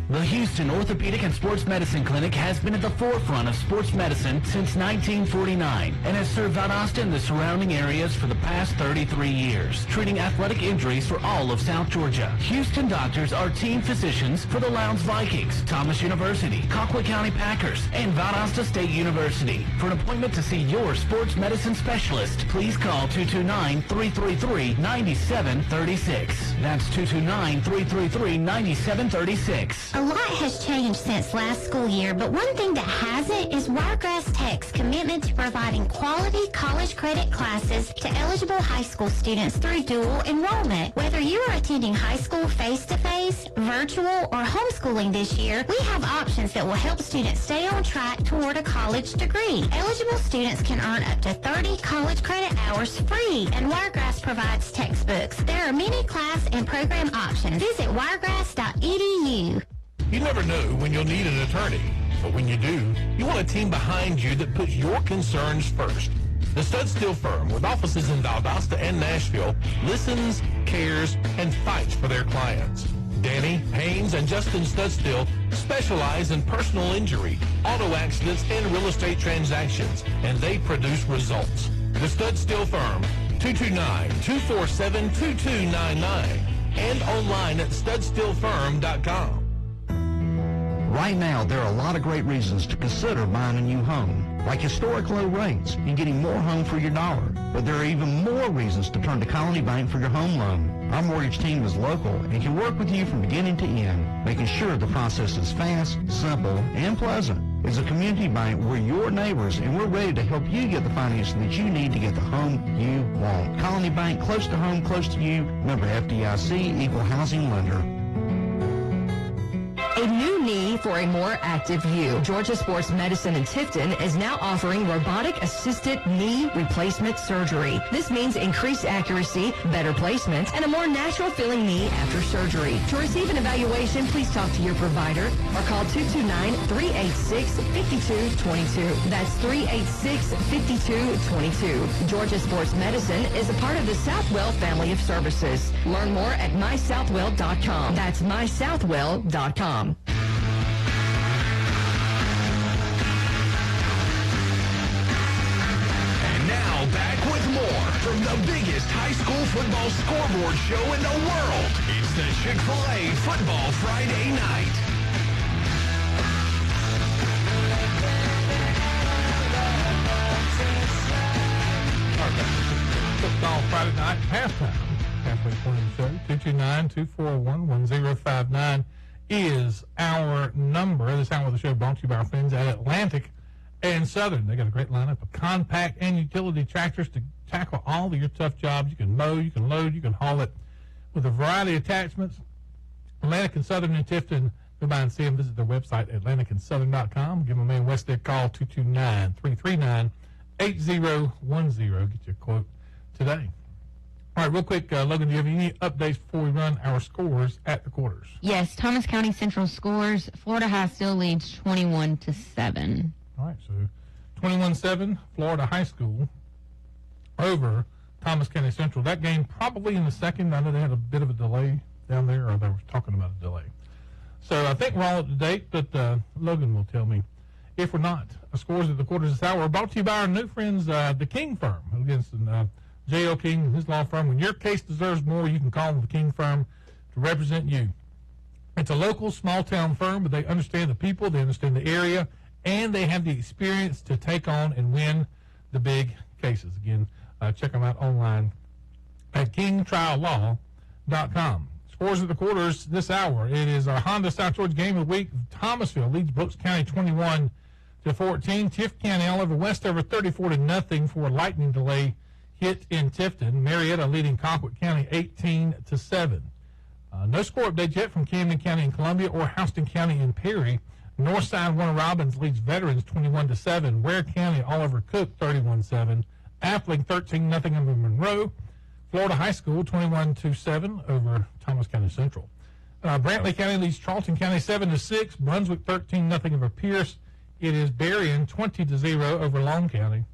The Houston Orthopedic and Sports Medicine Clinic has been at the forefront of sports medicine since 1949 and has served Valdosta and the surrounding areas for the past 33 years, treating athletic injuries for all of South Georgia. Houston doctors are team physicians for the Lowndes Vikings, Thomas University, Colquitt County Packers, and Valdosta State University. For an appointment to see your sports medicine specialist, please call 229-333-9736. That's 229-333-9736. A lot has changed since last school year, but one thing that hasn't is Wiregrass Tech's commitment to providing quality college credit classes to eligible high school students through dual enrollment. Whether you are attending high school face-to-face, virtual, or homeschooling this year, we have options that will help students stay on track toward a college degree. Eligible students can earn up to 30 college credit hours free, and Wiregrass provides textbooks. There are many class and program options. Visit wiregrass.edu. You never know when you'll need an attorney, but when you do, you want a team behind you that puts your concerns first. The Stud Steel firm, with offices in Valdosta and Nashville, listens, cares, and fights for their clients. Danny, Haynes, and Justin Stud Steel specialize in personal injury, auto accidents, and real estate transactions, and they produce results. The Stud Steel firm, 229-247-2299, and online at studsteelfirm.com. Right now, there are a lot of great reasons to consider buying a new home, like historic low rates and getting more home for your dollar. But there are even more reasons to turn to Colony Bank for your home loan. Our mortgage team is local and can work with you from beginning to end, making sure the process is fast, simple, and pleasant. It's a community bank. We're your neighbors, and we're ready to help you get the financing that you need to get the home you want. Colony Bank, close to home, close to you. Member FDIC, equal housing lender. A new knee for a more active you. Georgia Sports Medicine in Tifton is now offering robotic-assisted knee replacement surgery. This means increased accuracy, better placement, and a more natural-feeling knee after surgery. To receive an evaluation, please talk to your provider or call 229-386-5222. That's 386-5222. Georgia Sports Medicine is a part of the Southwell family of services. Learn more at mysouthwell.com. That's mysouthwell.com. And now back with more from the biggest high school football scoreboard show in the world. It's the Chick-fil-A Football Friday Night. Football Friday night halftime. Halfway point of the show. 229-241-1059 is our number. This hour of the show brought to you by our friends at Atlantic and Southern. They got a great lineup of compact and utility tractors to tackle all of your tough jobs. You can mow, you can load, you can haul it with a variety of attachments. Atlantic and Southern in Tifton. Go by and see them. Visit their website, atlanticandsouthern.com. Give them a West End call, 229-339-8010. Get your quote today. All right, real quick, Logan, do you have any updates before we run our scores at the quarters? Yes, Thomas County Central scores. Florida High still leads 21-7. All right, so 21-7, Florida High School over Thomas County Central. That game probably in the second. I know they had a bit of a delay down there, or they were talking about a delay. So I think we're all up to date, but Logan will tell me if we're not. Scores at the quarters this hour are brought to you by our new friends, the King Firm, against J.L. King and his law firm. When your case deserves more, you can call the King Firm to represent you. It's a local, small-town firm, but they understand the people, they understand the area, and they have the experience to take on and win the big cases. Again, check them out online at kingtriallaw.com. Scores at the quarters this hour. It is our Honda South Georgia game of the week. Thomasville leads Brooks County 14. Tift County all over Westover 34-0 for a lightning delay hit in Tifton. Marietta leading Colquitt County 18-7. No score update yet from Camden County in Columbia or Houston County in Perry. Northside Warner Robins leads Veterans 21-7. Ware County all over Cook 31-7. Appling 13-0 over Monroe. Florida High School 21-7 over Thomas County Central. Brantley County leads Charlton County 7-6. Brunswick 13-0 over Pierce. It is Berrien 20-0 over Long County.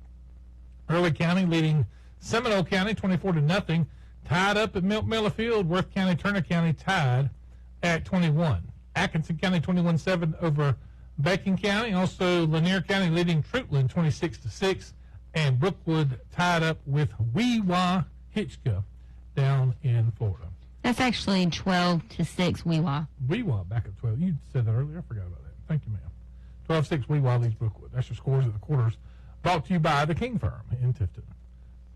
Early County leading Seminole County 24-0. Tied up at Milk Miller Field. Worth County, Turner County tied at 21. Atkinson County 21-7 over Bacon County. Also Lanier County leading Troutland 26-6. And Brookwood tied up with Weewa Hitchcock down in Florida. That's actually 12-6 Weewa. Weewa back at 12. You said that earlier. I forgot about that. Thank you, ma'am. 12-6 Weewa leads Brookwood. That's your scores at the quarters. Brought to you by the King Firm in Tifton.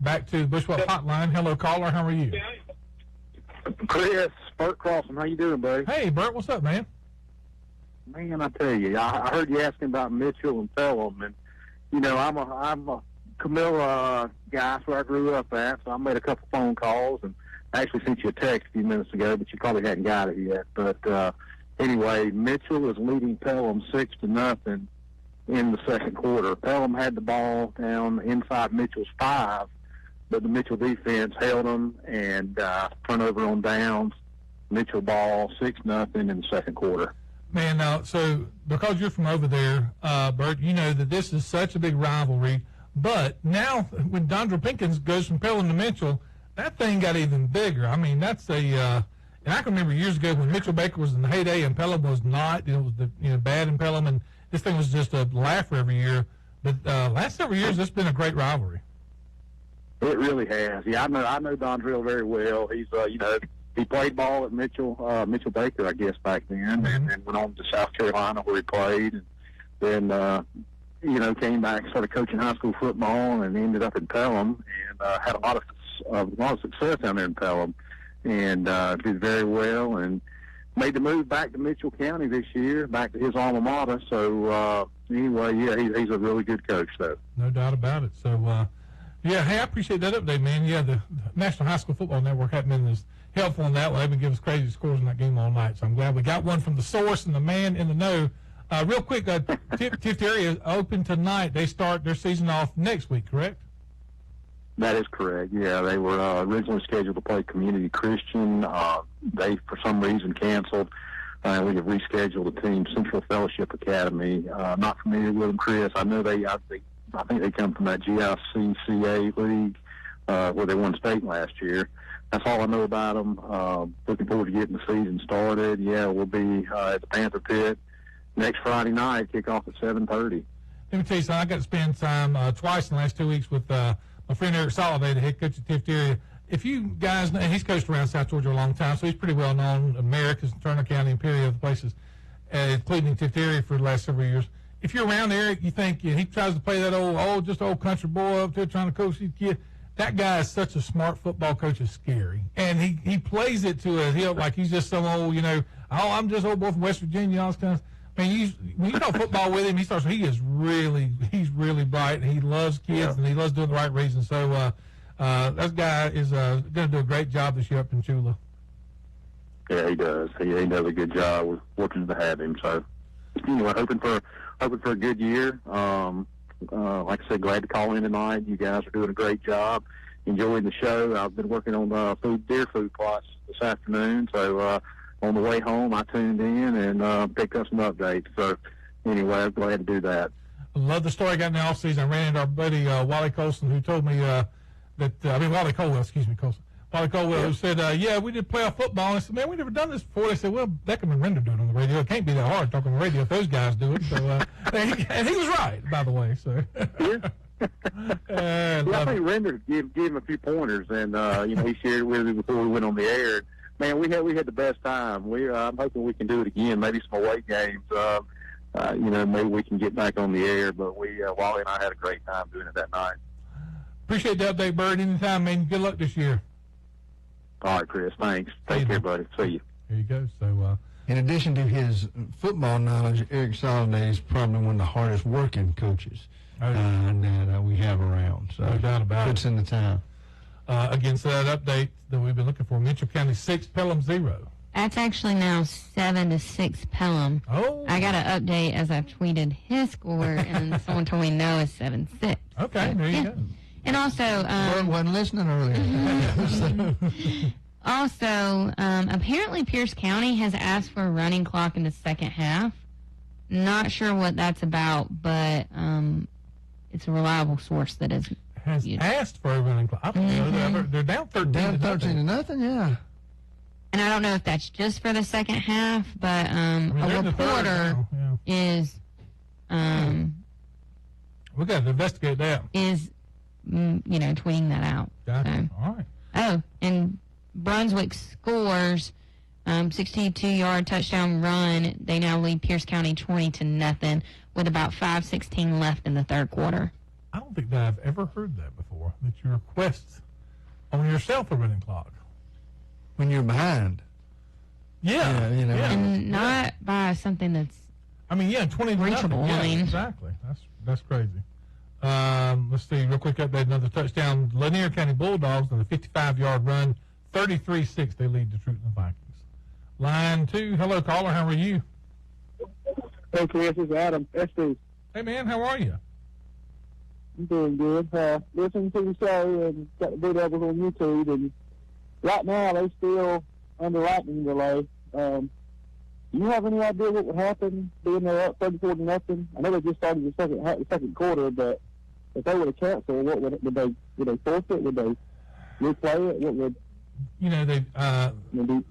Back to the Bushwell Hotline. Hello, caller. How are you? Chris, Bert Crossman. How you doing, buddy? Hey, Bert. What's up, man? Man, I tell you, I heard you asking about Mitchell and Pelham, and you know, I'm a Camilla guy. That's where I grew up at. So I made a couple phone calls, and I actually sent you a text a few minutes ago, but you probably hadn't got it yet. But anyway, Mitchell is leading Pelham 6-0 in the second quarter. Pelham had the ball down inside Mitchell's 5, but the Mitchell defense held them and turnover on downs. Mitchell ball 6-0 in the second quarter. Man, now, so because you're from over there, Bert, you know that this is such a big rivalry. But now when Dondra Pinkins goes from Pelham to Mitchell, that thing got even bigger. I mean, that's and I can remember years ago when Mitchell Baker was in the heyday and Pelham was not. It was bad in Pelham, and this thing was just a laugher every year. But last several years, it's been a great rivalry. It really has. Yeah, I know Dondrill very well. He's he played ball at Mitchell Baker, I guess, back then, and went on to South Carolina where he played, and then came back, started coaching high school football, and ended up in Pelham, and had a lot of success down there in Pelham, and did very well, and made the move back to Mitchell County this year, back to his alma mater. So anyway, yeah, he's a really good coach, though. No doubt about it. So yeah, hey, I appreciate that update, man. Yeah, the National High School Football Network hasn't been as helpful in that way. They've been giving us crazy scores in that game all night. So I'm glad we got one from the source and the man in the know. Real quick, Tift area open tonight. They start their season off next week, correct? That is correct. Yeah, they were originally scheduled to play Community Christian. They, for some reason, canceled. We have rescheduled the team, Central Fellowship Academy. Not familiar with them, Chris. I know I think they come from that GICCA league where they won state last year. That's all I know about them. Looking forward to getting the season started. Yeah, we'll be at the Panther Pit next Friday night. Kickoff at 7:30. Let me tell you something. I got to spend time twice in the last 2 weeks with my friend Eric Soliday, the head coach of Tift area. If you guys know, he's coached around South Georgia a long time, so he's pretty well known. America's Turner County, Imperial, other places, including Tift area for the last several years. If you're around Eric, you think he tries to play that old country boy up there trying to coach these kids. That guy is such a smart football coach. It's scary, and he plays it to a hill like he's just some old, I'm just old boy from West Virginia. All this kind of. I mean, when you talk football with him, he's really bright, and he loves kids, and he loves doing the right reasons. So that guy is going to do a great job this year up in Chula. Yeah, he does. He does a good job. We're fortunate to have him. So anyway, hoping for a good year. Like I said, glad to call in tonight. You guys are doing a great job. Enjoying the show. I've been working on deer food plots this afternoon. So on the way home, I tuned in and picked up some updates. So anyway, I'm glad to do that. I love the story I got in the offseason. I ran into our buddy Wally Colson, who told me Wally Colwell, Wally Colwell, who said, we did playoff football. And I said, man, we've never done this before. They said, well, Beckham and Render do it on the radio. It can't be that hard talking on the radio if those guys do it. So, and he was right, by the way. So. I think Render gave him a few pointers, and he shared with me before we went on the air. Man, we had the best time. I'm hoping we can do it again. Maybe some away games. Maybe we can get back on the air. But Wally and I had a great time doing it that night. Appreciate the update, Bird. Anytime, man. Good luck this year. All right, Chris. Thanks. Take care, buddy. See you. There you go. So, in addition to his football knowledge, Eric Soliday is probably one of the hardest working coaches that we have around. So no doubt about it. Puts in the time. Again, so that update that we've been looking for, Mitchell County 6, Pelham 0. That's actually now 7-6 Pelham. Oh. I got an update as I've tweeted his score, and someone told me no, it's 7-6. Okay, there you go. And also, wasn't listening earlier. Also, apparently Pierce County has asked for a running clock in the second half. Not sure what that's about, but it's a reliable source that has asked for a running clock. I don't know. They're down 13 to nothing, yeah. And I don't know if that's just for the second half, but a reporter is we got to investigate that. Is tweeting that out. Gotcha. So. All right. Oh, and Brunswick scores 62-yard touchdown run. They now lead Pierce County 20-0 with about 5:16 left in the third quarter. I don't think that I've ever heard that before, that you request on yourself a running clock. When you're behind. Yeah. And not by something that's 20 reachable. Yeah, exactly. That's crazy. Let's see, real quick update, another touchdown. Lanier County Bulldogs on a 55-yard run, 33-6. They lead the Truton Vikings. Line 2, hello, caller. How are you? Hey, Chris, it's Adam. Pest. Hey, man, how are you? I'm doing good. Listening to the show and got the videos on YouTube, and right now they still under lightning delay. Do you have any idea what would happen being they're up 34-0? I know they just started the second quarter, but if they would have canceled, what would they forfeit? Would they replay it? What would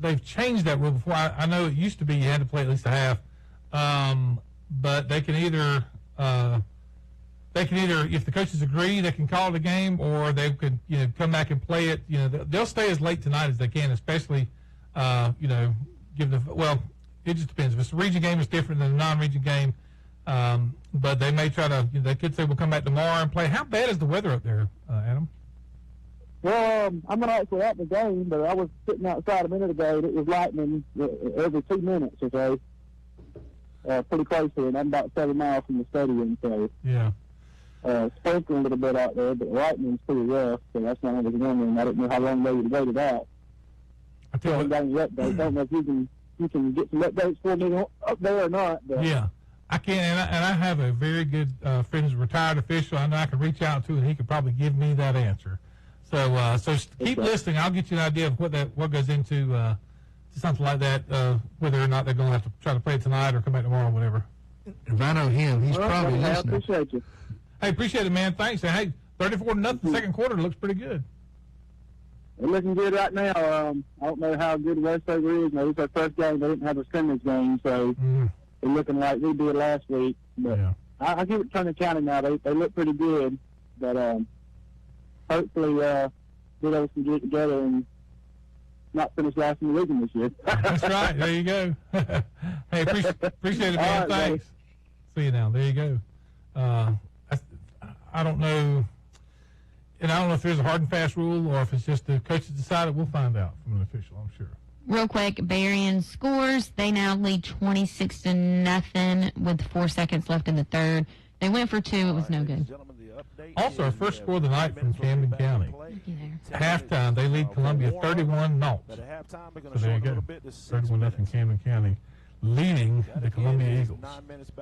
they've changed that rule before. I know it used to be you had to play at least a half, but they can either if the coaches agree, they can call it a game, or they could come back and play it. They'll stay as late tonight as they can, especially give the It just depends. If it's a region game, it's different than a non-region game. But they may try to, they could say we'll come back tomorrow and play. How bad is the weather up there, Adam? Well, I'm not actually at the game, but I was sitting outside a minute ago, and it was lightning every 2 minutes or so. Pretty close to it. I'm about 7 miles from the stadium, so. Yeah. Sprinkling a little bit out there, but lightning's pretty rough, so that's not what I was wondering. I didn't know how long they would wait it out. I tell you got any updates. I don't know if you can get some updates for me up there or not. But. Yeah, I can, and I have a very good friend who's a retired official. I know I can reach out to, and he could probably give me that answer. So keep listening. I'll get you an idea of what goes into something like that, whether or not they're going to have to try to play it tonight or come back tomorrow or whatever. If I know him, he's probably listening. I appreciate you. Hey, appreciate it, man. Thanks. And hey, 34-0 second quarter looks pretty good. They're looking good right now. I don't know how good Westover is. No, it's our first game. They didn't have a scrimmage game, so they're looking like we did last week. But I give it to Turner County now. They look pretty good. But hopefully Dittos can get it together and not finish last in the region this year. That's right. There you go. Hey, appreciate it, man. Right, thanks. See you now. There you go. I don't know. And I don't know if there's a hard and fast rule or if it's just the coaches decided. We'll find out from an official, I'm sure. Real quick, Berrien scores. They now lead 26-0 with 4 seconds left in the third. They went for 2. It was no good. Also, our first score of the night from Camden County. Halftime, they lead Columbia 31-0. So there you go. 31-0 Camden County leading the Columbia Eagles.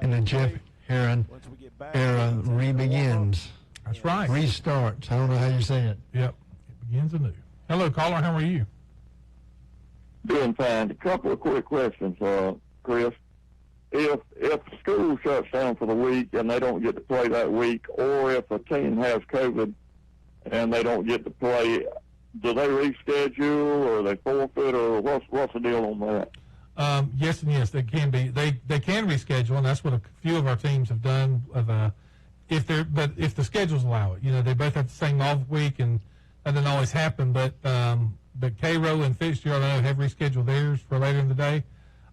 And the Jeff Heron era re-begins. That's right. Restarts. I don't know how you say it. Yep. It begins anew. Hello, caller. How are you? Doing fine. A couple of quick questions, Chris. If school shuts down for the week and they don't get to play that week, or if a team has COVID and they don't get to play, do they reschedule or they forfeit, or what's the deal on that? Yes and yes, they can be. They can reschedule, and that's what a few of our teams have done. If the schedules allow it, they both have the same off week, and that doesn't always happen. But Cairo and Fitzgerald, I know, have rescheduled theirs for later in the day.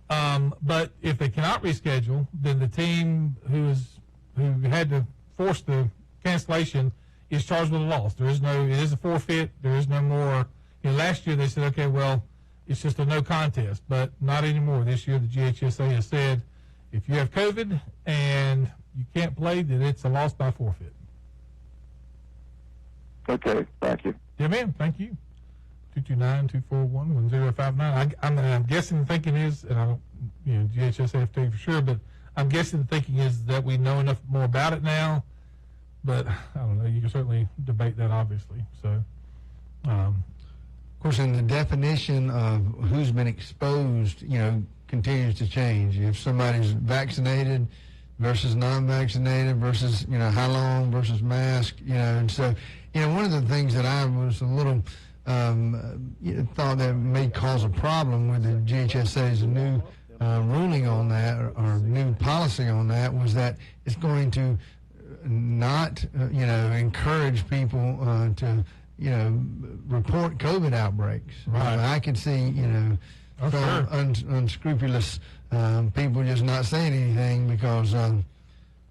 But if they cannot reschedule, then the team who had to force the cancellation is charged with a loss. It is a forfeit. There is no more. Last year they said, okay, well, it's just a no contest. But not anymore. This year, the GHSA has said if you have COVID and you can't play, then it's a loss by forfeit. Okay, thank you. Yeah, ma'am. Thank you. 229-241-1059. I'm guessing the thinking is, and I don't, GHSA have to tell you for sure, but I'm guessing the thinking is that we know enough more about it now. But I don't know. You can certainly debate that, obviously. So, of course, in the definition of who's been exposed, continues to change. If somebody's vaccinated versus non-vaccinated versus, how long versus mask, and so, one of the things that I was a little thought that may cause a problem with the GHSA's new ruling on that or new policy on that was that it's going to not, encourage people to, report COVID outbreaks. Right. I could see, unscrupulous people just not saying anything because, we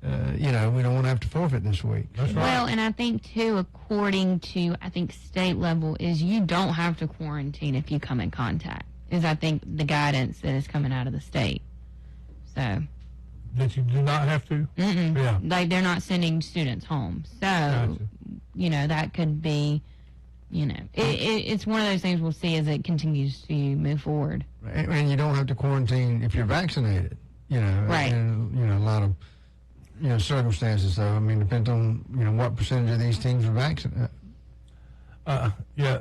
don't want to have to forfeit this week. That's right. Well, and I think, too, according to, state level, is you don't have to quarantine if you come in contact, is, I think, the guidance that is coming out of the state. So. That you do not have to? Mm-mm. Yeah. Like, they're not sending students home. So, Gotcha. That could be, it's one of those things we'll see as it continues to move forward. And you don't have to quarantine if you're vaccinated, Right. And, a lot of, circumstances. So, depends on, what percentage of these teams are vaccinated. Yeah.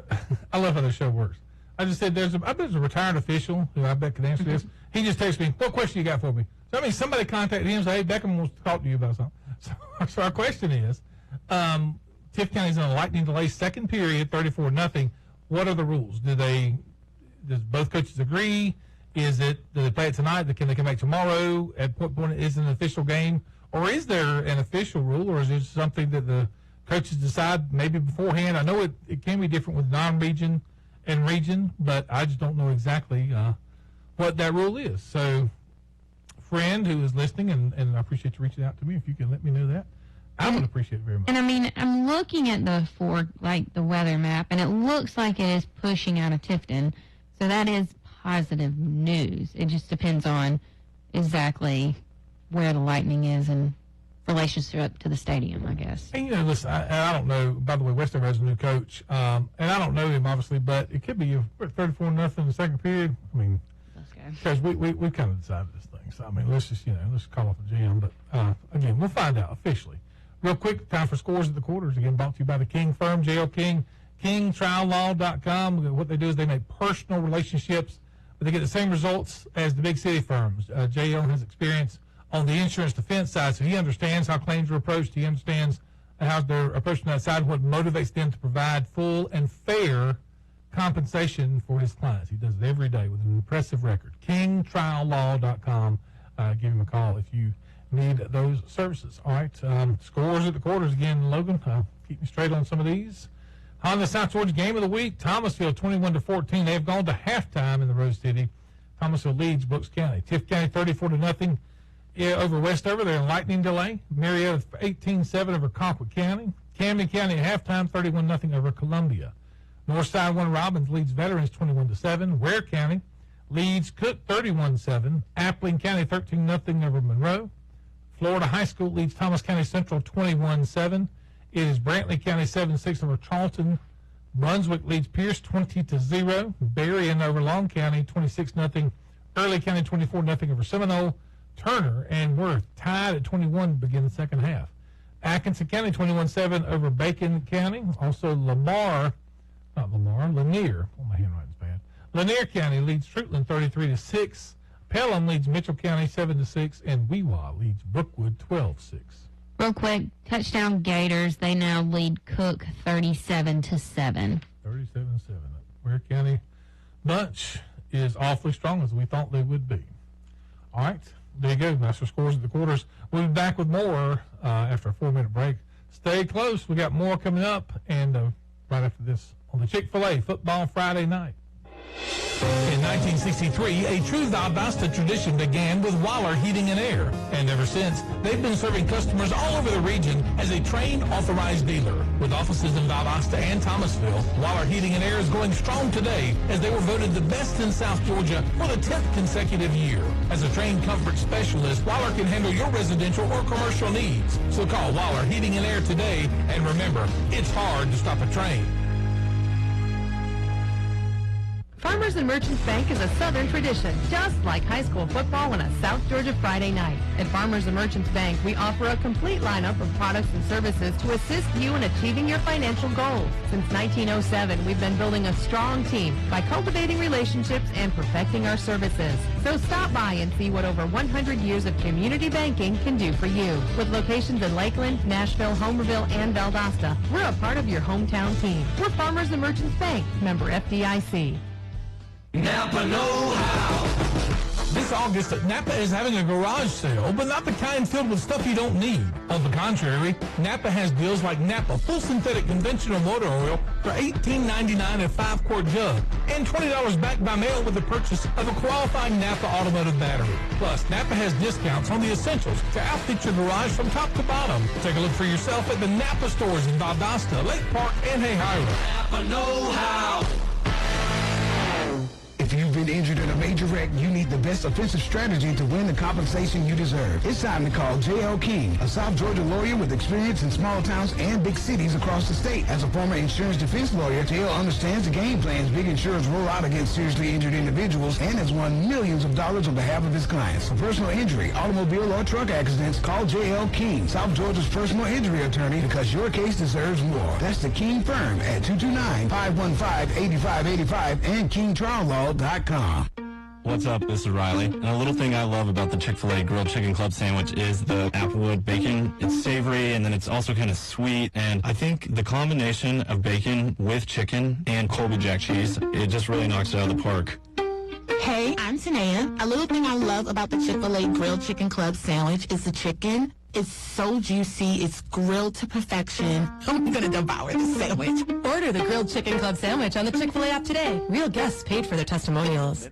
I love how the show works. I just said I bet there's a retired official who I bet can answer this. He just texted me, what question you got for me? So, somebody contacted him and said, hey, Beckham wants to talk to you about something. So our question is, Tift County's in a lightning delay, second period, 34-0. What are the rules? Does both coaches agree? Do they play it tonight? Can they come back tomorrow? At what point is it an official game? Or is there an official rule, or is it something that the coaches decide maybe beforehand? I know it can be different with non-region and region, but I just don't know exactly what that rule is. So, friend who is listening, and I appreciate you reaching out to me, if you can let me know that, I would appreciate it very much. And I'm looking at the weather map, and it looks like it is pushing out of Tifton, so that is positive news. It just depends on exactly where the lightning is in relationship to the stadium, I guess. And, listen, I don't know. By the way, Westover has a new coach, and I don't know him, obviously, but it could be 34-0 in the second period. Because we kind of decided this thing. So, let's just, let's call off the jam. But, again, we'll find out officially. Real quick, time for scores at the quarters. Again, brought to you by the King firm, J.L. King, KingTrialLaw.com. What they do is they make personal relationships, but they get the same results as the big city firms. J.L. has experience on the insurance defense side, so he understands how claims are approached. He understands how they're approaching that side, what motivates them to provide full and fair compensation for his clients. He does it every day with an impressive record. KingTrialLaw.com. Give him a call if you need those services. All right. Scores at the quarters again, Logan. Keep me straight on some of these. On the South Georgia game of the week, Thomasville 21-14. They have gone to halftime in the Rose City. Thomasville leads Brooks County. Tift County 34-0 over Westover. They're in lightning delay. Marietta 18-7 over Colquitt County. Camden County at halftime 31-0 over Columbia. Northside Warner Robins leads Veterans 21-7. Ware County leads Cook 31-7. Appling County 13-0 over Monroe. Florida High School leads Thomas County Central 21-7. It is Brantley County 7-6 over Charlton. Brunswick leads Pierce 20-0. Berrien over Long County 26-0. Early County 24-0 over Seminole. Turner and Worth tied at 21 to begin the second half. Atkinson County 21-7 over Bacon County. Also Lanier. Oh, my handwriting's bad. Lanier County leads Fruitland 33-6. Pelham leads Mitchell County 7-6, and Weewa leads Brookwood 12-6. Real quick, touchdown Gators. They now lead Cook 37-7. 37-7. Ware County bunch is awfully strong as we thought they would be. All right, there you go. That's our scores at the quarters. We'll be back with more after a 4-minute break. Stay close. We got more coming up, and right after this on the Chick-fil-A Football Friday night. In 1963, a true Valdosta tradition began with Waller Heating and Air. And ever since, they've been serving customers all over the region as a trained, authorized dealer. With offices in Valdosta and Thomasville, Waller Heating and Air is going strong today as they were voted the best in South Georgia for the 10th consecutive year. As a trained comfort specialist, Waller can handle your residential or commercial needs. So call Waller Heating and Air today, and remember, it's hard to stop a train. Farmers and Merchants Bank is a Southern tradition, just like high school football on a South Georgia Friday night. At Farmers and Merchants Bank, we offer a complete lineup of products and services to assist you in achieving your financial goals. Since 1907, we've been building a strong team by cultivating relationships and perfecting our services. So stop by and see what over 100 years of community banking can do for you. With locations in Lakeland, Nashville, Homerville, and Valdosta, we're a part of your hometown team. We're Farmers and Merchants Bank, member FDIC. Napa know-how. This August, Napa is having a garage sale, but not the kind filled with stuff you don't need. On the contrary, Napa has deals like Napa Full Synthetic Conventional Motor Oil for $18.99 a 5-quart jug, and $20 back by mail with the purchase of a qualifying Napa automotive battery. Plus, Napa has discounts on the essentials to outfit your garage from top to bottom. Take a look for yourself at the Napa stores in Valdosta, Lake Park, and Hayhira. Napa know-how. If you've been injured in a major wreck, you need the best offensive strategy to win the compensation you deserve. It's time to call J.L. King, a South Georgia lawyer with experience in small towns and big cities across the state. As a former insurance defense lawyer, J.L. understands the game plans big insurers roll out against seriously injured individuals and has won millions of dollars on behalf of his clients. For personal injury, automobile or truck accidents, call J.L. King, South Georgia's personal injury attorney, because your case deserves more. That's the King Firm at 229-515-8585 and KingTrialLaw.com. What's up? This is Riley. And a little thing I love about the Chick-fil-A Grilled Chicken Club sandwich is the applewood bacon. It's savory, and then it's also kind of sweet. And I think the combination of bacon with chicken and Colby Jack cheese, it just really knocks it out of the park. Hey, I'm Tanea. A little thing I love about the Chick-fil-A Grilled Chicken Club sandwich is the chicken. It's so juicy. It's grilled to perfection. I'm going to devour this sandwich. Order the Grilled Chicken Club sandwich on the Chick-fil-A app today. Real guests paid for their testimonials.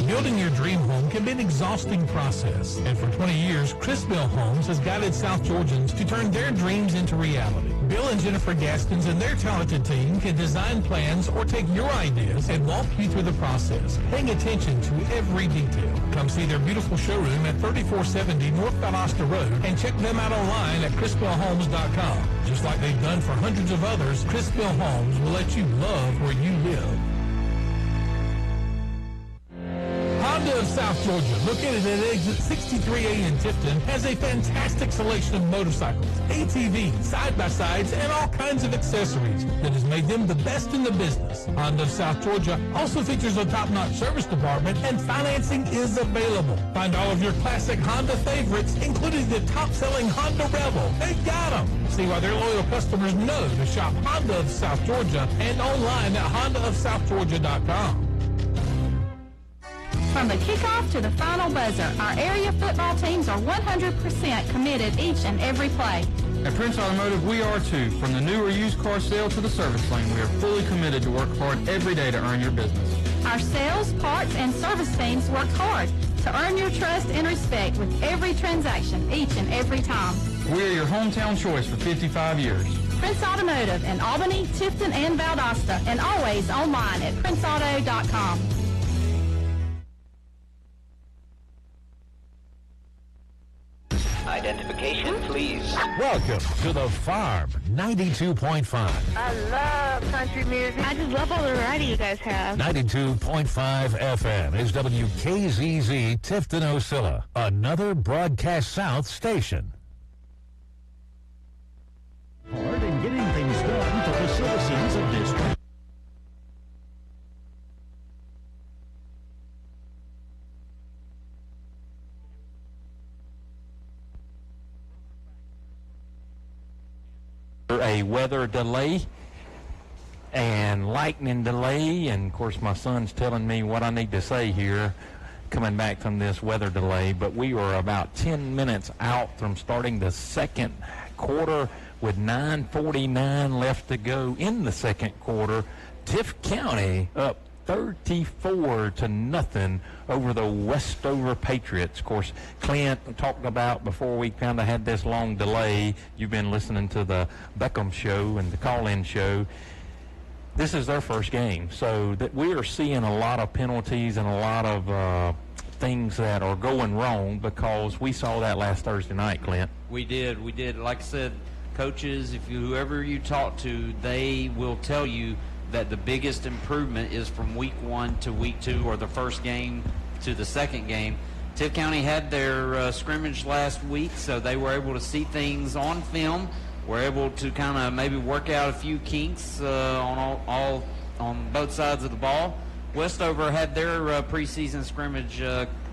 Building your dream home can be an exhausting process, and for 20 years, Chris Bill Homes has guided South Georgians to turn their dreams into reality. Bill and Jennifer Gaskins and their talented team can design plans or take your ideas and walk you through the process, paying attention to every detail. Come see their beautiful showroom at 3470 North Valdosta Road and check them out online at chrisbillhomes.com. Just like they've done for hundreds of others, Chris Bill Homes will let you love where you live. Honda of South Georgia, located at exit 63A in Tifton, has a fantastic selection of motorcycles, ATVs, side-by-sides, and all kinds of accessories that has made them the best in the business. Honda of South Georgia also features a top-notch service department, and financing is available. Find all of your classic Honda favorites, including the top-selling Honda Rebel. They got them. See why their loyal customers know to shop Honda of South Georgia and online at hondaofsouthgeorgia.com. From the kickoff to the final buzzer, our area football teams are 100% committed each and every play. At Prince Automotive, we are too. From the new or used car sale to the service lane, we are fully committed to work hard every day to earn your business. Our sales, parts, and service teams work hard to earn your trust and respect with every transaction each and every time. We are your hometown choice for 55 years. Prince Automotive in Albany, Tifton, and Valdosta, and always online at princeauto.com. Identification, please. Welcome to The Farm 92.5. I love country music. I just love all the variety you guys have. 92.5 FM is WKZZ Tifton Osceola, another Broadcast South station. Hard in getting things done for the citizens of District. A weather delay and lightning delay, and of course my son's telling me what I need to say here coming back from this weather delay, but we are about 10 minutes out from starting the second quarter with 9:49 left to go in the second quarter. Tift County up 34-0 over the Westover Patriots. Of course, Clint talked about before we kind of had this long delay. You've been listening to the Beckham show and the call-in show. This is their first game, so that we are seeing a lot of penalties and a lot of things that are going wrong because we saw that last Thursday night, Clint. We did. Like I said, coaches, whoever you talk to, they will tell you that the biggest improvement is from week 1 to week 2, or the first game to the second game. Tift County had their scrimmage last week, so they were able to see things on film, were able to kind of maybe work out a few kinks on both sides of the ball. Westover had their preseason scrimmage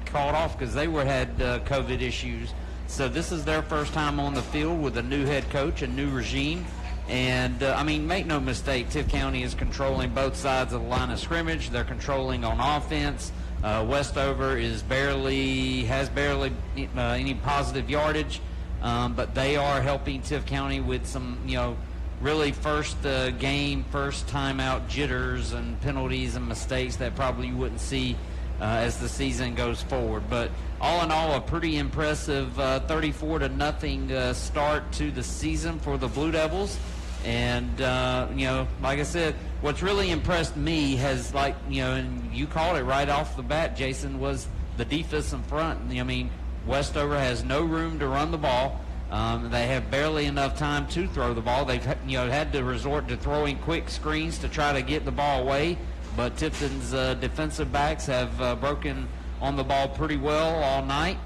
called off because they had COVID issues. So this is their first time on the field with a new head coach, a new regime. And, make no mistake, Tift County is controlling both sides of the line of scrimmage. They're controlling on offense. Westover has barely any positive yardage, but they are helping Tift County with some, really first timeout jitters and penalties and mistakes that probably you wouldn't see as the season goes forward. But all in all, a pretty impressive 34-0 start to the season for the Blue Devils. And, like I said, what's really impressed me has, and you called it right off the bat, Jason, was the defense in front. Westover has no room to run the ball. They have barely enough time to throw the ball. They've had to resort to throwing quick screens to try to get the ball away. But Tifton's defensive backs have broken on the ball pretty well all night.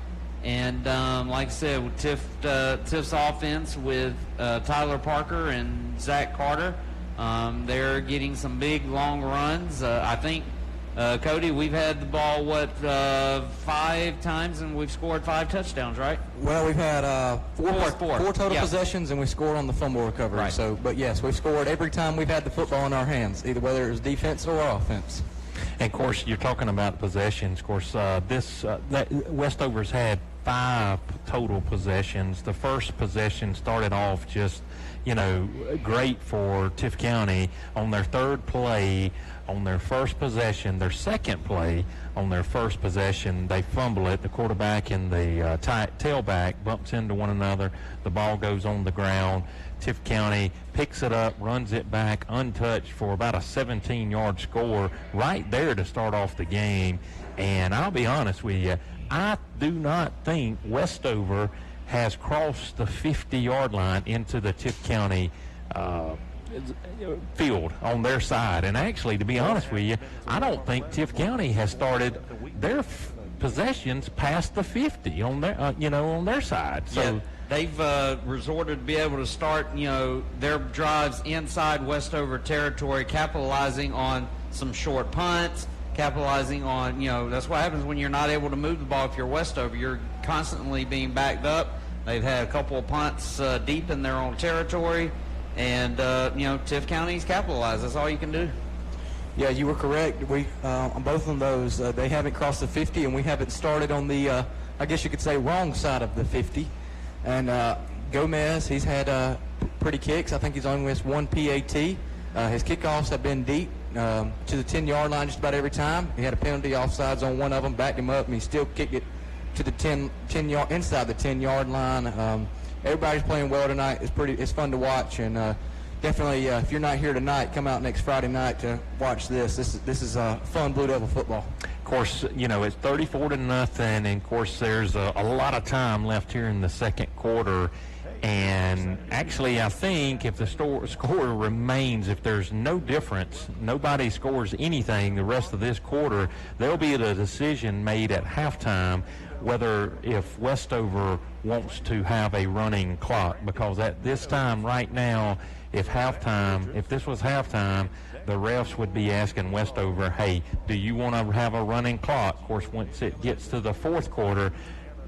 And like I said, with Tift's offense with Tyler Parker and Zach Carter, they're getting some big, long runs. I think, Cody, we've had the ball, 5 times, and we've scored 5 touchdowns, right? Well, we've had four total Yeah. possessions, and we scored on the fumble recovery. Right. So, but yes, we've scored every time we've had the football in our hands, either whether it was defense or offense. And, of course, you're talking about possessions. Of course, Westover's had 5 total possessions. The first possession started off just, great for Tift County. On their third play, on their first possession, their second play, on their first possession, they fumble it. The quarterback and the tailback bumps into one another. The ball goes on the ground. Tift County picks it up, runs it back untouched for about a 17-yard score right there to start off the game. And I'll be honest with you, I do not think Westover has crossed the 50-yard line into the Tift County field on their side. And actually, to be honest with you, I don't think Tift County has started their possessions past the 50 on their, on their side. So. Yeah. They've resorted to be able to start, their drives inside Westover territory, capitalizing on some short punts, capitalizing on, that's what happens when you're not able to move the ball. If you're Westover, you're constantly being backed up. They've had a couple of punts deep in their own territory, and, Tift County's capitalized. That's all you can do. Yeah, you were correct. We on both of those, they haven't crossed the 50, and we haven't started on the, I guess you could say, wrong side of the 50. And Gomez, he's had pretty kicks. I think he's only missed 1 PAT. His kickoffs have been deep to the 10-yard line just about every time. He had a penalty offsides on one of them, backed him up, and he still kicked it to the 10-yard inside the 10-yard line. Everybody's playing well tonight. It's fun to watch, and definitely, if you're not here tonight, come out next Friday night to watch this. This is fun Blue Devil football. Of course, it's 34-0, and of course, there's a lot of time left here in the second quarter. And actually, I think if the score remains, if there's no difference, nobody scores anything the rest of this quarter, there'll be a decision made at halftime whether if Westover wants to have a running clock, because at this time right now, if this was halftime, the refs would be asking Westover, hey, do you want to have a running clock? Of course, once it gets to the fourth quarter,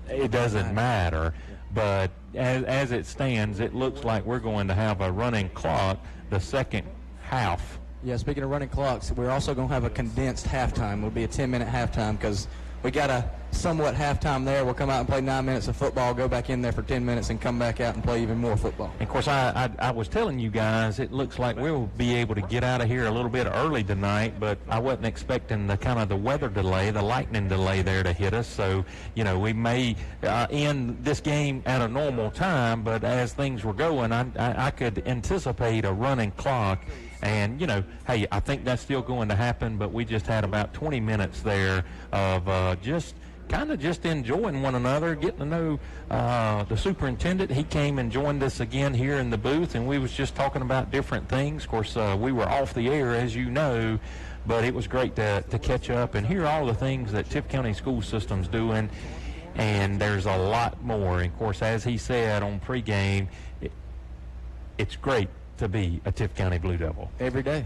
it doesn't matter. But as it stands, it looks like we're going to have a running clock the second half. Yeah, speaking of running clocks, we're also going to have a condensed halftime. It'll be a 10-minute halftime because we got a somewhat halftime there. We'll come out and play 9 minutes of football, go back in there for 10 minutes, and come back out and play even more football. And of course, I was telling you guys, it looks like we'll be able to get out of here a little bit early tonight, but I wasn't expecting the kind of the weather delay, the lightning delay there to hit us. So, you know, we may end this game at a normal time, but as things were going, I could anticipate a running clock. And, you know, hey, I think that's still going to happen, but we just had about 20 minutes there of just enjoying one another, getting to know the superintendent. He came and joined us again here in the booth, and we was just talking about different things. Of course, we were off the air, as you know, but it was great to catch up and hear all the things that Tift County School System's doing, and there's a lot more. And, of course, as he said on pregame, it's great to be a Tift County Blue Devil. Every day.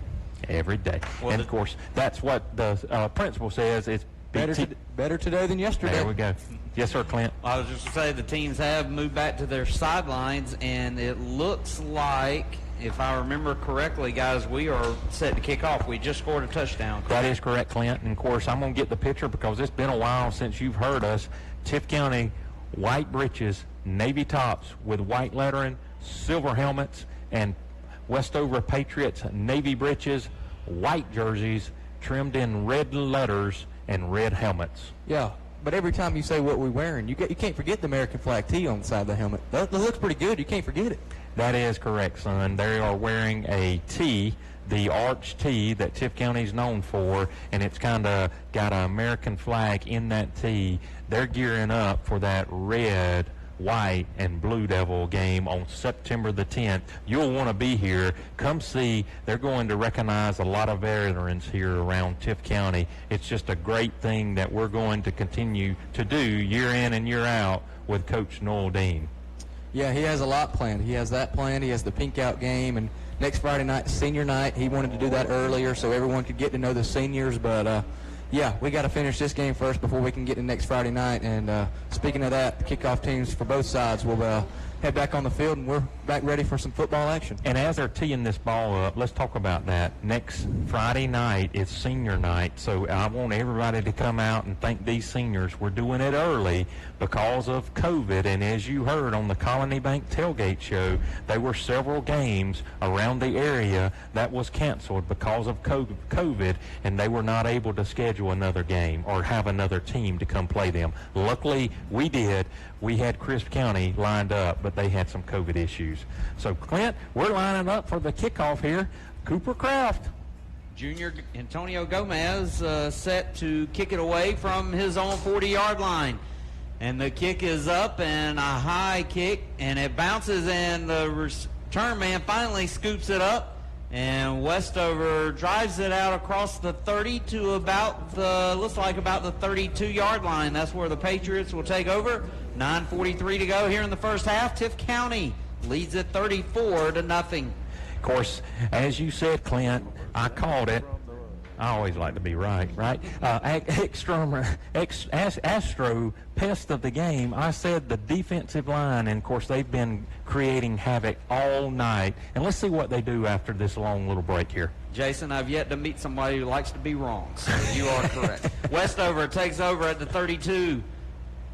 Every day. Well, and, of course, that's what the principal says. It's better today than yesterday. There we go. Yes, sir, Clint. I was just going to say the teams have moved back to their sidelines, and it looks like, if I remember correctly, guys, we are set to kick off. We just scored a touchdown. Correct? That is correct, Clint. And, of course, I'm going to get the picture because it's been a while since you've heard us. Tift County, white breeches, navy tops with white lettering, silver helmets, and Westover Patriots, navy breeches, white jerseys, trimmed in red letters, and red helmets. Yeah, but every time you say what we're wearing, you can't forget the American flag tee on the side of the helmet. That looks pretty good. You can't forget it. That is correct, son. They are wearing a tee, the arch tee that Tift County is known for, and it's kind of got an American flag in that tee. They're gearing up for that red, white, and Blue Devil game on September the 10th. You'll want to be here. Come see. They're going to recognize a lot of veterans here around Tift County. It's just a great thing that we're going to continue to do year in and year out with Coach Noel Dean. Yeah, he has a lot planned. He has that planned. He has the pink out game, and next Friday night, senior night. He wanted to do that earlier so everyone could get to know the seniors, but yeah, we got to finish this game first before we can get to next Friday night. And speaking of that, the kickoff teams for both sides will head back on the field, and we're back ready for some football action. And as they're teeing this ball up, let's talk about that. Next Friday night is senior night, so I want everybody to come out and thank these seniors. We're doing it early because of COVID, and as you heard on the Colony Bank Tailgate Show, there were several games around the area that was canceled because of COVID, and they were not able to schedule another game or have another team to come play them. Luckily, we did. We had Crisp County lined up, but they had some COVID issues. So, Clint, we're lining up for the kickoff here. Cooper Kraft. Junior Antonio Gomez set to kick it away from his own 40-yard line. And the kick is up, and a high kick, and it bounces, and the return man finally scoops it up. And Westover drives it out across the 30 to about the 32-yard line. That's where the Patriots will take over. 9:43 to go here in the first half. Tift County leads it 34-0. Of course, as you said, Clint, I called it. I always like to be right? Astro Pest of the game, I said the defensive line, and, of course, they've been creating havoc all night. And let's see what they do after this long little break here. Jason, I've yet to meet somebody who likes to be wrong, so you are correct. Westover takes over at the 32.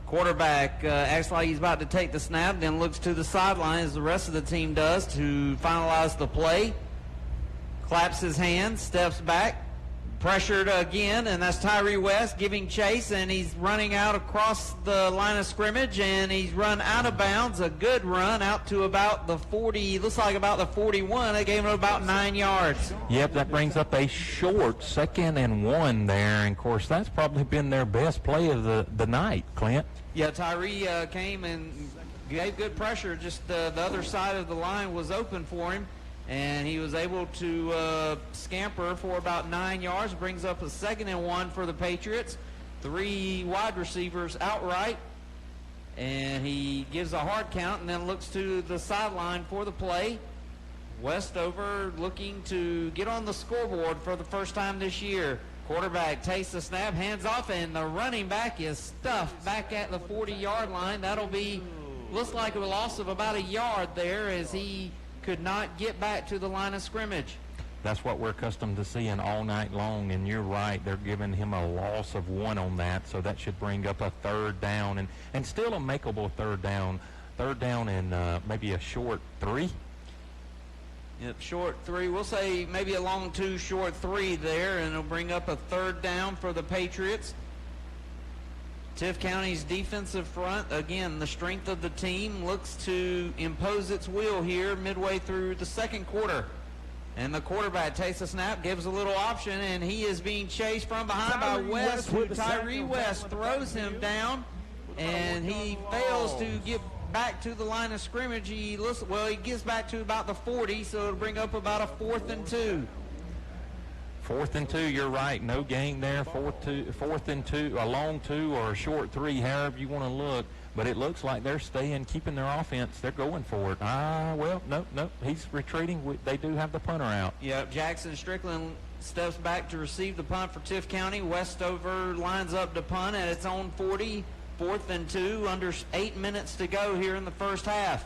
Quarterback acts like he's about to take the snap, then looks to the sideline as the rest of the team does to finalize the play. Claps his hands, steps back. Pressured again, and that's Tyree West giving chase, and he's running out across the line of scrimmage, and he's run out of bounds. A good run out to about the 40, looks like about the 41. They gave him about 9 yards. Yep, that brings up a short 2nd and 1 there, and, of course, that's probably been their best play of the night, Clint. Yeah, Tyree came and gave good pressure. Just the other side of the line was open for him. And he was able to scamper for about 9 yards. Brings up a 2nd and 1 for the Patriots. 3 wide receivers outright. And he gives a hard count and then looks to the sideline for the play. Westover looking to get on the scoreboard for the first time this year. Quarterback takes the snap, hands off, and the running back is stuffed back at the 40-yard line. That'll be, looks like a loss of about a yard there as he could not get back to the line of scrimmage. That's what we're accustomed to seeing all night long, and you're right. They're giving him a loss of 1 on that, so that should bring up a 3rd down, and still a makeable 3rd down. 3rd down and maybe a short 3. Yep, short 3. We'll say maybe a long 2, short 3 there, and it'll bring up a 3rd down for the Patriots. Tift County's defensive front, again, the strength of the team, looks to impose its will here midway through the second quarter. And the quarterback takes a snap, gives a little option, and he is being chased from behind by West. Tyree West throws him down, and he fails to get back to the line of scrimmage. He gets back to about the 40, so it'll bring up about a 4th and 2. 4th and 2, you're right. No gain there. 4th and 2, a long 2 or a short 3, however you want to look. But it looks like they're keeping their offense. They're going for it. No. He's retreating. They do have the punter out. Yep, Jackson Strickland steps back to receive the punt for Tift County. Westover lines up to punt at its own 40. 4th and 2, under 8 minutes to go here in the first half.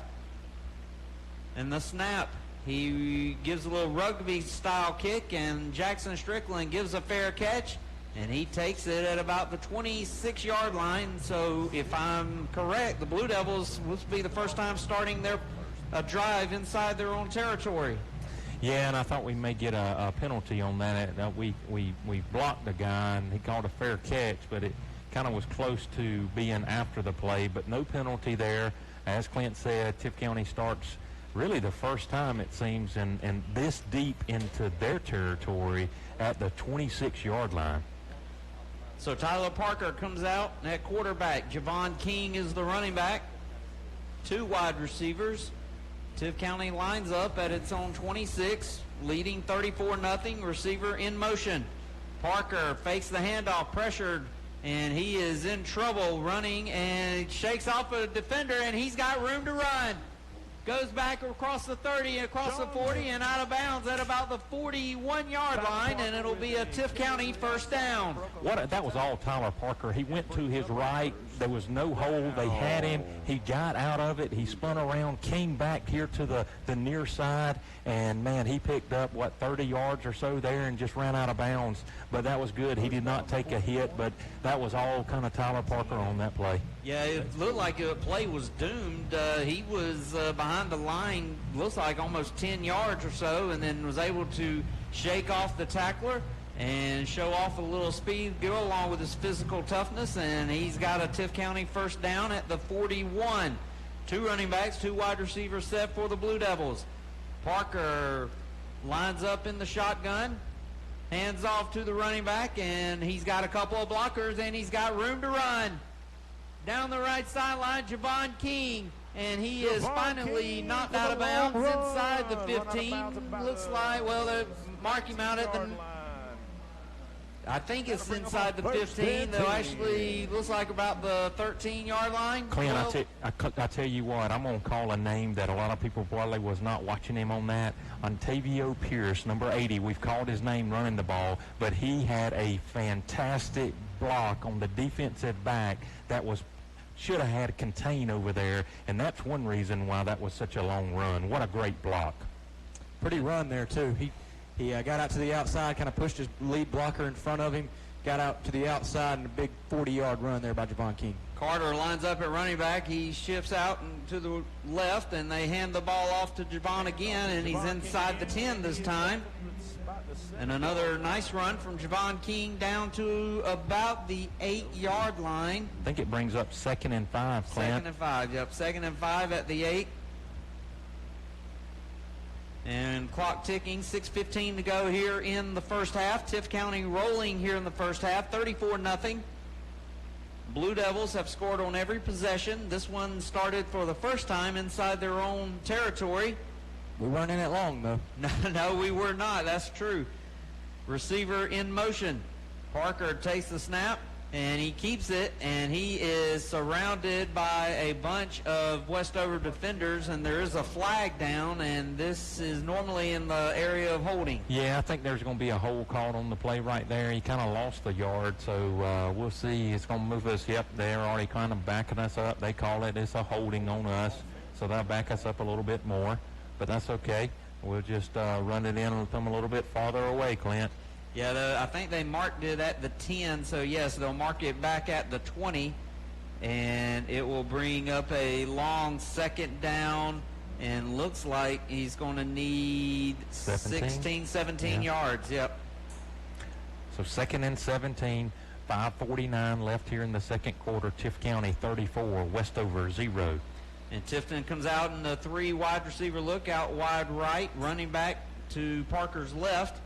And the snap. He gives a little rugby-style kick, and Jackson Strickland gives a fair catch. And he takes it at about the 26-yard line. So if I'm correct, the Blue Devils will be the first time starting their drive inside their own territory. Yeah, and I thought we may get a penalty on that. We blocked the guy, and he called a fair catch, but it kind of was close to being after the play. But no penalty there. As Clint said, Tift County starts really the first time, it seems, and this deep into their territory at the 26-yard line. So Tyler Parker comes out at quarterback. Javon King is the running back. 2 wide receivers. Tift County lines up at its own 26, leading 34-0. Receiver in motion. Parker fakes the handoff, pressured, and he is in trouble running and shakes off a defender, and he's got room to run. Goes back across the 30, across the 40, and out of bounds at about the 41-yard line, and it'll be a Tift County first down. That was all Tyler Parker. He went to his right. There was no hole. They had him. He got out of it. He spun around, came back here to the near side, and, man, he picked up, 30 yards or so there and just ran out of bounds. But that was good. He did not take a hit, but that was all kind of Tyler Parker on that play. Yeah, it looked like a play was doomed. He was behind the line, looks like almost 10 yards or so, and then was able to shake off the tackler and show off a little speed, go along with his physical toughness, and he's got a Tift County first down at the 41. 2 running backs, 2 wide receivers set for the Blue Devils. Parker lines up in the shotgun, hands off to the running back, and he's got a couple of blockers, and he's got room to run. Down the right sideline, Javon King, and he is finally knocked out of bounds inside the 15. Looks like, they mark him out at the... I think it's inside the 15, though actually looks like about the 13-yard line. Clint, I tell you what, I'm going to call a name that a lot of people probably was not watching him on that. Ontavio Pierce, number 80. We've called his name running the ball, but he had a fantastic block on the defensive back that should have had a contain over there, and that's one reason why that was such a long run. What a great block. Pretty run there, too. He got out to the outside, kind of pushed his lead blocker in front of him, got out to the outside, and a big 40-yard run there by Javon King. Carter lines up at running back. He shifts out to the left, and they hand the ball off to Javon again, and he's inside the 10 this time. And another nice run from Javon King down to about the 8-yard line. I think it brings up 2nd and 5, Clint. 2nd and 5, yep. 2nd and 5 at the 8. And clock ticking, 6:15 to go here in the first half. Tift County rolling here in the first half, 34-0. Blue Devils have scored on every possession. This one started for the first time inside their own territory. We weren't in it long, though. No, we were not. That's true. Receiver in motion. Parker takes the snap, and he keeps it, and he is surrounded by a bunch of Westover defenders, and there is a flag down, and this is normally in the area of holding. Yeah, I think there's going to be a hold called on the play right there. He kind of lost the yard, so we'll see. It's going to move us. Yep, they're already kind of backing us up. They call it's a holding on us, so they'll back us up a little bit more, but that's okay. We'll just run it in with them a little bit farther away, Clint. Yeah, I think they marked it at the 10, so yes, they'll mark it back at the 20, and it will bring up a long second down, and looks like he's going to need 17 yards. Yep. So 2nd and 17, 5:49 left here in the second quarter. Tift County 34, Westover 0. And Tifton comes out in the 3 wide receiver look, out wide right, running back to Parker's left.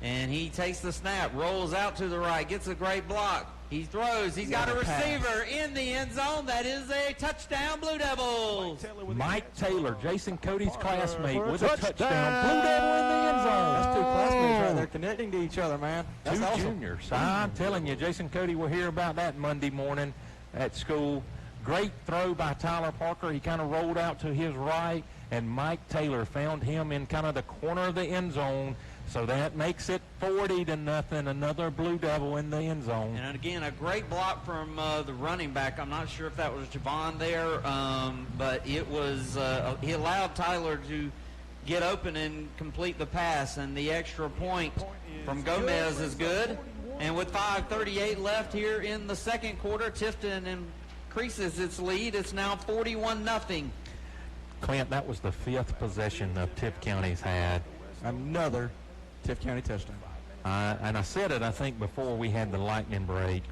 And he takes the snap, rolls out to the right, gets a great block. He throws. He's got a receiver in the end zone. That is a touchdown, Blue Devils. Mike Taylor, Jason Cody's classmate, with a touchdown. Blue Devil in the end zone. That's 2 classmates right there connecting to each other, man. That's 2 awesome. juniors. I'm telling you, Jason Cody will hear about that Monday morning at school. Great throw by Tyler Parker. He kind of rolled out to his right, and Mike Taylor found him in kind of the corner of the end zone. So that makes it 40-0. Another Blue Devil in the end zone. And again, a great block from the running back. I'm not sure if that was Javon there, but it was. He allowed Tyler to get open and complete the pass, and the extra point from Gomez is good. And with 5:38 left here in the second quarter, Tifton increases its lead. It's now 41-0. Clint, that was the 5th possession of Tift County's had. Another Tift County touchdown. And I said it, I think, before we had the lightning break.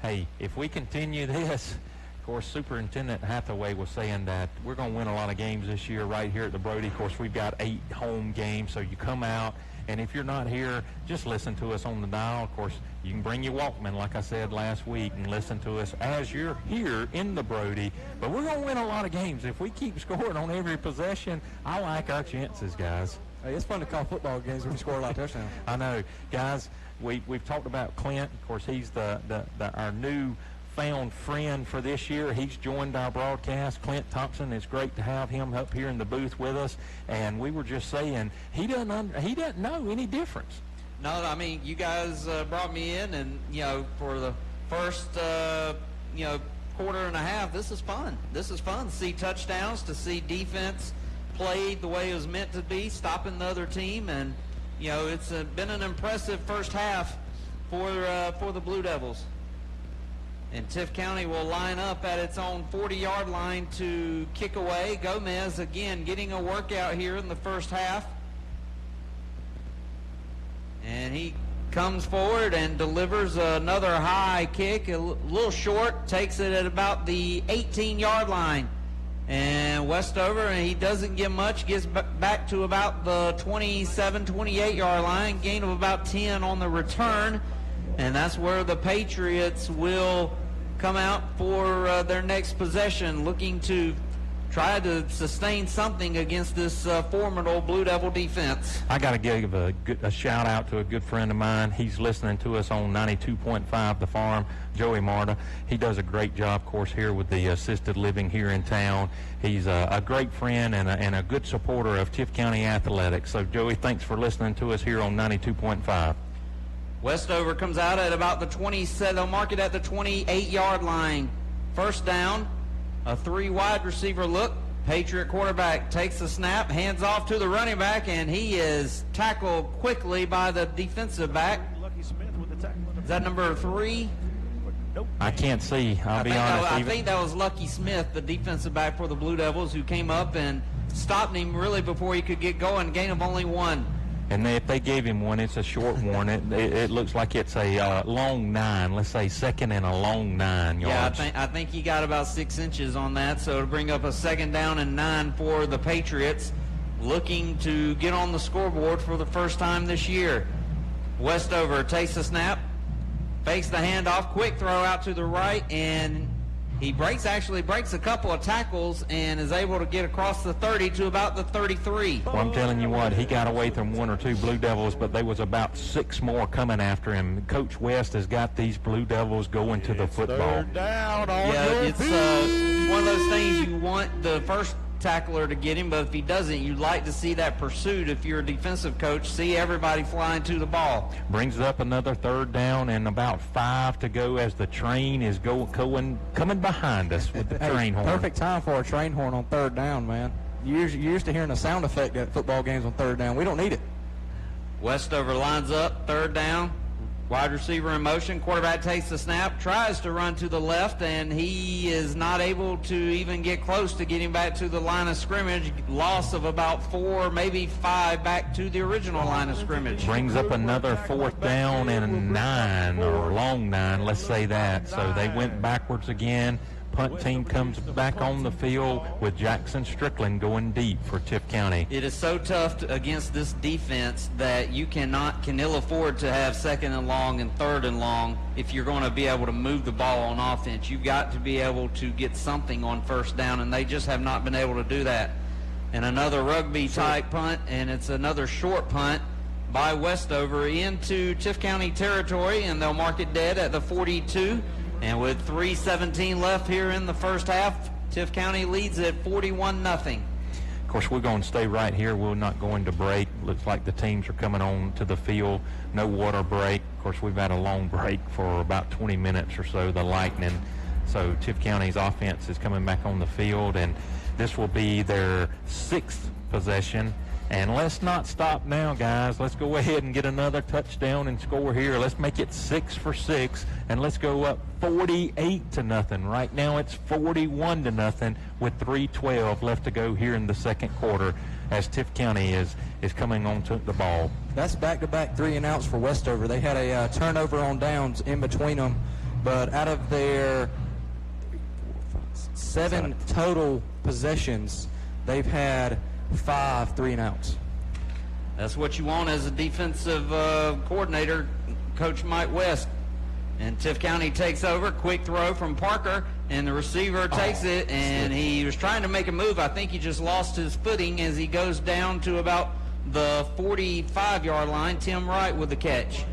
Hey, if we continue this, of course, Superintendent Hathaway was saying that we're going to win a lot of games this year right here at the Brody. Of course, we've got 8 home games, so you come out, and if you're not here, just listen to us on the dial. Of course, you can bring your Walkman, like I said last week, and listen to us as you're here in the Brody. But we're going to win a lot of games. If we keep scoring on every possession, I like our chances, guys. Hey, it's fun to call football games when we score a lot of touchdowns. I know. Guys, we've talked about Clint. Of course, he's our new found friend for this year. He's joined our broadcast. Clint Thompson, it's great to have him up here in the booth with us. And we were just saying, he doesn't know any difference. No, I mean, you guys brought me in, and, for the first, quarter and a half, this is fun. This is fun to see touchdowns, to see defense played the way it was meant to be, stopping the other team, and it's been an impressive first half for the Blue Devils. And Tift County will line up at its own 40-yard line to kick away. Gomez again getting a workout here in the first half, and he comes forward and delivers another high kick, a little short, takes it at about the 18-yard line. And Westover, and he doesn't get much, gets back to about the 27, 28-yard line, gain of about 10 on the return. And that's where the Patriots will come out for their next possession, looking to try to sustain something against this formidable Blue Devil defense. I got to give a shout out to a good friend of mine. He's listening to us on 92.5 The Farm, Joey Marta. He does a great job, of course, here with the assisted living here in town. He's a great friend and a good supporter of Tift County athletics. So, Joey, thanks for listening to us here on 92.5. Westover comes out at about the 27. They'll mark it at the 28-yard line. First down. A 3 wide receiver look. Patriot quarterback takes the snap, hands off to the running back, and he is tackled quickly by the defensive back. Is that number 3? I can't see. I'll be honest. I think that was Lucky Smith, the defensive back for the Blue Devils, who came up and stopped him really before he could get going. Gain of only 1. And if they gave him one, it's a short one. It looks like it's a long 9. Let's say 2nd and a long 9 yards. Yeah, I think he got about 6 inches on that. So it'll bring up a 2nd down and 9 for the Patriots, looking to get on the scoreboard for the first time this year. Westover takes the snap, fakes the handoff, quick throw out to the right, and he breaks a couple of tackles and is able to get across the 30 to about the 33. Well, I'm telling you what, he got away from 1 or 2 Blue Devils, but there was about 6 more coming after him. Coach West has got these Blue Devils going to the football. Down on it's one of those things you want the first tackler to get him, but if he doesn't, you'd like to see that pursuit. If you're a defensive coach, see everybody flying to the ball. Brings up another 3rd down and about 5 to go as the train is coming behind us with the train horn. Perfect time for a train horn on 3rd down, man. you're used to hearing a sound effect at football games on third down. We don't need it. Westover lines up, third down. Wide receiver in motion. Quarterback takes the snap, tries to run to the left, and he is not able to even get close to getting back to the line of scrimmage. Loss of about 4, maybe 5 back to the original line of scrimmage. Brings up another 4th down and 9, or long 9, let's say that. So they went backwards again. Punt team comes back on the field with Jackson Strickland going deep for Tift County. It is so tough against this defense that you can ill afford to have 2nd and long and 3rd and long if you're going to be able to move the ball on offense. You've got to be able to get something on 1st down, and they just have not been able to do that. And another rugby-type punt, and it's another short punt by Westover into Tift County territory, and they'll mark it dead at the 42. And with 3:17 left here in the first half, Tift County leads at 41-0. Of course, we're going to stay right here. We're not going to break. Looks like the teams are coming on to the field. No water break. Of course, we've had a long break for about 20 minutes or so, the lightning. So Tift County's offense is coming back on the field, and this will be their 6th possession. And let's not stop now, guys. Let's go ahead and get another touchdown and score here. Let's make it 6 for 6, and let's go up 48-0. Right now it's 41-0 with 3:12 left to go here in the second quarter as Tift County is coming on to the ball. That's back-to-back 3-and-outs for Westover. They had a turnover on downs in between them, but out of their 7 total possessions, they've had 5 3-and-outs. That's what you want as a defensive coordinator, Coach Mike West. And Tift County takes over. Quick throw from Parker, and the receiver takes it, and he was trying to make a move. I think he just lost his footing as he goes down to about the 45-yard line. Tim Wright with the catch.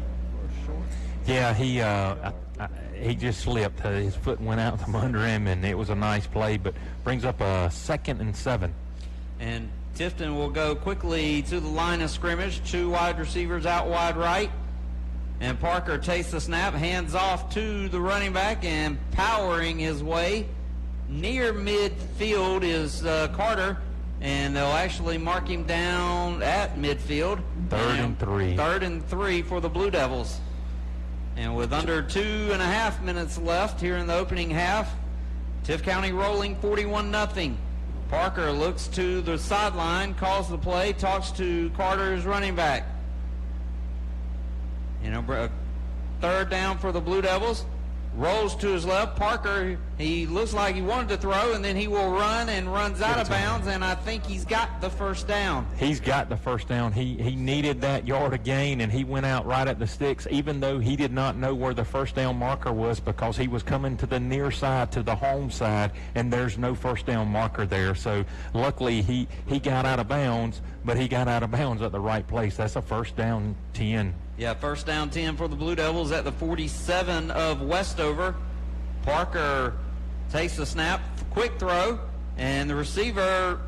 Yeah, he just slipped. His foot went out from under him, and it was a nice play, but brings up a 2nd and 7. And Tifton will go quickly to the line of scrimmage. 2 wide receivers out wide right. And Parker takes the snap, hands off to the running back, and powering his way near midfield is Carter. And they'll actually mark him down at midfield. 3rd and 3. 3rd and 3 for the Blue Devils. And with under 2.5 minutes left here in the opening half, Tift County rolling 41-0. Parker looks to the sideline, calls the play, talks to Carter's running back. Third down for the Blue Devils. Rolls to his left. Parker, he looks like he wanted to throw, and then he will run and runs out of bounds, and I think he's got the first down. He's got the first down. He needed that yard of gain, and he went out right at the sticks, even though he did not know where the first down marker was because he was coming to the near side, to the home side, and there's no first down marker there. So luckily he got out of bounds, but he got out of bounds at the right place. That's a first down 10. Yeah, first down 10 for the Blue Devils at the 47 of Westover. Parker takes the snap, quick throw, and the receiver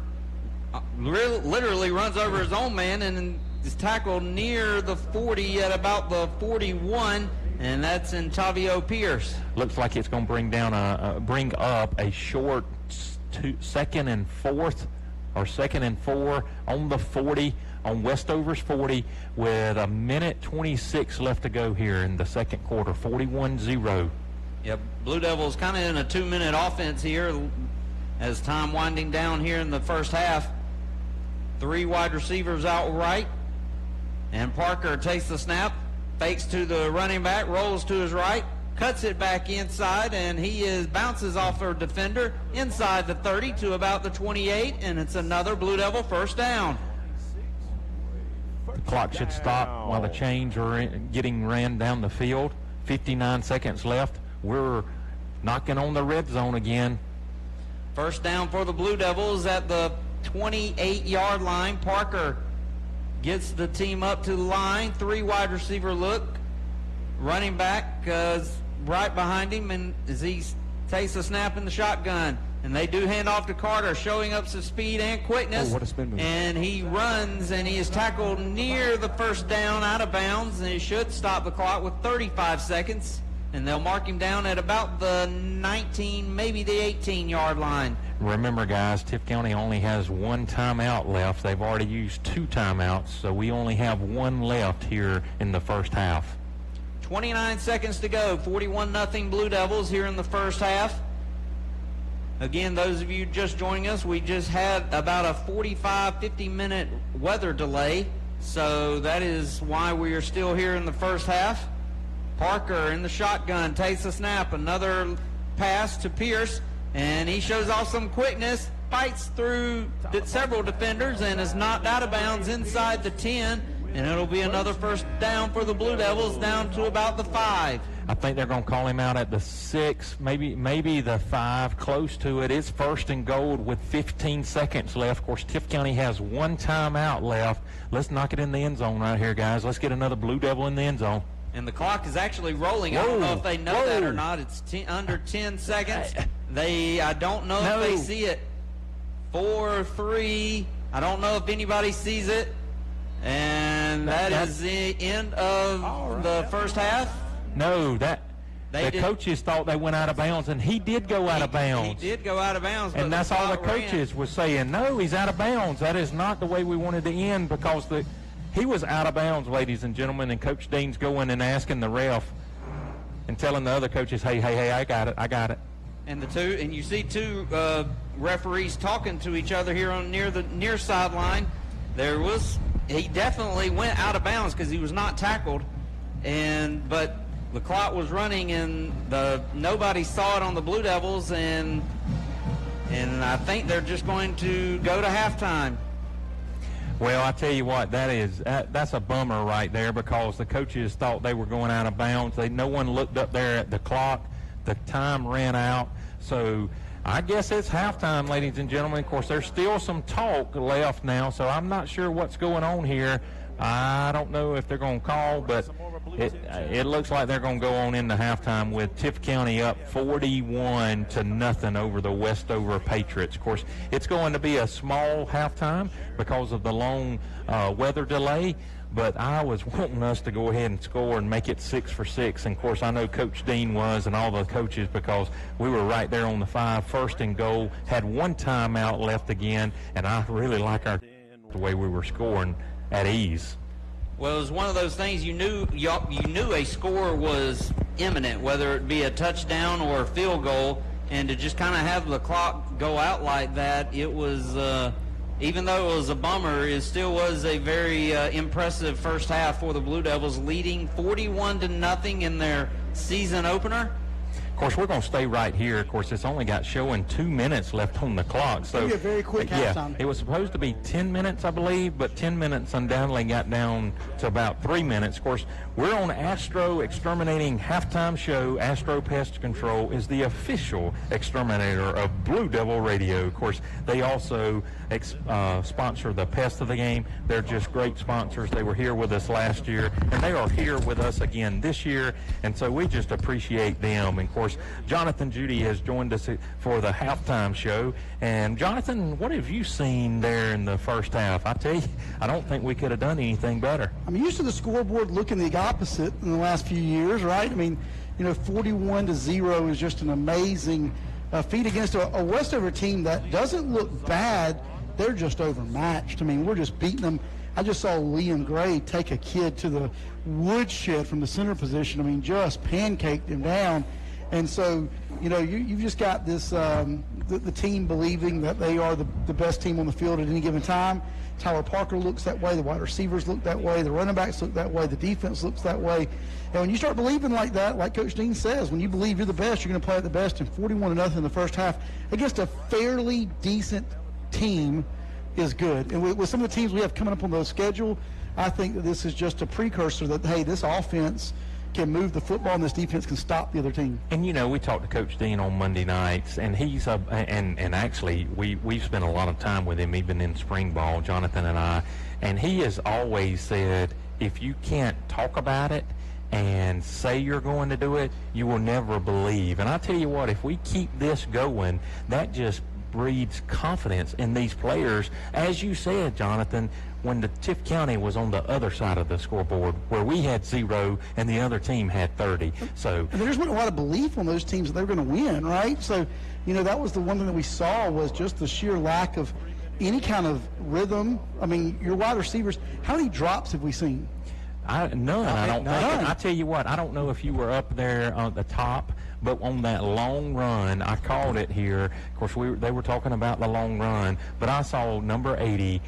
literally runs over his own man and is tackled near the 40 at about the 41, and that's in Tavio Pierce. Looks like it's going to bring up a short 2nd and 4th or 2nd and 4 on the 40. On Westover's 40 with 1:26 left to go here in the second quarter, 41-0. Yep, Blue Devils kind of in a 2-minute offense here as time winding down here in the first half. 3 wide receivers out right, and Parker takes the snap, fakes to the running back, rolls to his right, cuts it back inside, and bounces off a defender inside the 30 to about the 28, and it's another Blue Devil first down. The clock should stop while the chains are getting ran down the field. 59 seconds left. We're knocking on the red zone again. First down for the Blue Devils at the 28-yard line. Parker gets the team up to the line. 3 wide receiver look. Running back right behind him, and as he takes a snap in the shotgun. And they do hand off to Carter, showing up some speed and quickness. Oh, what a spin move. And he runs, and he is tackled near the first down, out of bounds, and he should stop the clock with 35 seconds. and they'll mark him down at about the 19, maybe the 18-yard line. Remember, guys, Tift County only has one timeout left. They've already used 2 timeouts, so we only have 1 left here in the first half. 29 seconds to go. 41-0 Blue Devils here in the first half. Again, those of you just joining us, we just had about a 45-50-minute weather delay, so that is why we are still here in the first half. Parker in the shotgun takes a snap. Another pass to Pierce, and he shows off some quickness, fights through several defenders, and is knocked out of bounds inside the 10, and it'll be another first down for the Blue Devils, down to about the 5. I think they're going to call him out at the 6, maybe the 5, close to it. It's first and goal with 15 seconds left. Of course, Tift County has 1 timeout left. Let's knock it in the end zone right here, guys. Let's get another Blue Devil in the end zone. And the clock is actually rolling. Whoa. I don't know if they know that or not. It's under 10 seconds. I don't know if they see it. 4, 3. I don't know if anybody sees it. And that is the end of the first half. No, the coaches thought they went out of bounds, and he did go out of bounds. He did go out of bounds. And that's all the coaches were saying. No, he's out of bounds. That is not the way we wanted to end, because he was out of bounds, ladies and gentlemen, and Coach Dean's going and asking the ref and telling the other coaches, hey, I got it. And you see 2 referees talking to each other here on near the near sideline. He definitely went out of bounds because he was not tackled, but the clock was running, and nobody saw it on the Blue Devils, and I think they're just going to go to halftime. Well, I tell you what, that's a bummer right there, because the coaches thought they were going out of bounds. No one looked up there at the clock. The time ran out. So I guess it's halftime, ladies and gentlemen. Of course, there's still some talk left now, so I'm not sure what's going on here. I don't know if they're going to call, but it looks like they're going to go on into halftime with Tift County up 41-0 over the Westover Patriots. Of course, it's going to be a small halftime because of the long weather delay, but I was wanting us to go ahead and score and make it 6 for 6. And, of course, I know Coach Dean was and all the coaches, because we were right there on the 5, first and goal, had 1 timeout left again, and I really like the way we were scoring at ease. Well, it was one of those things you knew a score was imminent, whether it be a touchdown or a field goal, and to just kind of have the clock go out like that, it was, even though it was a bummer, it still was a very impressive first half for the Blue Devils, leading 41-0 in their season opener. Of course, we're going to stay right here. Of course, it's only got showing 2 minutes left on the clock. So it'll be a very quick halftime. It was supposed to be 10 minutes, I believe, but 10 minutes undoubtedly got down to about 3 minutes. Of course, we're on Astro Exterminating Halftime Show. Astro Pest Control is the official exterminator of Blue Devil Radio. Of course, they also sponsor the Pest of the game. They're just great sponsors. They were here with us last year, and they are here with us again this year, and so we just appreciate them. And, of course, Jonathan Judy has joined us for the halftime show. And, Jonathan, what have you seen there in the first half? I tell you, I don't think we could have done anything better. I'm used to the scoreboard looking the opposite in the last few years, right? I mean, 41-0 is just an amazing feat against a Westover team that doesn't look bad. They're just overmatched. I mean, we're just beating them. I just saw Liam Gray take a kid to the woodshed from the center position. I mean, just pancaked him down. And so, you've just got this, the team believing that they are the best team on the field at any given time. Tyler Parker looks that way. The wide receivers look that way. The running backs look that way. The defense looks that way. And when you start believing like that, like Coach Dean says, when you believe you're the best, you're going to play at the best. And 41-0 in the first half against a fairly decent team is good. And with some of the teams we have coming up on the schedule, I think that this is just a precursor that, hey, this offense can move the football and this defense can stop the other team. And we talked to Coach Dean on Monday nights, and he's and actually we've spent a lot of time with him even in spring ball, Jonathan and I, and he has always said, if you can't talk about it and say you're going to do it, you will never believe. And I tell you what, if we keep this going, that just breeds confidence in these players. As you said, Jonathan, when the Tift County was on the other side of the scoreboard, where we had 0 and the other team had 30. So and there just wasn't a lot of belief on those teams that they were going to win, right? So, that was the one thing that we saw was just the sheer lack of any kind of rhythm. I mean, your wide receivers, how many drops have we seen? None. I don't think. I tell you what, I don't know if you were up there on the top, but on that long run, I called it here. Of course, they were talking about the long run, but I saw number 80,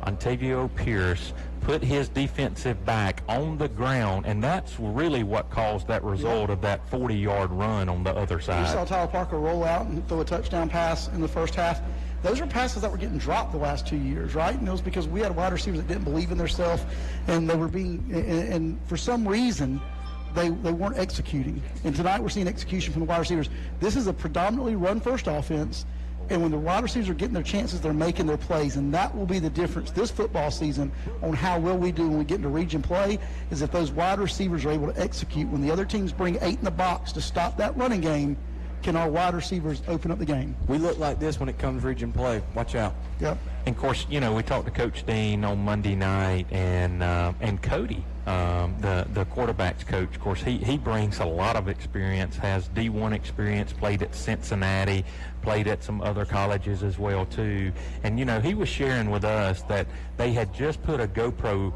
Ontavio Pierce, put his defensive back on the ground, and that's really what caused that result of that 40-yard run on the other side. You saw Tyler Parker roll out and throw a touchdown pass in the first half. Those are passes that were getting dropped the last 2 years, right? And it was because we had wide receivers that didn't believe in themselves, and they were and for some reason, they weren't executing. And tonight we're seeing execution from the wide receivers. This is a predominantly run-first offense, and when the wide receivers are getting their chances, they're making their plays, and that will be the difference this football season on how well we do when we get into region play, is if those wide receivers are able to execute. When the other teams bring 8 in the box to stop that running game, can our wide receivers open up the game? We look like this when it comes to region play. Watch out. Yep. And of course, we talked to Coach Dean on Monday night, and Cody, the quarterback's coach. Of course, he brings a lot of experience, has D1 experience, played at Cincinnati, played at some other colleges as well too. And he was sharing with us that they had just put a GoPro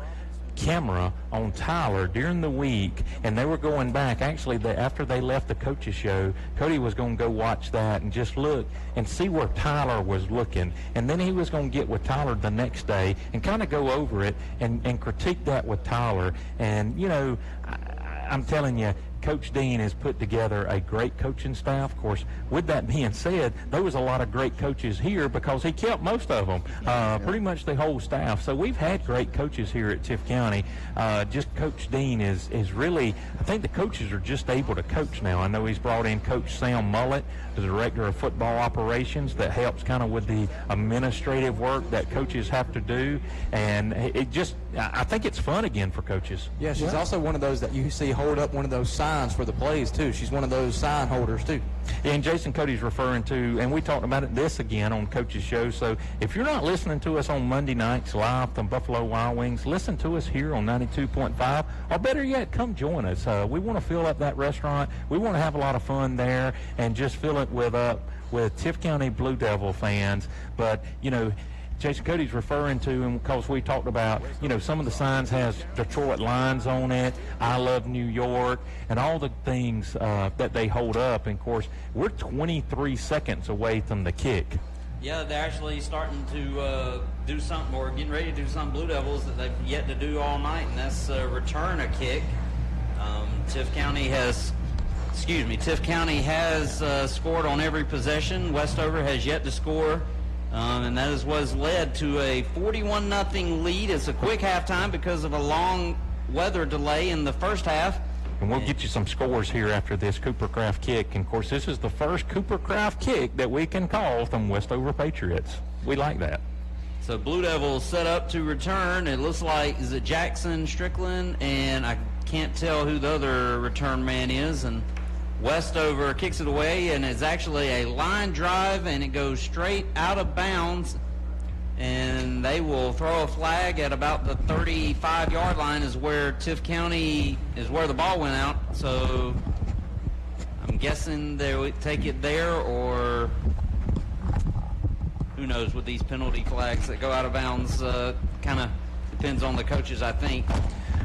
camera on Tyler during the week, and they were going back. Actually, after they left the coaches show, Cody was going to go watch that and just look and see where Tyler was looking, and then he was going to get with Tyler the next day and kind of go over it and critique that with Tyler. And I'm telling you, Coach Dean has put together a great coaching staff. Of course, with that being said, there was a lot of great coaches here because he kept most of them, pretty much the whole staff. So we've had great coaches here at Tift County. Just Coach Dean is really, I think the coaches are just able to coach now. I know he's brought in Coach Sam Mullet, the director of football operations, that helps kind of with the administrative work that coaches have to do. And I think it's fun again for coaches. Yeah, she's also one of those that you see hold up one of those signs for the plays too. She's one of those sign holders too. And Jason Cody's referring to, and we talked about this again on Coach's Show. So if you're not listening to us on Monday nights live from Buffalo Wild Wings, listen to us here on 92.5, or better yet, come join us. We want to fill up that restaurant. We want to have a lot of fun there and just fill it with Tift County Blue Devil fans. But Jason Cody's referring to, and because we talked about, some of the signs has Detroit Lions on it, I Love New York, and all the things that they hold up. And of course, we're 23 seconds away from the kick. Yeah, they're actually starting to do something, or getting ready to do something, Blue Devils, that they've yet to do all night, and that's return a kick. Tift County has scored on every possession. Westover has yet to score. And that is what's led to a 41-0 lead. It's a quick halftime because of a long weather delay in the first half. And we'll get you some scores here after this Coopercraft kick. And, of course, this is the first Coopercraft kick that we can call from Westover Patriots. We like that. So Blue Devils set up to return. It looks like, is it Jackson Strickland? And I can't tell who the other return man is. And Westover kicks it away, and it's actually a line drive, and it goes straight out of bounds. And they will throw a flag at about the 35-yard line is where Tift County is where the ball went out. So I'm guessing they would take it there, or who knows with these penalty flags that go out of bounds. Kind of depends on the coaches, I think.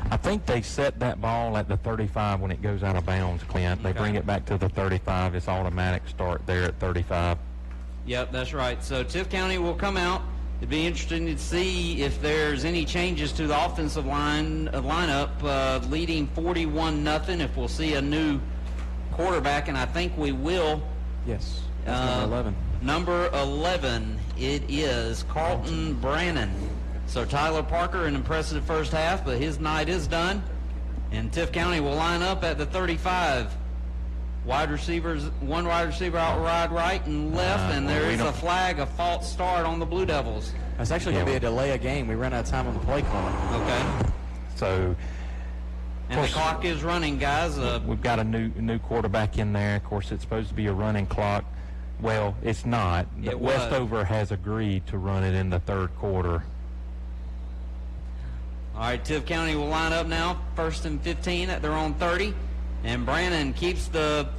I think they set that ball at the 35 when it goes out of bounds, Clint. They bring it back to the 35. It's automatic start there at 35. Yep, that's right. So Tift County will come out. It'd be interesting to see if there's any changes to the offensive lineup, leading 41-0. If we'll see a new quarterback, and I think we will. Yes, that's number 11. Number 11, it is Carlton Brannon. So Tyler Parker, an impressive first half, but his night is done. And Tift County will line up at the 35. One wide receiver out right and left, and there is a flag, a false start on the Blue Devils. That's actually going to be a delay of game. We ran out of time on the play clock. Okay. So, and the clock is running, guys. We've got a new quarterback in there. Of course, it's supposed to be a running clock. Well, it's not. It was. Westover has agreed to run it in the third quarter. All right, Tift County will line up now, 1st and 15 at their own 30. And Brannon keeps the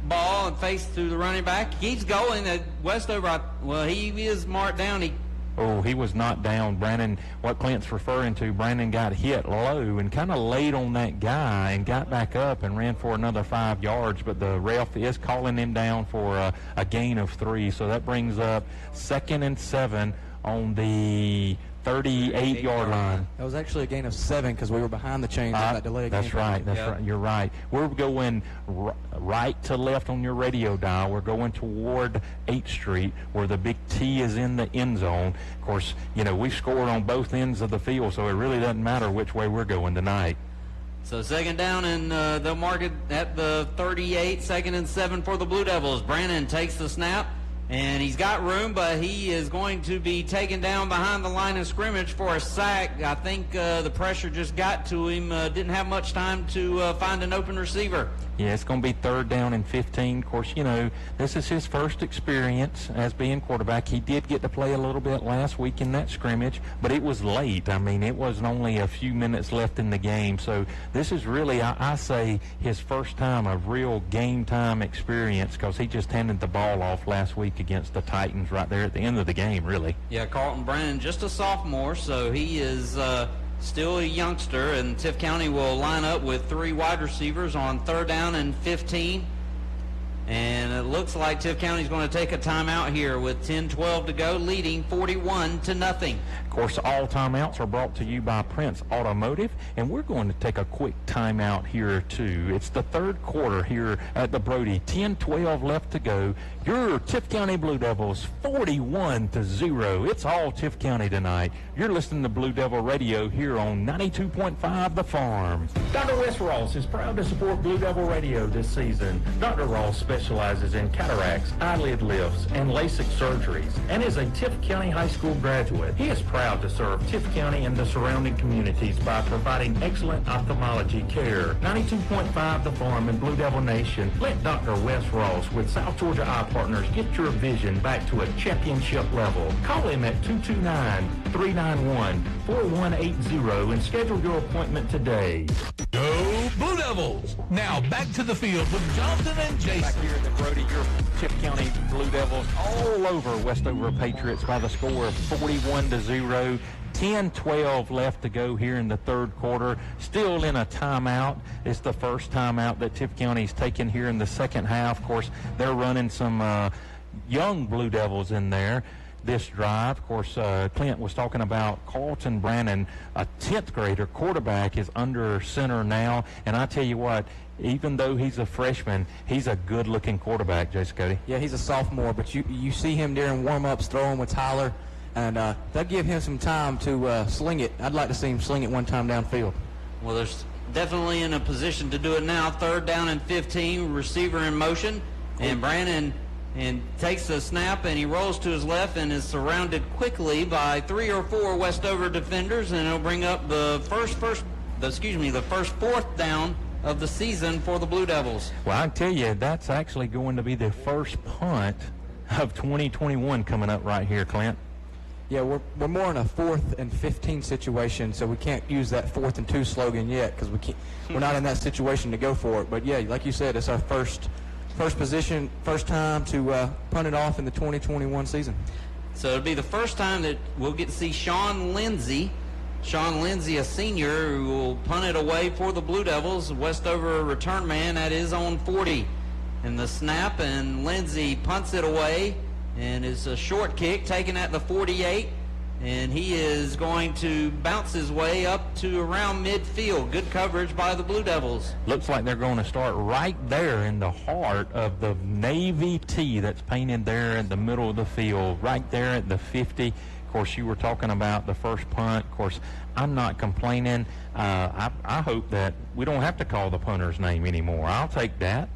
ball and face to the running back. Keeps going. Westover, well, he is marked down. He was not down. Brandon, what Clint's referring to, Brandon got hit low and kind of laid on that guy and got back up and ran for another 5 yards, but the ref is calling him down for a gain of 3. So that brings up 2nd and 7 on the 38-yard line. That was actually a gain of 7 because we were behind the chains on that delay. That's right. That's right. You're right. We're going right to left on your radio dial. We're going toward 8th Street where the big T is in the end zone. Of course, we scored on both ends of the field, so it really doesn't matter which way we're going tonight. So 2nd down, and they'll mark it at the 38, 2nd and 7 for the Blue Devils. Brannon takes the snap. And he's got room, but he is going to be taken down behind the line of scrimmage for a sack. I think the pressure just got to him. Didn't have much time to find an open receiver. Yeah, it's going to be 3rd down and 15. Of course, this is his first experience as being quarterback. He did get to play a little bit last week in that scrimmage, but it was late. I mean, it was only a few minutes left in the game. So this is really, I say, his first time of real game time experience because he just handed the ball off last week against the Titans right there at the end of the game, really. Yeah, Carlton Brannon, just a sophomore, so he is still a youngster, and Tift County will line up with 3 wide receivers on 3rd down and 15. And it looks like Tift County is going to take a timeout here with 10-12 to go, leading 41-0. Of course, all timeouts are brought to you by Prince Automotive, and we're going to take a quick timeout here, too. It's the 3rd quarter here at the Brody. 10-12 left to go. Your Tift County Blue Devils, 41-0. It's all Tift County tonight. You're listening to Blue Devil Radio here on 92.5 The Farm. Dr. Wes Ross is proud to support Blue Devil Radio this season. Dr. Ross specializes in cataracts, eyelid lifts, and LASIK surgeries, and is a Tift County High School graduate. He is proud to serve Tift County and the surrounding communities by providing excellent ophthalmology care. 92.5 The Farm in Blue Devil Nation. Let Dr. Wes Ross with South Georgia Eye Partners get your vision back to a championship level. Call him at 229-391-4180 and schedule your appointment today. Go Blue Devils! Now back to the field with Jonathan and Jason. Back here at the Brody, your Tift County Blue Devils all over Westover Patriots by the score of 41-0. 10-12 left to go here in the 3rd quarter. Still in a timeout. It's the first timeout that Tift County's taken here in the second half. Of course, they're running some young Blue Devils in there this drive. Of course, Clint was talking about Carlton Brannon, a 10th grader quarterback, is under center now. And I tell you what, even though he's a freshman, he's a good-looking quarterback, Jason Cody. Yeah, he's a sophomore, but you see him during warm-ups throwing with Tyler, and they'll give him some time to sling it. I'd like to see him sling it one time downfield. Well, there's definitely in a position to do it now. 3rd down and 15, receiver in motion, and Brannon takes the snap, and he rolls to his left and is surrounded quickly by 3 or 4 Westover defenders, and it'll bring up the first 4th down of the season for the Blue Devils. Well, I can tell you, that's actually going to be the first punt of 2021 coming up right here, Clint. Yeah, we're more in a 4th and 15 situation, so we can't use that 4th and 2 slogan yet because we're not in that situation to go for it. But yeah, like you said, it's our first position, first time to punt it off in the 2021 season. So it'll be the first time that we'll get to see Sean Lindsay, a senior, who will punt it away for the Blue Devils. Westover return man at his own 40. And the snap, and Lindsay punts it away, and it's a short kick taken at the 48. And he is going to bounce his way up to around midfield. Good coverage by the Blue Devils. Looks like they're going to start right there in the heart of the Navy T that's painted there in the middle of the field, right there at the 50. Of course, you were talking about the first punt. Of course, I'm not complaining. I hope that we don't have to call the punter's name anymore. I'll take that.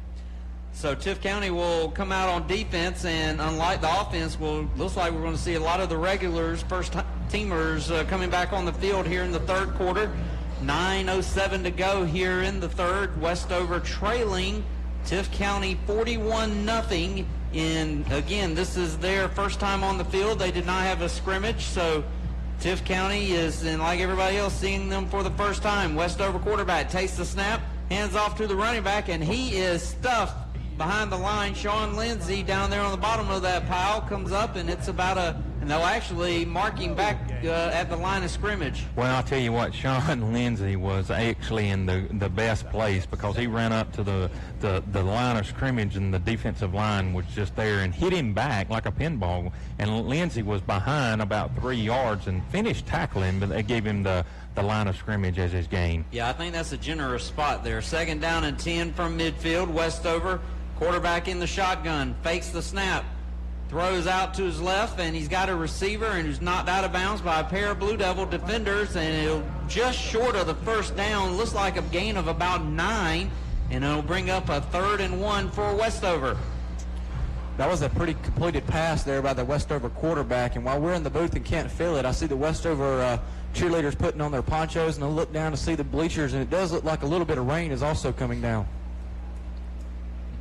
So Tift County will come out on defense, and unlike the offense, looks like we're going to see a lot of the regulars, first-teamers coming back on the field here in the 3rd quarter. 9:07 to go here in the 3rd. Westover trailing Tift County 41-0 Again, this is their first time on the field. They did not have a scrimmage, so Tift County is, and like everybody else, seeing them for the first time. Westover quarterback takes the snap, hands off to the running back, and he is stuffed behind the line. Sean Lindsay down there on the bottom of that pile comes up, and it's about and they'll actually mark him back at the line of scrimmage. Well, I'll tell you what, Sean Lindsay was actually in the best place because he ran up to the line of scrimmage and the defensive line was just there and hit him back like a pinball. And Lindsay was behind about 3 yards and finished tackling, but they gave him the line of scrimmage as his gain. Yeah, I think that's a generous spot there. 2nd down and 10 from midfield. Westover, quarterback in the shotgun, fakes the snap, throws out to his left, and he's got a receiver and he's knocked out of bounds by a pair of Blue Devil defenders, and it'll just short of the first down. Looks like a gain of about 9, and it'll bring up a 3rd and 1 for Westover. That was a pretty completed pass there by the Westover quarterback, and while we're in the booth and can't feel it, I see the Westover cheerleaders putting on their ponchos, and I look down to see the bleachers, and it does look like a little bit of rain is also coming down.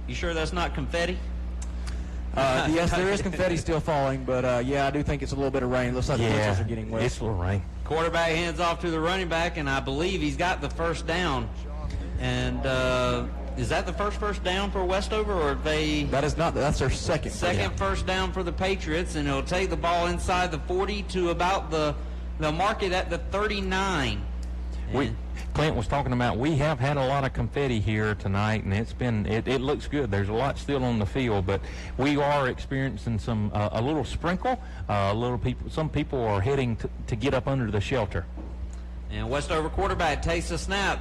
You sure that's not confetti? Yes, there is confetti still falling, but yeah, I do think it's a little bit of rain. Looks like the bleachers are getting wet. It's a little rain. Quarterback hands off to the running back, and I believe he's got the first down. And is that the first down for Westover, or have they? That is not. That's their second. First down for the Patriots, and he'll take the ball inside the 40 to about they'll mark it at the 39. Clint was talking about we have had a lot of confetti here tonight, and it looks good. There's a lot still on the field, but we are experiencing some a little sprinkle. Some people are heading to get up under the shelter. And Westover quarterback takes a snap,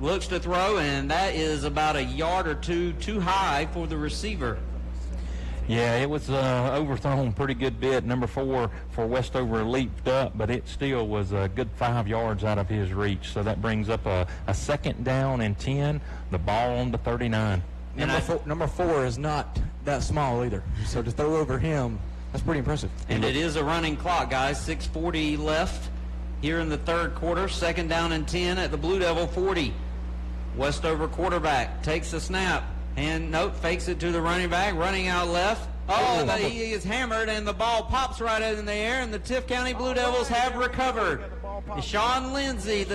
looks to throw, and that is about a yard or two too high for the receiver. Yeah, it was overthrown pretty good bit. Number 4 for Westover leaped up, but it still was a good 5 yards out of his reach. So that brings up a 2nd down and 10, the ball on the 39. Number 4 is not that small either. So to throw over him, that's pretty impressive. And it is a running clock, guys. 6:40 left here in the 3rd quarter. 2nd down and 10 at the Blue Devil 40. Westover quarterback takes the snap. Fakes it to the running back, running out left. He is hammered, and the ball pops right in the air, and the Tift County Blue Devils have recovered. Sean Lindsay,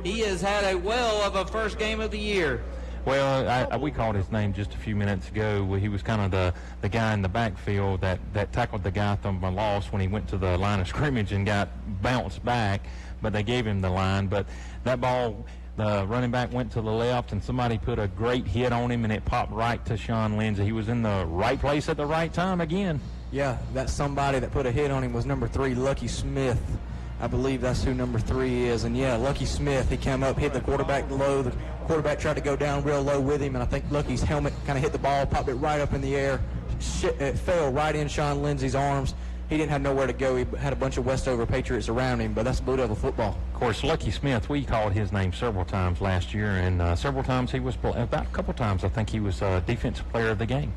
he has had a well of a first game of the year. Well, we called his name just a few minutes ago. He was kind of the guy in the backfield that tackled the guy from a loss when he went to the line of scrimmage and got bounced back, but they gave him the line. But that ball, the running back went to the left, and somebody put a great hit on him, and it popped right to Sean Lindsay. He was in the right place at the right time again. Yeah, that somebody that put a hit on him was number 3, Lucky Smith. I believe that's who number 3 is. And, yeah, Lucky Smith, he came up, hit the quarterback low. The quarterback tried to go down real low with him, and I think Lucky's helmet kind of hit the ball, popped it right up in the air. It fell right in Sean Lindsay's arms. He didn't have nowhere to go. He had a bunch of Westover Patriots around him, but that's Blue Devil football. Of course, Lucky Smith, we called his name several times last year, and several times about a couple times I think he was defensive player of the game.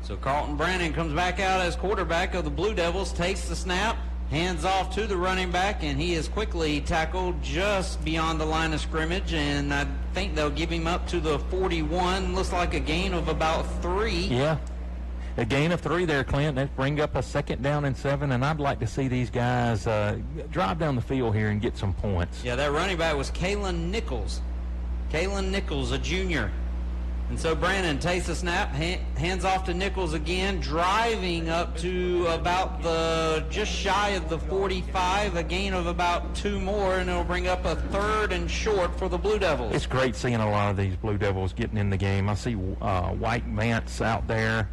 So Carlton Brannon comes back out as quarterback of the Blue Devils, takes the snap, hands off to the running back, and he is quickly tackled just beyond the line of scrimmage, and I think they'll give him up to the 41. Looks like a gain of about 3. Yeah. A gain of 3 there, Clint. That bring up a 2nd down and 7, and I'd like to see these guys drive down the field here and get some points. Yeah, that running back was Kalen Nichols. Kalen Nichols, a junior. And so Brandon takes a snap, hands off to Nichols again, driving up to about just shy of the 45, a gain of about 2 more, and it'll bring up a 3rd and short for the Blue Devils. It's great seeing a lot of these Blue Devils getting in the game. I see White Vance out there,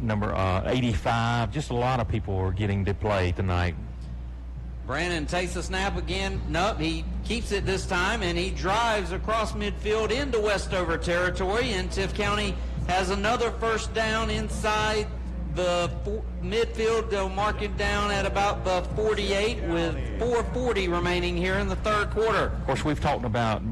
number 85. Just a lot of people are getting to play tonight. Brandon takes the snap again. Nope, he keeps it this time, and he drives across midfield into Westover territory, and Tift County has another first down inside the midfield. They'll mark it down at about the 48 with 4:40 remaining here in the 3rd quarter. Of course, we've talked about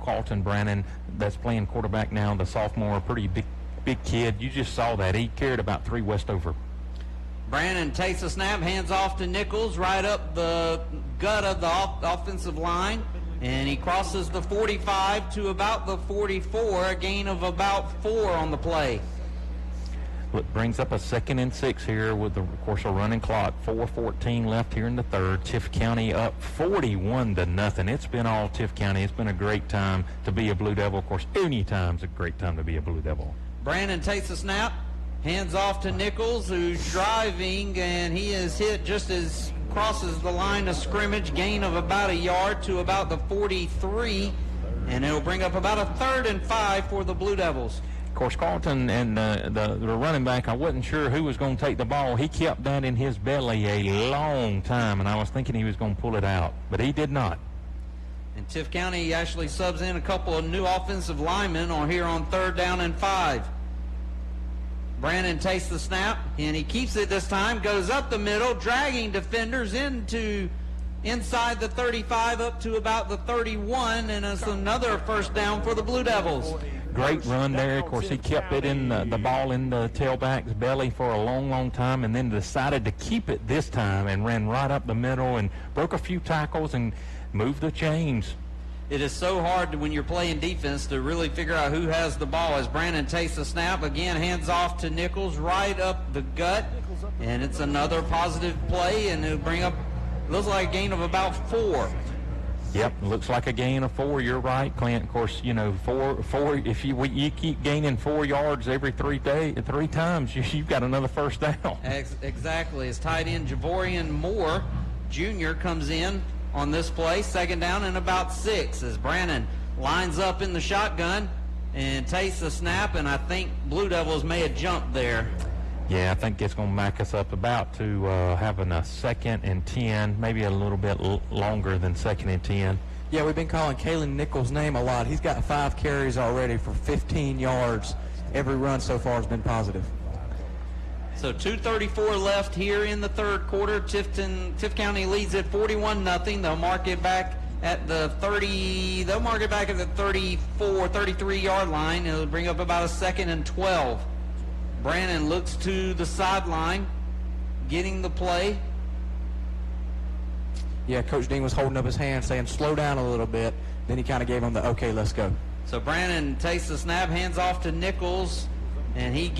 Carlton Brannon that's playing quarterback now, the sophomore, pretty big kid. You just saw that. He carried about 3 Westover. Brandon takes a snap, hands off to Nichols, right up the gut of the offensive line, and he crosses the 45 to about the 44, a gain of about 4 on the play. brings up a 2nd and 6 here with, of course, a running clock. 4:14 left here in the third. Tift County up 41-0. It's been all Tift County. It's been a great time to be a Blue Devil. Of course, any time's a great time to be a Blue Devil. Brandon takes the snap, hands off to Nichols, who's driving, and he is hit just as crosses the line of scrimmage, gain of about a yard to about the 43, and it'll bring up about a 3rd and 5 for the Blue Devils. Of course, Carlton and the running back, I wasn't sure who was going to take the ball. He kept that in his belly a long time, and I was thinking he was going to pull it out, but he did not. And Tift County actually subs in a couple of new offensive linemen here on 3rd down and 5. Brandon takes the snap, and he keeps it this time, goes up the middle, dragging defenders inside the 35 up to about the 31, and it's another 1st down for the Blue Devils. Great run there. Of course, he kept it in the ball in the tailback's belly for a long, long time, and then decided to keep it this time and ran right up the middle and broke a few tackles and moved the chains. It is so hard when you're playing defense to really figure out who has the ball. As Brandon takes the snap, again, hands off to Nichols right up the gut, and it's another positive play, and it'll bring up, looks like a gain of about 4. Yep, looks like a gain of 4. You're right, Clint. Of course, you know, four. If you keep gaining 4 yards every 3 times, you've got another 1st down. Exactly. As tight end Javorian Moore Jr. comes in on this play, 2nd down and about 6. As Brandon lines up in the shotgun and takes the snap, and I think Blue Devils may have jumped there. Yeah, I think it's going to back us up about to having a 2nd and 10, maybe a little bit longer than 2nd and 10. Yeah, we've been calling Kalen Nichols' name a lot. He's got 5 carries already for 15 yards. Every run so far has been positive. So 2:34 left here in the 3rd quarter. Tift County leads at 41-0. They'll mark it back at the 30. They'll mark it back at the 34, 33-yard line. It'll bring up about a 2nd and 12. Brandon looks to the sideline, getting the play. Yeah, Coach Dean was holding up his hand, saying slow down a little bit. Then he kind of gave him the okay, let's go. So Brandon takes the snap, hands off to Nichols, and he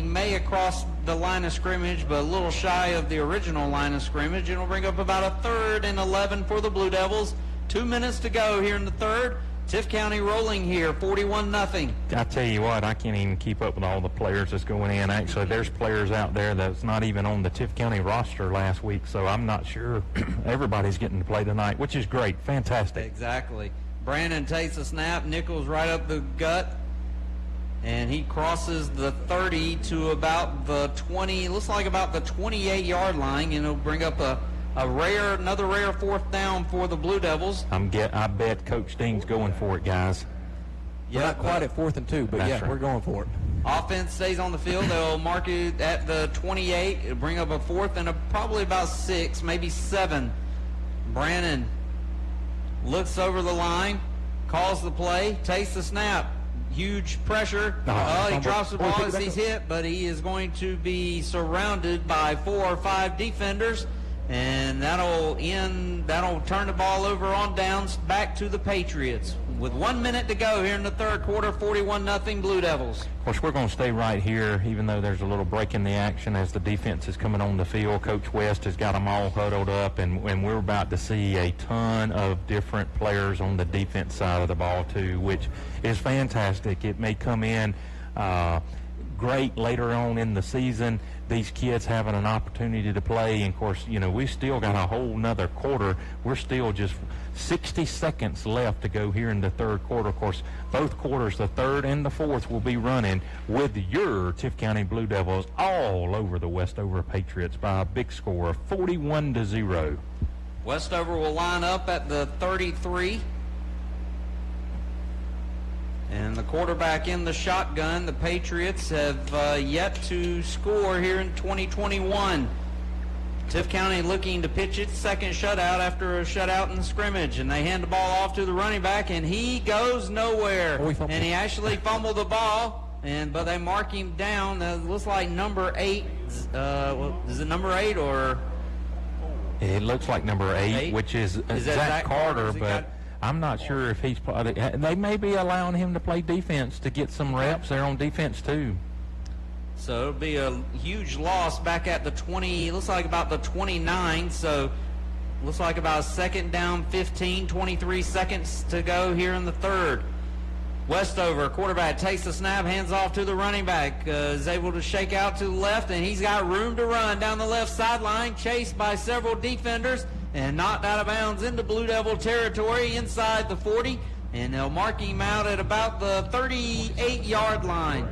may have crossed the line of scrimmage, but a little shy of the original line of scrimmage. It'll bring up about a 3rd and 11 for the Blue Devils. 2 minutes to go here in the 3rd. Tift County rolling here, 41-0. I tell you what, I can't even keep up with all the players that's going in. Actually, there's players out there that's not even on the Tift County roster last week, so I'm not sure everybody's getting to play tonight, which is great. Fantastic. Exactly. Brandon takes a snap, Nichols right up the gut, and he crosses the 30 to about the 20, looks like about the 28-yard line, and it'll bring up another rare 4th down for the Blue Devils. I bet Coach Dean's going for it, guys. Yeah, not quite at 4th and 2, but yeah, right. We're going for it. Offense stays on the field. They'll mark it at the 28. It'll bring up a 4th and probably about 6, maybe 7. Brandon looks over the line, calls the play, takes the snap. Huge pressure. He drops the ball as he's hit, but he is going to be surrounded by 4 or 5 defenders. And that'll turn the ball over on downs back to the Patriots. With 1 minute to go here in the 3rd quarter, 41-0 Blue Devils. Of course, we're going to stay right here, even though there's a little break in the action as the defense is coming on the field. Coach West has got them all huddled up, and we're about to see a ton of different players on the defense side of the ball, too, which is fantastic. It may come in great later on in the season, these kids having an opportunity to play. And of course, you know, we still got a whole nother quarter. We're still just 60 seconds left to go here in the 3rd quarter. Of course, both quarters, the 3rd and the 4th, will be running with your Tift County Blue Devils all over the Westover Patriots by a big score of 41-0. Westover will line up at the 33. And the quarterback in the shotgun. The Patriots have yet to score here in 2021. Tift County looking to pitch its 2nd shutout after a shutout in the scrimmage. And they hand the ball off to the running back, and he goes nowhere. And he actually fumbled the ball, but they mark him down. It looks like number 8. Is it number 8 or? It looks like number 8, which is Zach Carter, but I'm not sure if he's – they may be allowing him to play defense to get some reps there on defense too. So it'll be a huge loss back at the 20, looks like about the 29. So looks like about a second down, 15, 23 seconds to go here in the third. Westover, quarterback, takes the snap, hands off to the running back, is able to shake out to the left, and he's got room to run down the left sideline, chased by several defenders, and knocked out of bounds into Blue Devil territory inside the 40, and they'll mark him out at about the 38-yard line.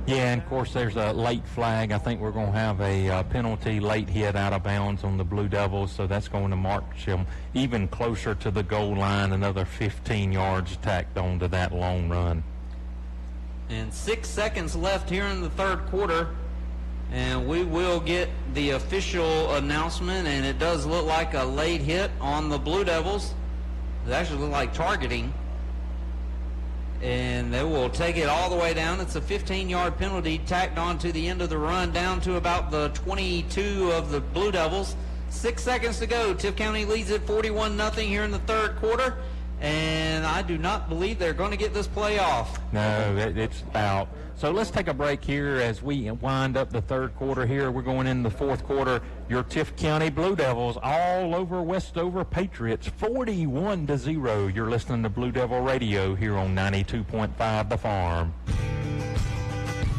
Yeah, and of course there's a late flag. I think we're going to have a penalty, late hit out of bounds on the Blue Devils, so that's going to march them even closer to the goal line, another 15 yards tacked on to that long run. And 6 seconds left here in the third quarter, and we will get the official announcement, and it does look like a late hit on the Blue Devils. It actually looked like targeting. And they will take it all the way down. It's a 15-yard penalty tacked on to the end of the run down to about the 22 of the Blue Devils. 6 seconds to go. Tift County leads it 41-0 here in the third quarter. And I do not believe they're going to get this play off. No, it's out. So let's take a break here as we wind up the third quarter here. We're going into the fourth quarter. Your Tift County Blue Devils all over Westover Patriots, 41-0. You're listening to Blue Devil Radio here on 92.5 The Farm.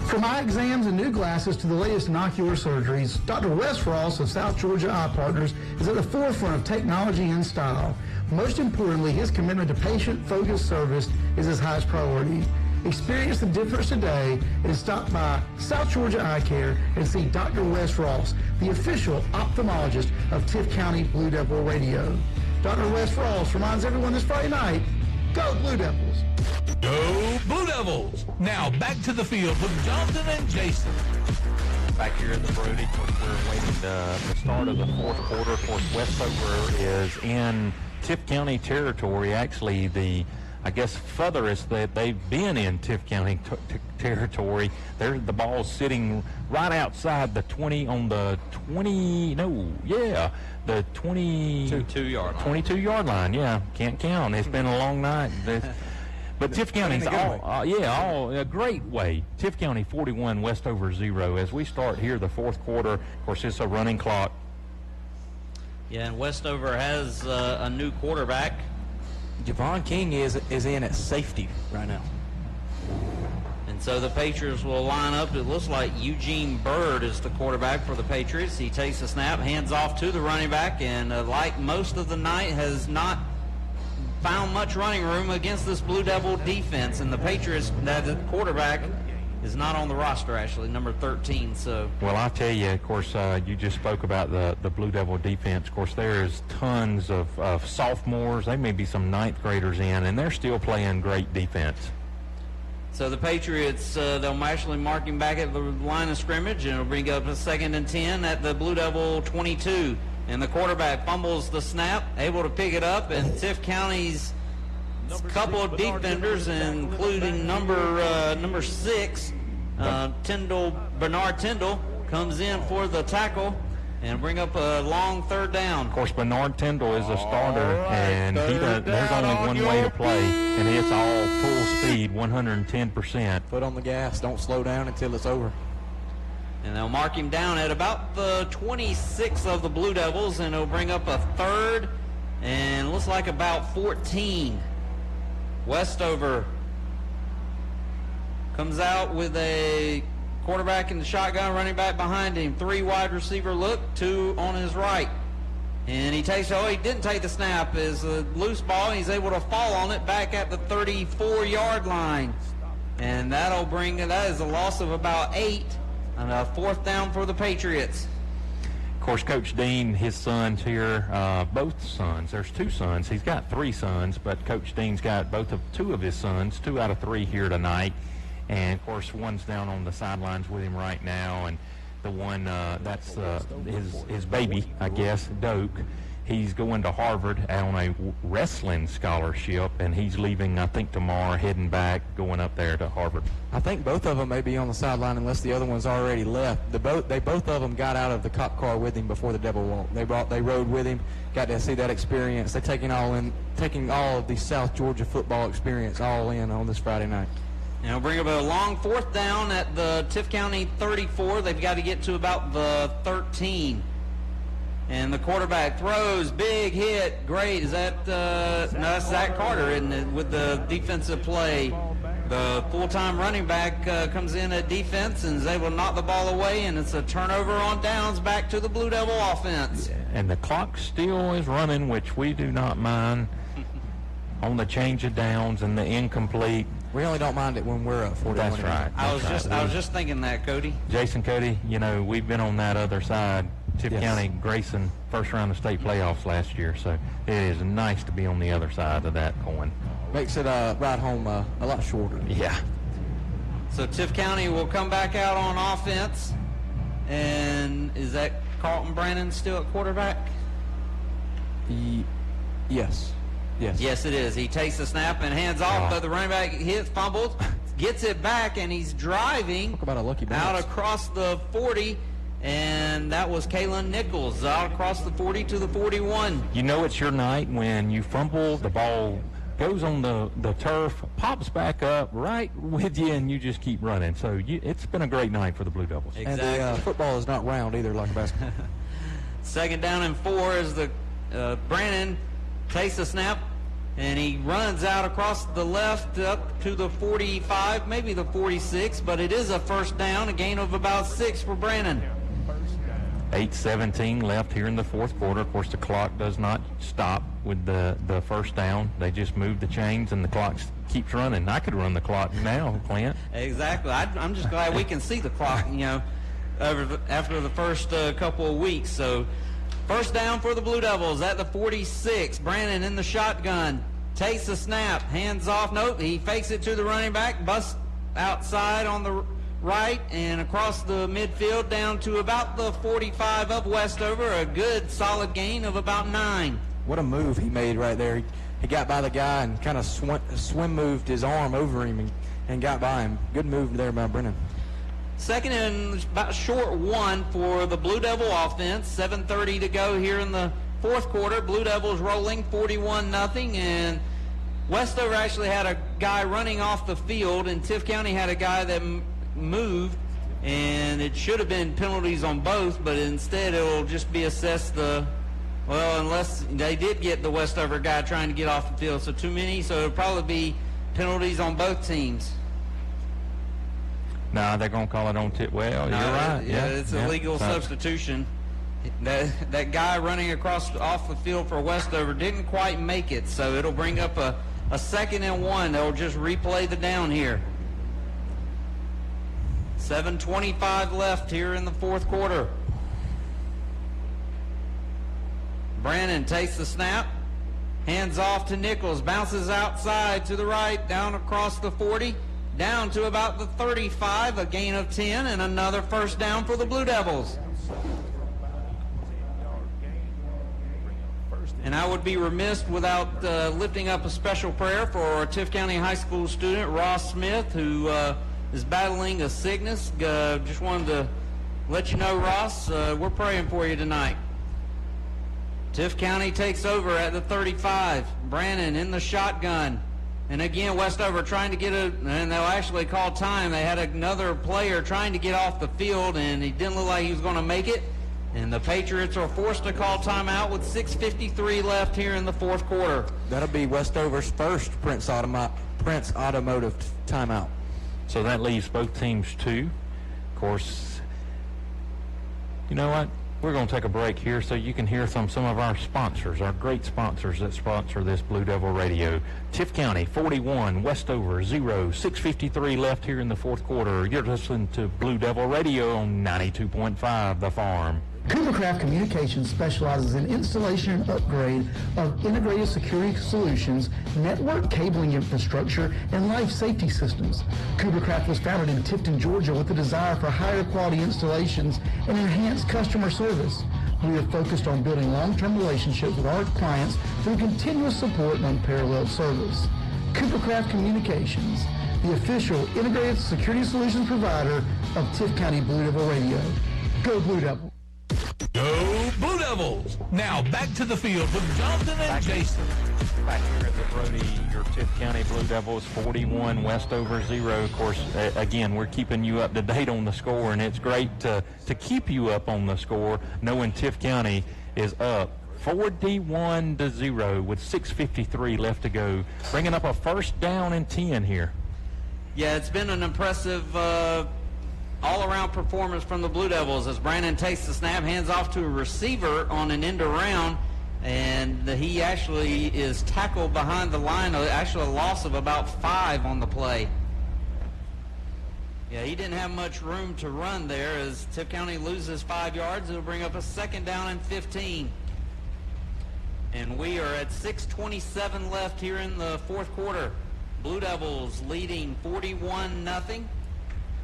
From eye exams and new glasses to the latest in ocular surgeries, Dr. Wes Ross of South Georgia Eye Partners is at the forefront of technology and style. Most importantly, his commitment to patient-focused service is his highest priority. Experience the difference today and stop by South Georgia Eye Care and see Dr. Wes Ross, the official ophthalmologist of Tift County Blue Devil Radio. Dr. Wes Ross reminds everyone this Friday night, go Blue Devils! Go Blue Devils! Now back to the field with Jonathan and Jason. Back here in the Brody, of course, we're waiting the start of the fourth quarter. Of course, Westover is in Tift County territory, actually the furthest that they've been in Tift County territory. The ball's sitting right outside the 20 on the 22-yard line. Yeah, can't count. It's been a long night. But Tift County's all a great way. Tift County 41, Westover 0. As we start here the fourth quarter, of course, it's a running clock. Yeah, and Westover has a new quarterback. Javon King is in at safety right now. And so the Patriots will line up. It looks like Eugene Bird is the quarterback for the Patriots. He takes the snap, hands off to the running back, and like most of the night has not found much running room against this Blue Devil defense. And the Patriots, that quarterback is not on the roster, actually, number 13. So, well, I'll tell you, of course, you just spoke about the Blue Devil defense. Of course, there's tons of sophomores. They may be some ninth graders in, and they're still playing great defense. So the Patriots, they'll actually mark him back at the line of scrimmage, and it'll bring up a 2nd and 10 at the Blue Devil 22. And the quarterback fumbles the snap, able to pick it up, and Tift County's couple of defenders, including number 6, Bernard Tyndall, comes in for the tackle and bring up a long third down. Of course, Bernard Tyndall is a starter, and there's only one way to play, and it's all full speed, 110%. Foot on the gas, don't slow down until it's over. And they'll mark him down at about the 26 of the Blue Devils, and it'll bring up a third, and looks like about 14. Westover comes out with a quarterback in the shotgun, running back behind him, 3 wide receiver look, 2 on his right. And he didn't take the snap. It's a loose ball, and he's able to fall on it back at the 34-yard line. And that is a loss of about 8 on a 4th down for the Patriots. Of course, Coach Dean, his sons here, both sons. There's 2 sons. He's got 3 sons, but Coach Dean's got 2 of his sons, 2 out of 3 here tonight. And, of course, one's down on the sidelines with him right now, and the one that's his baby, I guess, Doak. He's going to Harvard on a wrestling scholarship, and he's leaving, I think, tomorrow, heading back, going up there to Harvard. I think both of them may be on the sideline unless the other one's already left. They both of them got out of the cop car with him before the Devil walk. They rode with him, got to see that experience. They're taking all of the South Georgia football experience all in on this Friday night. And it'll bring up a long 4th down at the Tift County 34. They've got to get to about the 13. And the quarterback throws, big hit, great. Is that, no, that's Zach Carter, isn't it, with the defensive play. The full-time running back comes in at defense and is able to knock the ball away, and it's a turnover on downs back to the Blue Devil offense. Yeah, and the clock still is running, which we do not mind on the change of downs and the incomplete. We only don't mind it when we're up 41. That's right. I was just thinking that, Cody. Jason, Cody, you know, we've been on that other side. Tift County Grayson first round of state playoffs last year, so it is nice to be on the other side of that coin. Makes it ride home a lot shorter. Yeah. So Tift County will come back out on offense, and is that Carlton Brannon still at quarterback? Yes. Yes, it is. He takes the snap and hands off, but the running back hits, fumbles, gets it back, and he's driving Talk about a lucky bounce. out across the 40, and that was Kalen Nichols out across the 40 to the 41. You know it's your night when you fumble, the ball goes on the turf, pops back up right with you, and you just keep running. So it's been a great night for the Blue Devils. Exactly. And the football is not round either like basketball. 2nd down and 4 as the Brannon takes the snap, and he runs out across the left up to the 45, maybe the 46, but it is a 1st down, a gain of about 6 for Brannon. 8:17 left here in the 4th quarter. Of course, the clock does not stop with the 1st down. They just move the chains, and the clock keeps running. I could run the clock now, Clint. Exactly. I'm just glad we can see the clock, you know, after the first couple of weeks. So 1st down for the Blue Devils at the 46. Brannon in the shotgun. Takes the snap. Hands off. Nope. He fakes it to the running back. Busts outside on the right and across the midfield down to about the 45 of Westover. A good solid gain of about 9. What a move he made right there. He got by the guy and kind of swim moved his arm over him and got by him. Good move there by Brennan. 2nd and about short 1 for the Blue Devil offense. 7:30 to go here in the 4th quarter. Blue Devils rolling 41-0, and Westover actually had a guy running off the field, and Tift County had a guy that moved, and it should have been penalties on both, but instead it will just be assessed unless they did get the Westover guy trying to get off the field, so too many, so it'll probably be penalties on both teams. Nah, they're going to call it on tip. Well, you're right. Yeah, it's a legal substitution. That guy running off the field for Westover didn't quite make it, so it'll bring up a 2nd and 1. They'll just replay the down here. 7:25 left here in the 4th quarter. Brannon takes the snap, hands off to Nichols, bounces outside to the right, down across the 40, down to about the 35, a gain of 10, and another 1st down for the Blue Devils. And I would be remiss without lifting up a special prayer for our Tift County High School student, Ross Smith, who is battling a sickness. Just wanted to let you know, Ross, we're praying for you tonight. Tift County takes over at the 35. Brannon in the shotgun. And again, Westover trying to get and they'll actually call time. They had another player trying to get off the field, and he didn't look like he was going to make it. And the Patriots are forced to call timeout with 6:53 left here in the 4th quarter. That'll be Westover's first Prince Automotive timeout. So that leaves both teams 2. Of course, you know what? We're going to take a break here so you can hear from some of our sponsors, our great sponsors that sponsor this Blue Devil Radio. Tift County 41, Westover 0, 6:53 left here in the 4th quarter. You're listening to Blue Devil Radio on 92.5 The Farm. Coopercraft Communications specializes in installation and upgrade of integrated security solutions, network cabling infrastructure, and life safety systems. Coopercraft was founded in Tifton, Georgia with a desire for higher quality installations and enhanced customer service. We are focused on building long-term relationships with our clients through continuous support and unparalleled service. Coopercraft Communications, the official integrated security solutions provider of Tift County Blue Devil Radio. Go Blue Devil! Go Blue Devils! Devils. Now back to the field with Jonathan and Jason. Back here at the Brody, your Tift County Blue Devils 41, Westover 0. Of course, again, we're keeping you up to date on the score, and it's great to keep you up on the score, knowing Tift County is up 41-0 with 6:53 left to go, bringing up a first down and 10 here. Yeah, it's been an impressive all-around performance from the Blue Devils as Brandon takes the snap, hands off to a receiver on an end around, and he actually is tackled behind the line, actually a loss of about 5 on the play. Yeah, he didn't have much room to run there as Tift County loses 5 yards. It'll bring up a second down and 15. And we are at 6:27 left here in the fourth quarter. Blue Devils leading 41-0.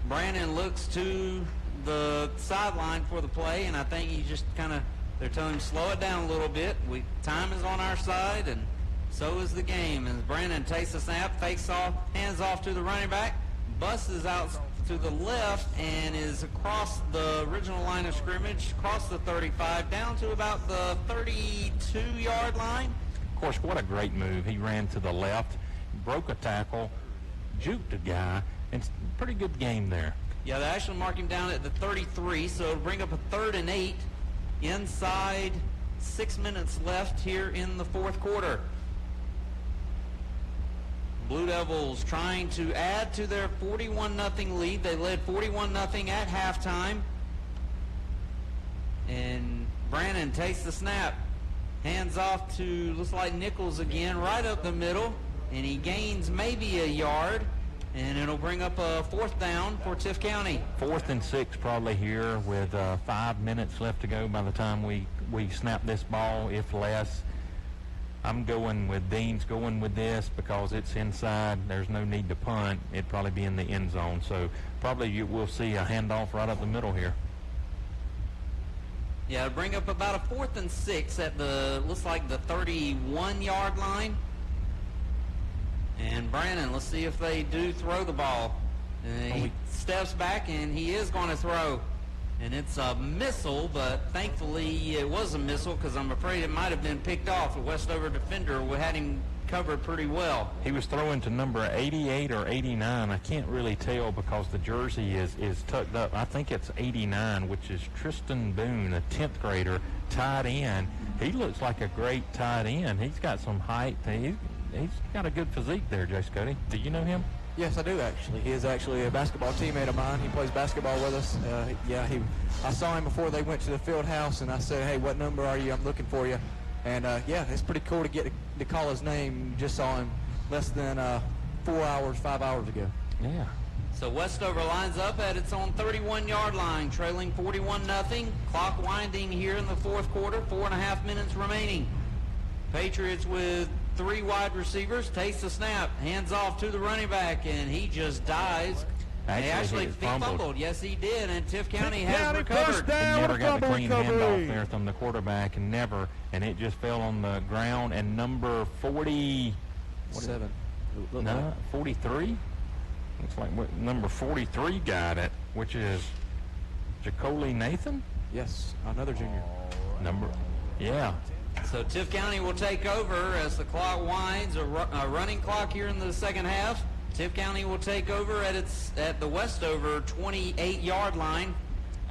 Brandon looks to the sideline for the play, and I think he just they're telling him slow it down a little bit. Time is on our side, and so is the game. And Brandon takes the snap, fakes off, hands off to the running back, busts out to the left, and is across the original line of scrimmage, across the 35, down to about the 32-yard line. Of course, what a great move. He ran to the left, broke a tackle, juked a guy, and pretty good game there. Yeah, they actually mark him down at the 33, so it'll bring up a 3rd and 8 inside 6 minutes left here in the fourth quarter. Blue Devils trying to add to their 41-0 lead. They led 41-0 at halftime. And Brandon takes the snap, hands off to, looks like Nichols again, right up the middle, and he gains maybe a yard. And it'll bring up a 4th down for Tift County. 4th and 6 probably here with 5 minutes left to go by the time we snap this ball, if less. I'm going with Dean's going with this because it's inside. There's no need to punt. It'd probably be in the end zone. So probably we'll see a handoff right up the middle here. Yeah, it'll bring up about a 4th and 6 at the, looks like the 31-yard line. And Brandon, let's see if they do throw the ball. He steps back, and he is going to throw. And it's a missile, but thankfully it was a missile because I'm afraid it might have been picked off. The Westover defender had him covered pretty well. He was throwing to number 88 or 89. I can't really tell because the jersey is tucked up. I think it's 89, which is Tristan Boone, a 10th grader, tight end. He looks like a great tight end. He's got some height. He's got a good physique there, Jay Scotty. Do you know him? Yes, I do actually. He is actually a basketball teammate of mine. He plays basketball with us. I saw him before they went to the field house, and I said, "Hey, what number are you? I'm looking for you." And it's pretty cool to get to call his name. Just saw him less than 5 hours ago. Yeah. So Westover lines up at its own 31-yard line, trailing 41-0. Clock winding here in the fourth quarter. 4.5 minutes remaining. Patriots with 3 wide receivers, takes the snap, hands off to the running back, and he just dives. He fumbled. Yes, he did, and Tift County has recovered. He never got the clean handoff there from the quarterback, and it just fell on the ground. And number 47, 43. Looks like number 43 got it, which is Jacoli Nathan. Yes, another junior. Yeah. So Tift County will take over as the clock winds, a running clock here in the second half. Tift County will take over at the Westover 28-yard line.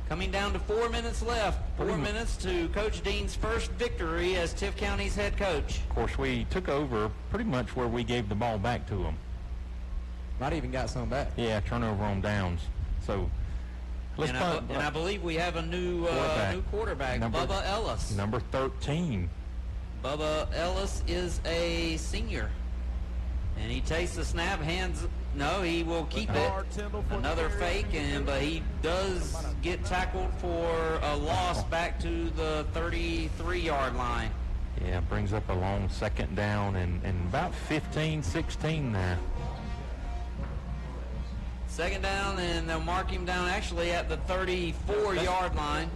Coming down to 4 minutes left. 4 minutes to Coach Dean's first victory as Tift County's head coach. Of course, we took over pretty much where we gave the ball back to them. Might even got some back. Yeah, turnover on downs. So let's and I believe we have a new quarterback, Bubba Ellis. Number 13. Bubba Ellis is a senior. And he takes the snap, he will keep it. Another fake, but he does get tackled for a loss back to the 33-yard line. Yeah, brings up a long second down and about 15-16 there. Second down, and they'll mark him down actually at the 34-yard line.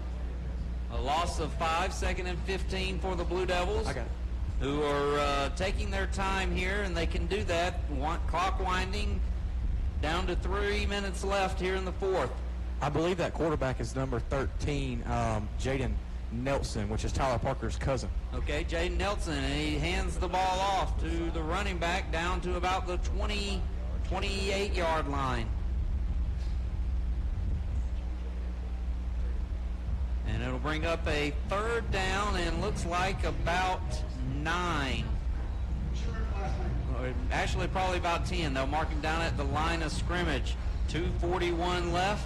A loss of 5, 2nd and 15 for the Blue Devils. I got it. Who are taking their time here, and they can do that. Clock winding down to 3 minutes left here in the fourth. I believe that quarterback is number 13, Jaden Nelson, which is Tyler Parker's cousin. Okay, Jaden Nelson, and he hands the ball off to the running back down to about the 28-yard line. And it'll bring up a 3rd down and looks like about 9. Actually, probably about 10. They'll mark him down at the line of scrimmage. 2:41 left.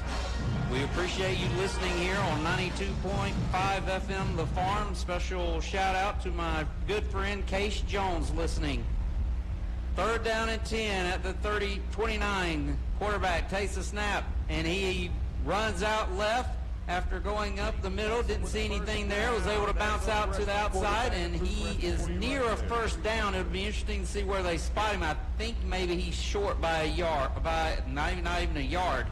We appreciate you listening here on 92.5 FM The Farm. Special shout out to my good friend Case Jones listening. 3rd down and 10 at the 29. Quarterback takes the snap, and he runs out left after going up the middle. Didn't see anything there. Was able to bounce out to the outside, and he is near a 1st down. It would be interesting to see where they spot him. I think maybe he's short by a yard, by not even a yard.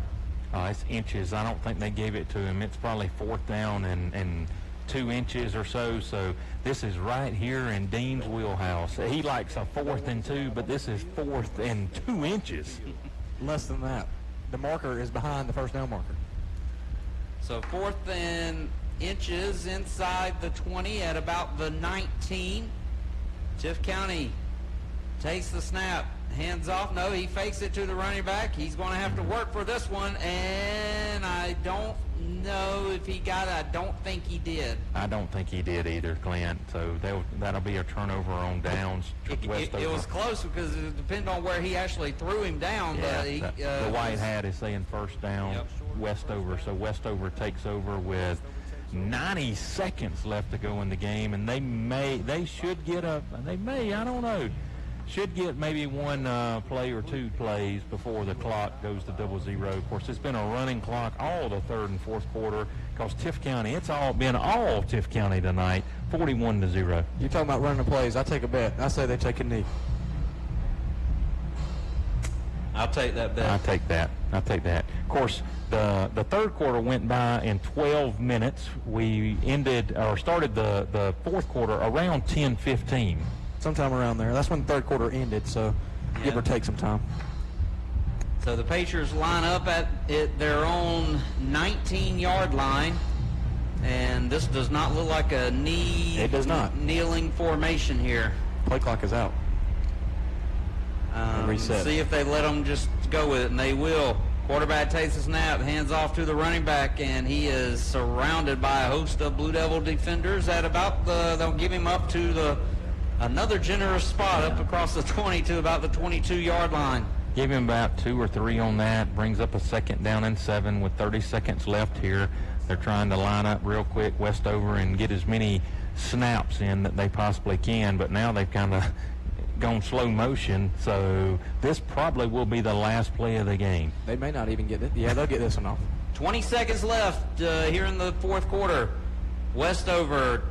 It's inches. I don't think they gave it to him. It's probably 4th down and 2 inches or so. So this is right here in Dean's wheelhouse. He likes a 4th and 2, but this is 4th and 2 inches. Less than that. The marker is behind the 1st down marker. So 4th and inches inside the 20 at about the 19. Tift County takes the snap, hands off. No, he fakes it to the running back. He's going to have to work for this one, and I don't know if he got it. I don't think he did. I don't think he did either, Clint. So that'll be a turnover on downs. It was close because it depended on where he actually threw him down. Yeah, but the white hat is saying 1st down. Yep. Westover. So Westover takes over with 90 seconds left to go in the game, and they should get maybe one play or 2 plays before the clock goes to 00. Of course, it's been a running clock all the 3rd and 4th quarter because Tift County, it's all been all Tift County tonight, 41-0. You're talking about running the plays. I take a bet. I say they take a knee. I'll take that bet. I'll take that. Of course, the 3rd quarter went by in 12 minutes. We started the 4th quarter around 10:15. Sometime around there. That's when the 3rd quarter ended, so give or take some time. So the Patriots line up at their own 19-yard line, and this does not look like a It does not. Kneeling formation here. Play clock is out. Reset. See if they let them just go with it, and they will. Quarterback takes a snap, hands off to the running back, and he is surrounded by a host of Blue Devil defenders at about they'll give him up to another generous spot up across the 20 to about the 22-yard line. Give him about 2 or 3 on that. Brings up a 2nd down and 7 with 30 seconds left here. They're trying to line up real quick Westover and get as many snaps in that they possibly can, but now they've kind of gone slow motion, so this probably will be the last play of the game. They may not even get it. Yeah, they'll get this one off. 20 seconds left here in the 4th quarter. Westover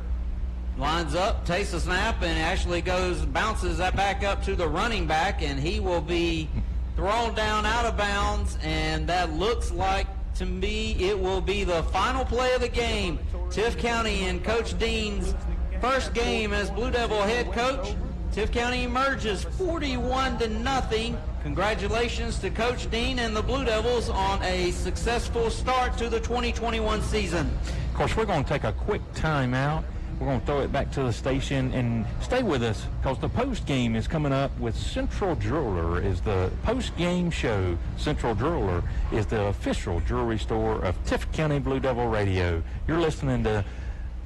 lines up, takes a snap, and actually bounces that back up to the running back, and he will be thrown down out of bounds, and that looks like, to me, it will be the final play of the game. Tift County and Coach Dean's first game as Blue Devil head coach. Tift County emerges 41-0. Congratulations to Coach Dean and the Blue Devils on a successful start to the 2021 season. Of course, we're going to take a quick timeout. We're going to throw it back to the station and stay with us because the post-game is coming up with Central Jeweler is the post-game show. Central Jeweler is the official jewelry store of Tift County Blue Devil Radio. You're listening to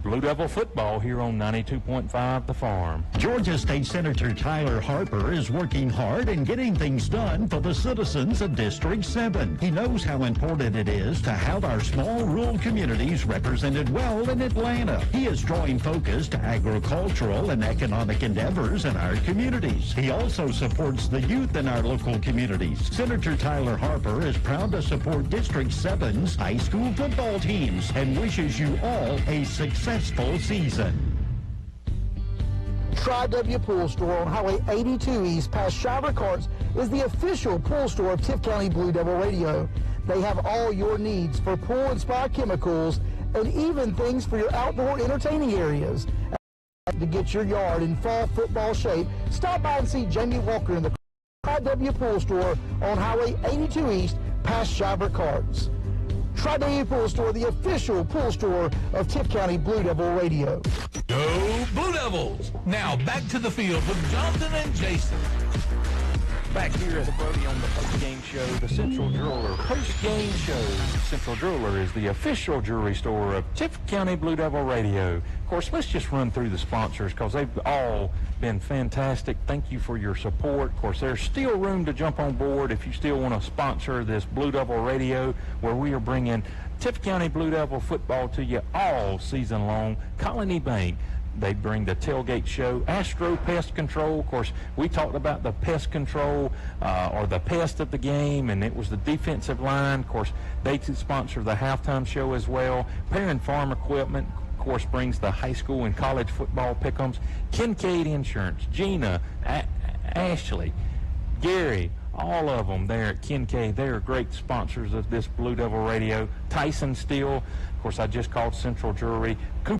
Blue Devil football here on 92.5 The Farm. Georgia State Senator Tyler Harper is working hard and getting things done for the citizens of District 7. He knows how important it is to have our small rural communities represented well in Atlanta. He is drawing focus to agricultural and economic endeavors in our communities. He also supports the youth in our local communities. Senator Tyler Harper is proud to support District 7's high school football teams and wishes you all a successful season. Tri-W Pool Store on Highway 82 East past Shiver Carts is the official pool store of Tift County Blue Devil Radio. They have all your needs for pool-inspired chemicals and even things for your outdoor entertaining areas. To get your yard in fall football shape, stop by and see Jamie Walker in the Tri-W Pool Store on Highway 82 East past Shiver Carts. Try the Pool Store, the official pool store of Tift County Blue Devil Radio. Go Blue Devils! Now back to the field with Jonathan and Jason. Back here at the Brody on the post-game show, the Central Jeweler post-game show. Central Jeweler is the official jewelry store of Tift County Blue Devil Radio. Of course, let's just run through the sponsors because they've all been fantastic. Thank you for your support. Of course, there's still room to jump on board if you still want to sponsor this Blue Devil Radio, where we are bringing Tift County Blue Devil football to you all season long. Colony Bank, they bring the tailgate show. Astro Pest Control, of course, we talked about the pest control or the pest of the game, and it was the defensive line. Of course, they sponsor the halftime show as well. Parent Farm Equipment, of course, brings the high school and college football pick'ems. Kincaid Insurance, Gina, Ashley, Gary, all of them there at Kincaid. They're great sponsors of this Blue Devil Radio. Tyson Steel, of course, I just called Central Jewelry.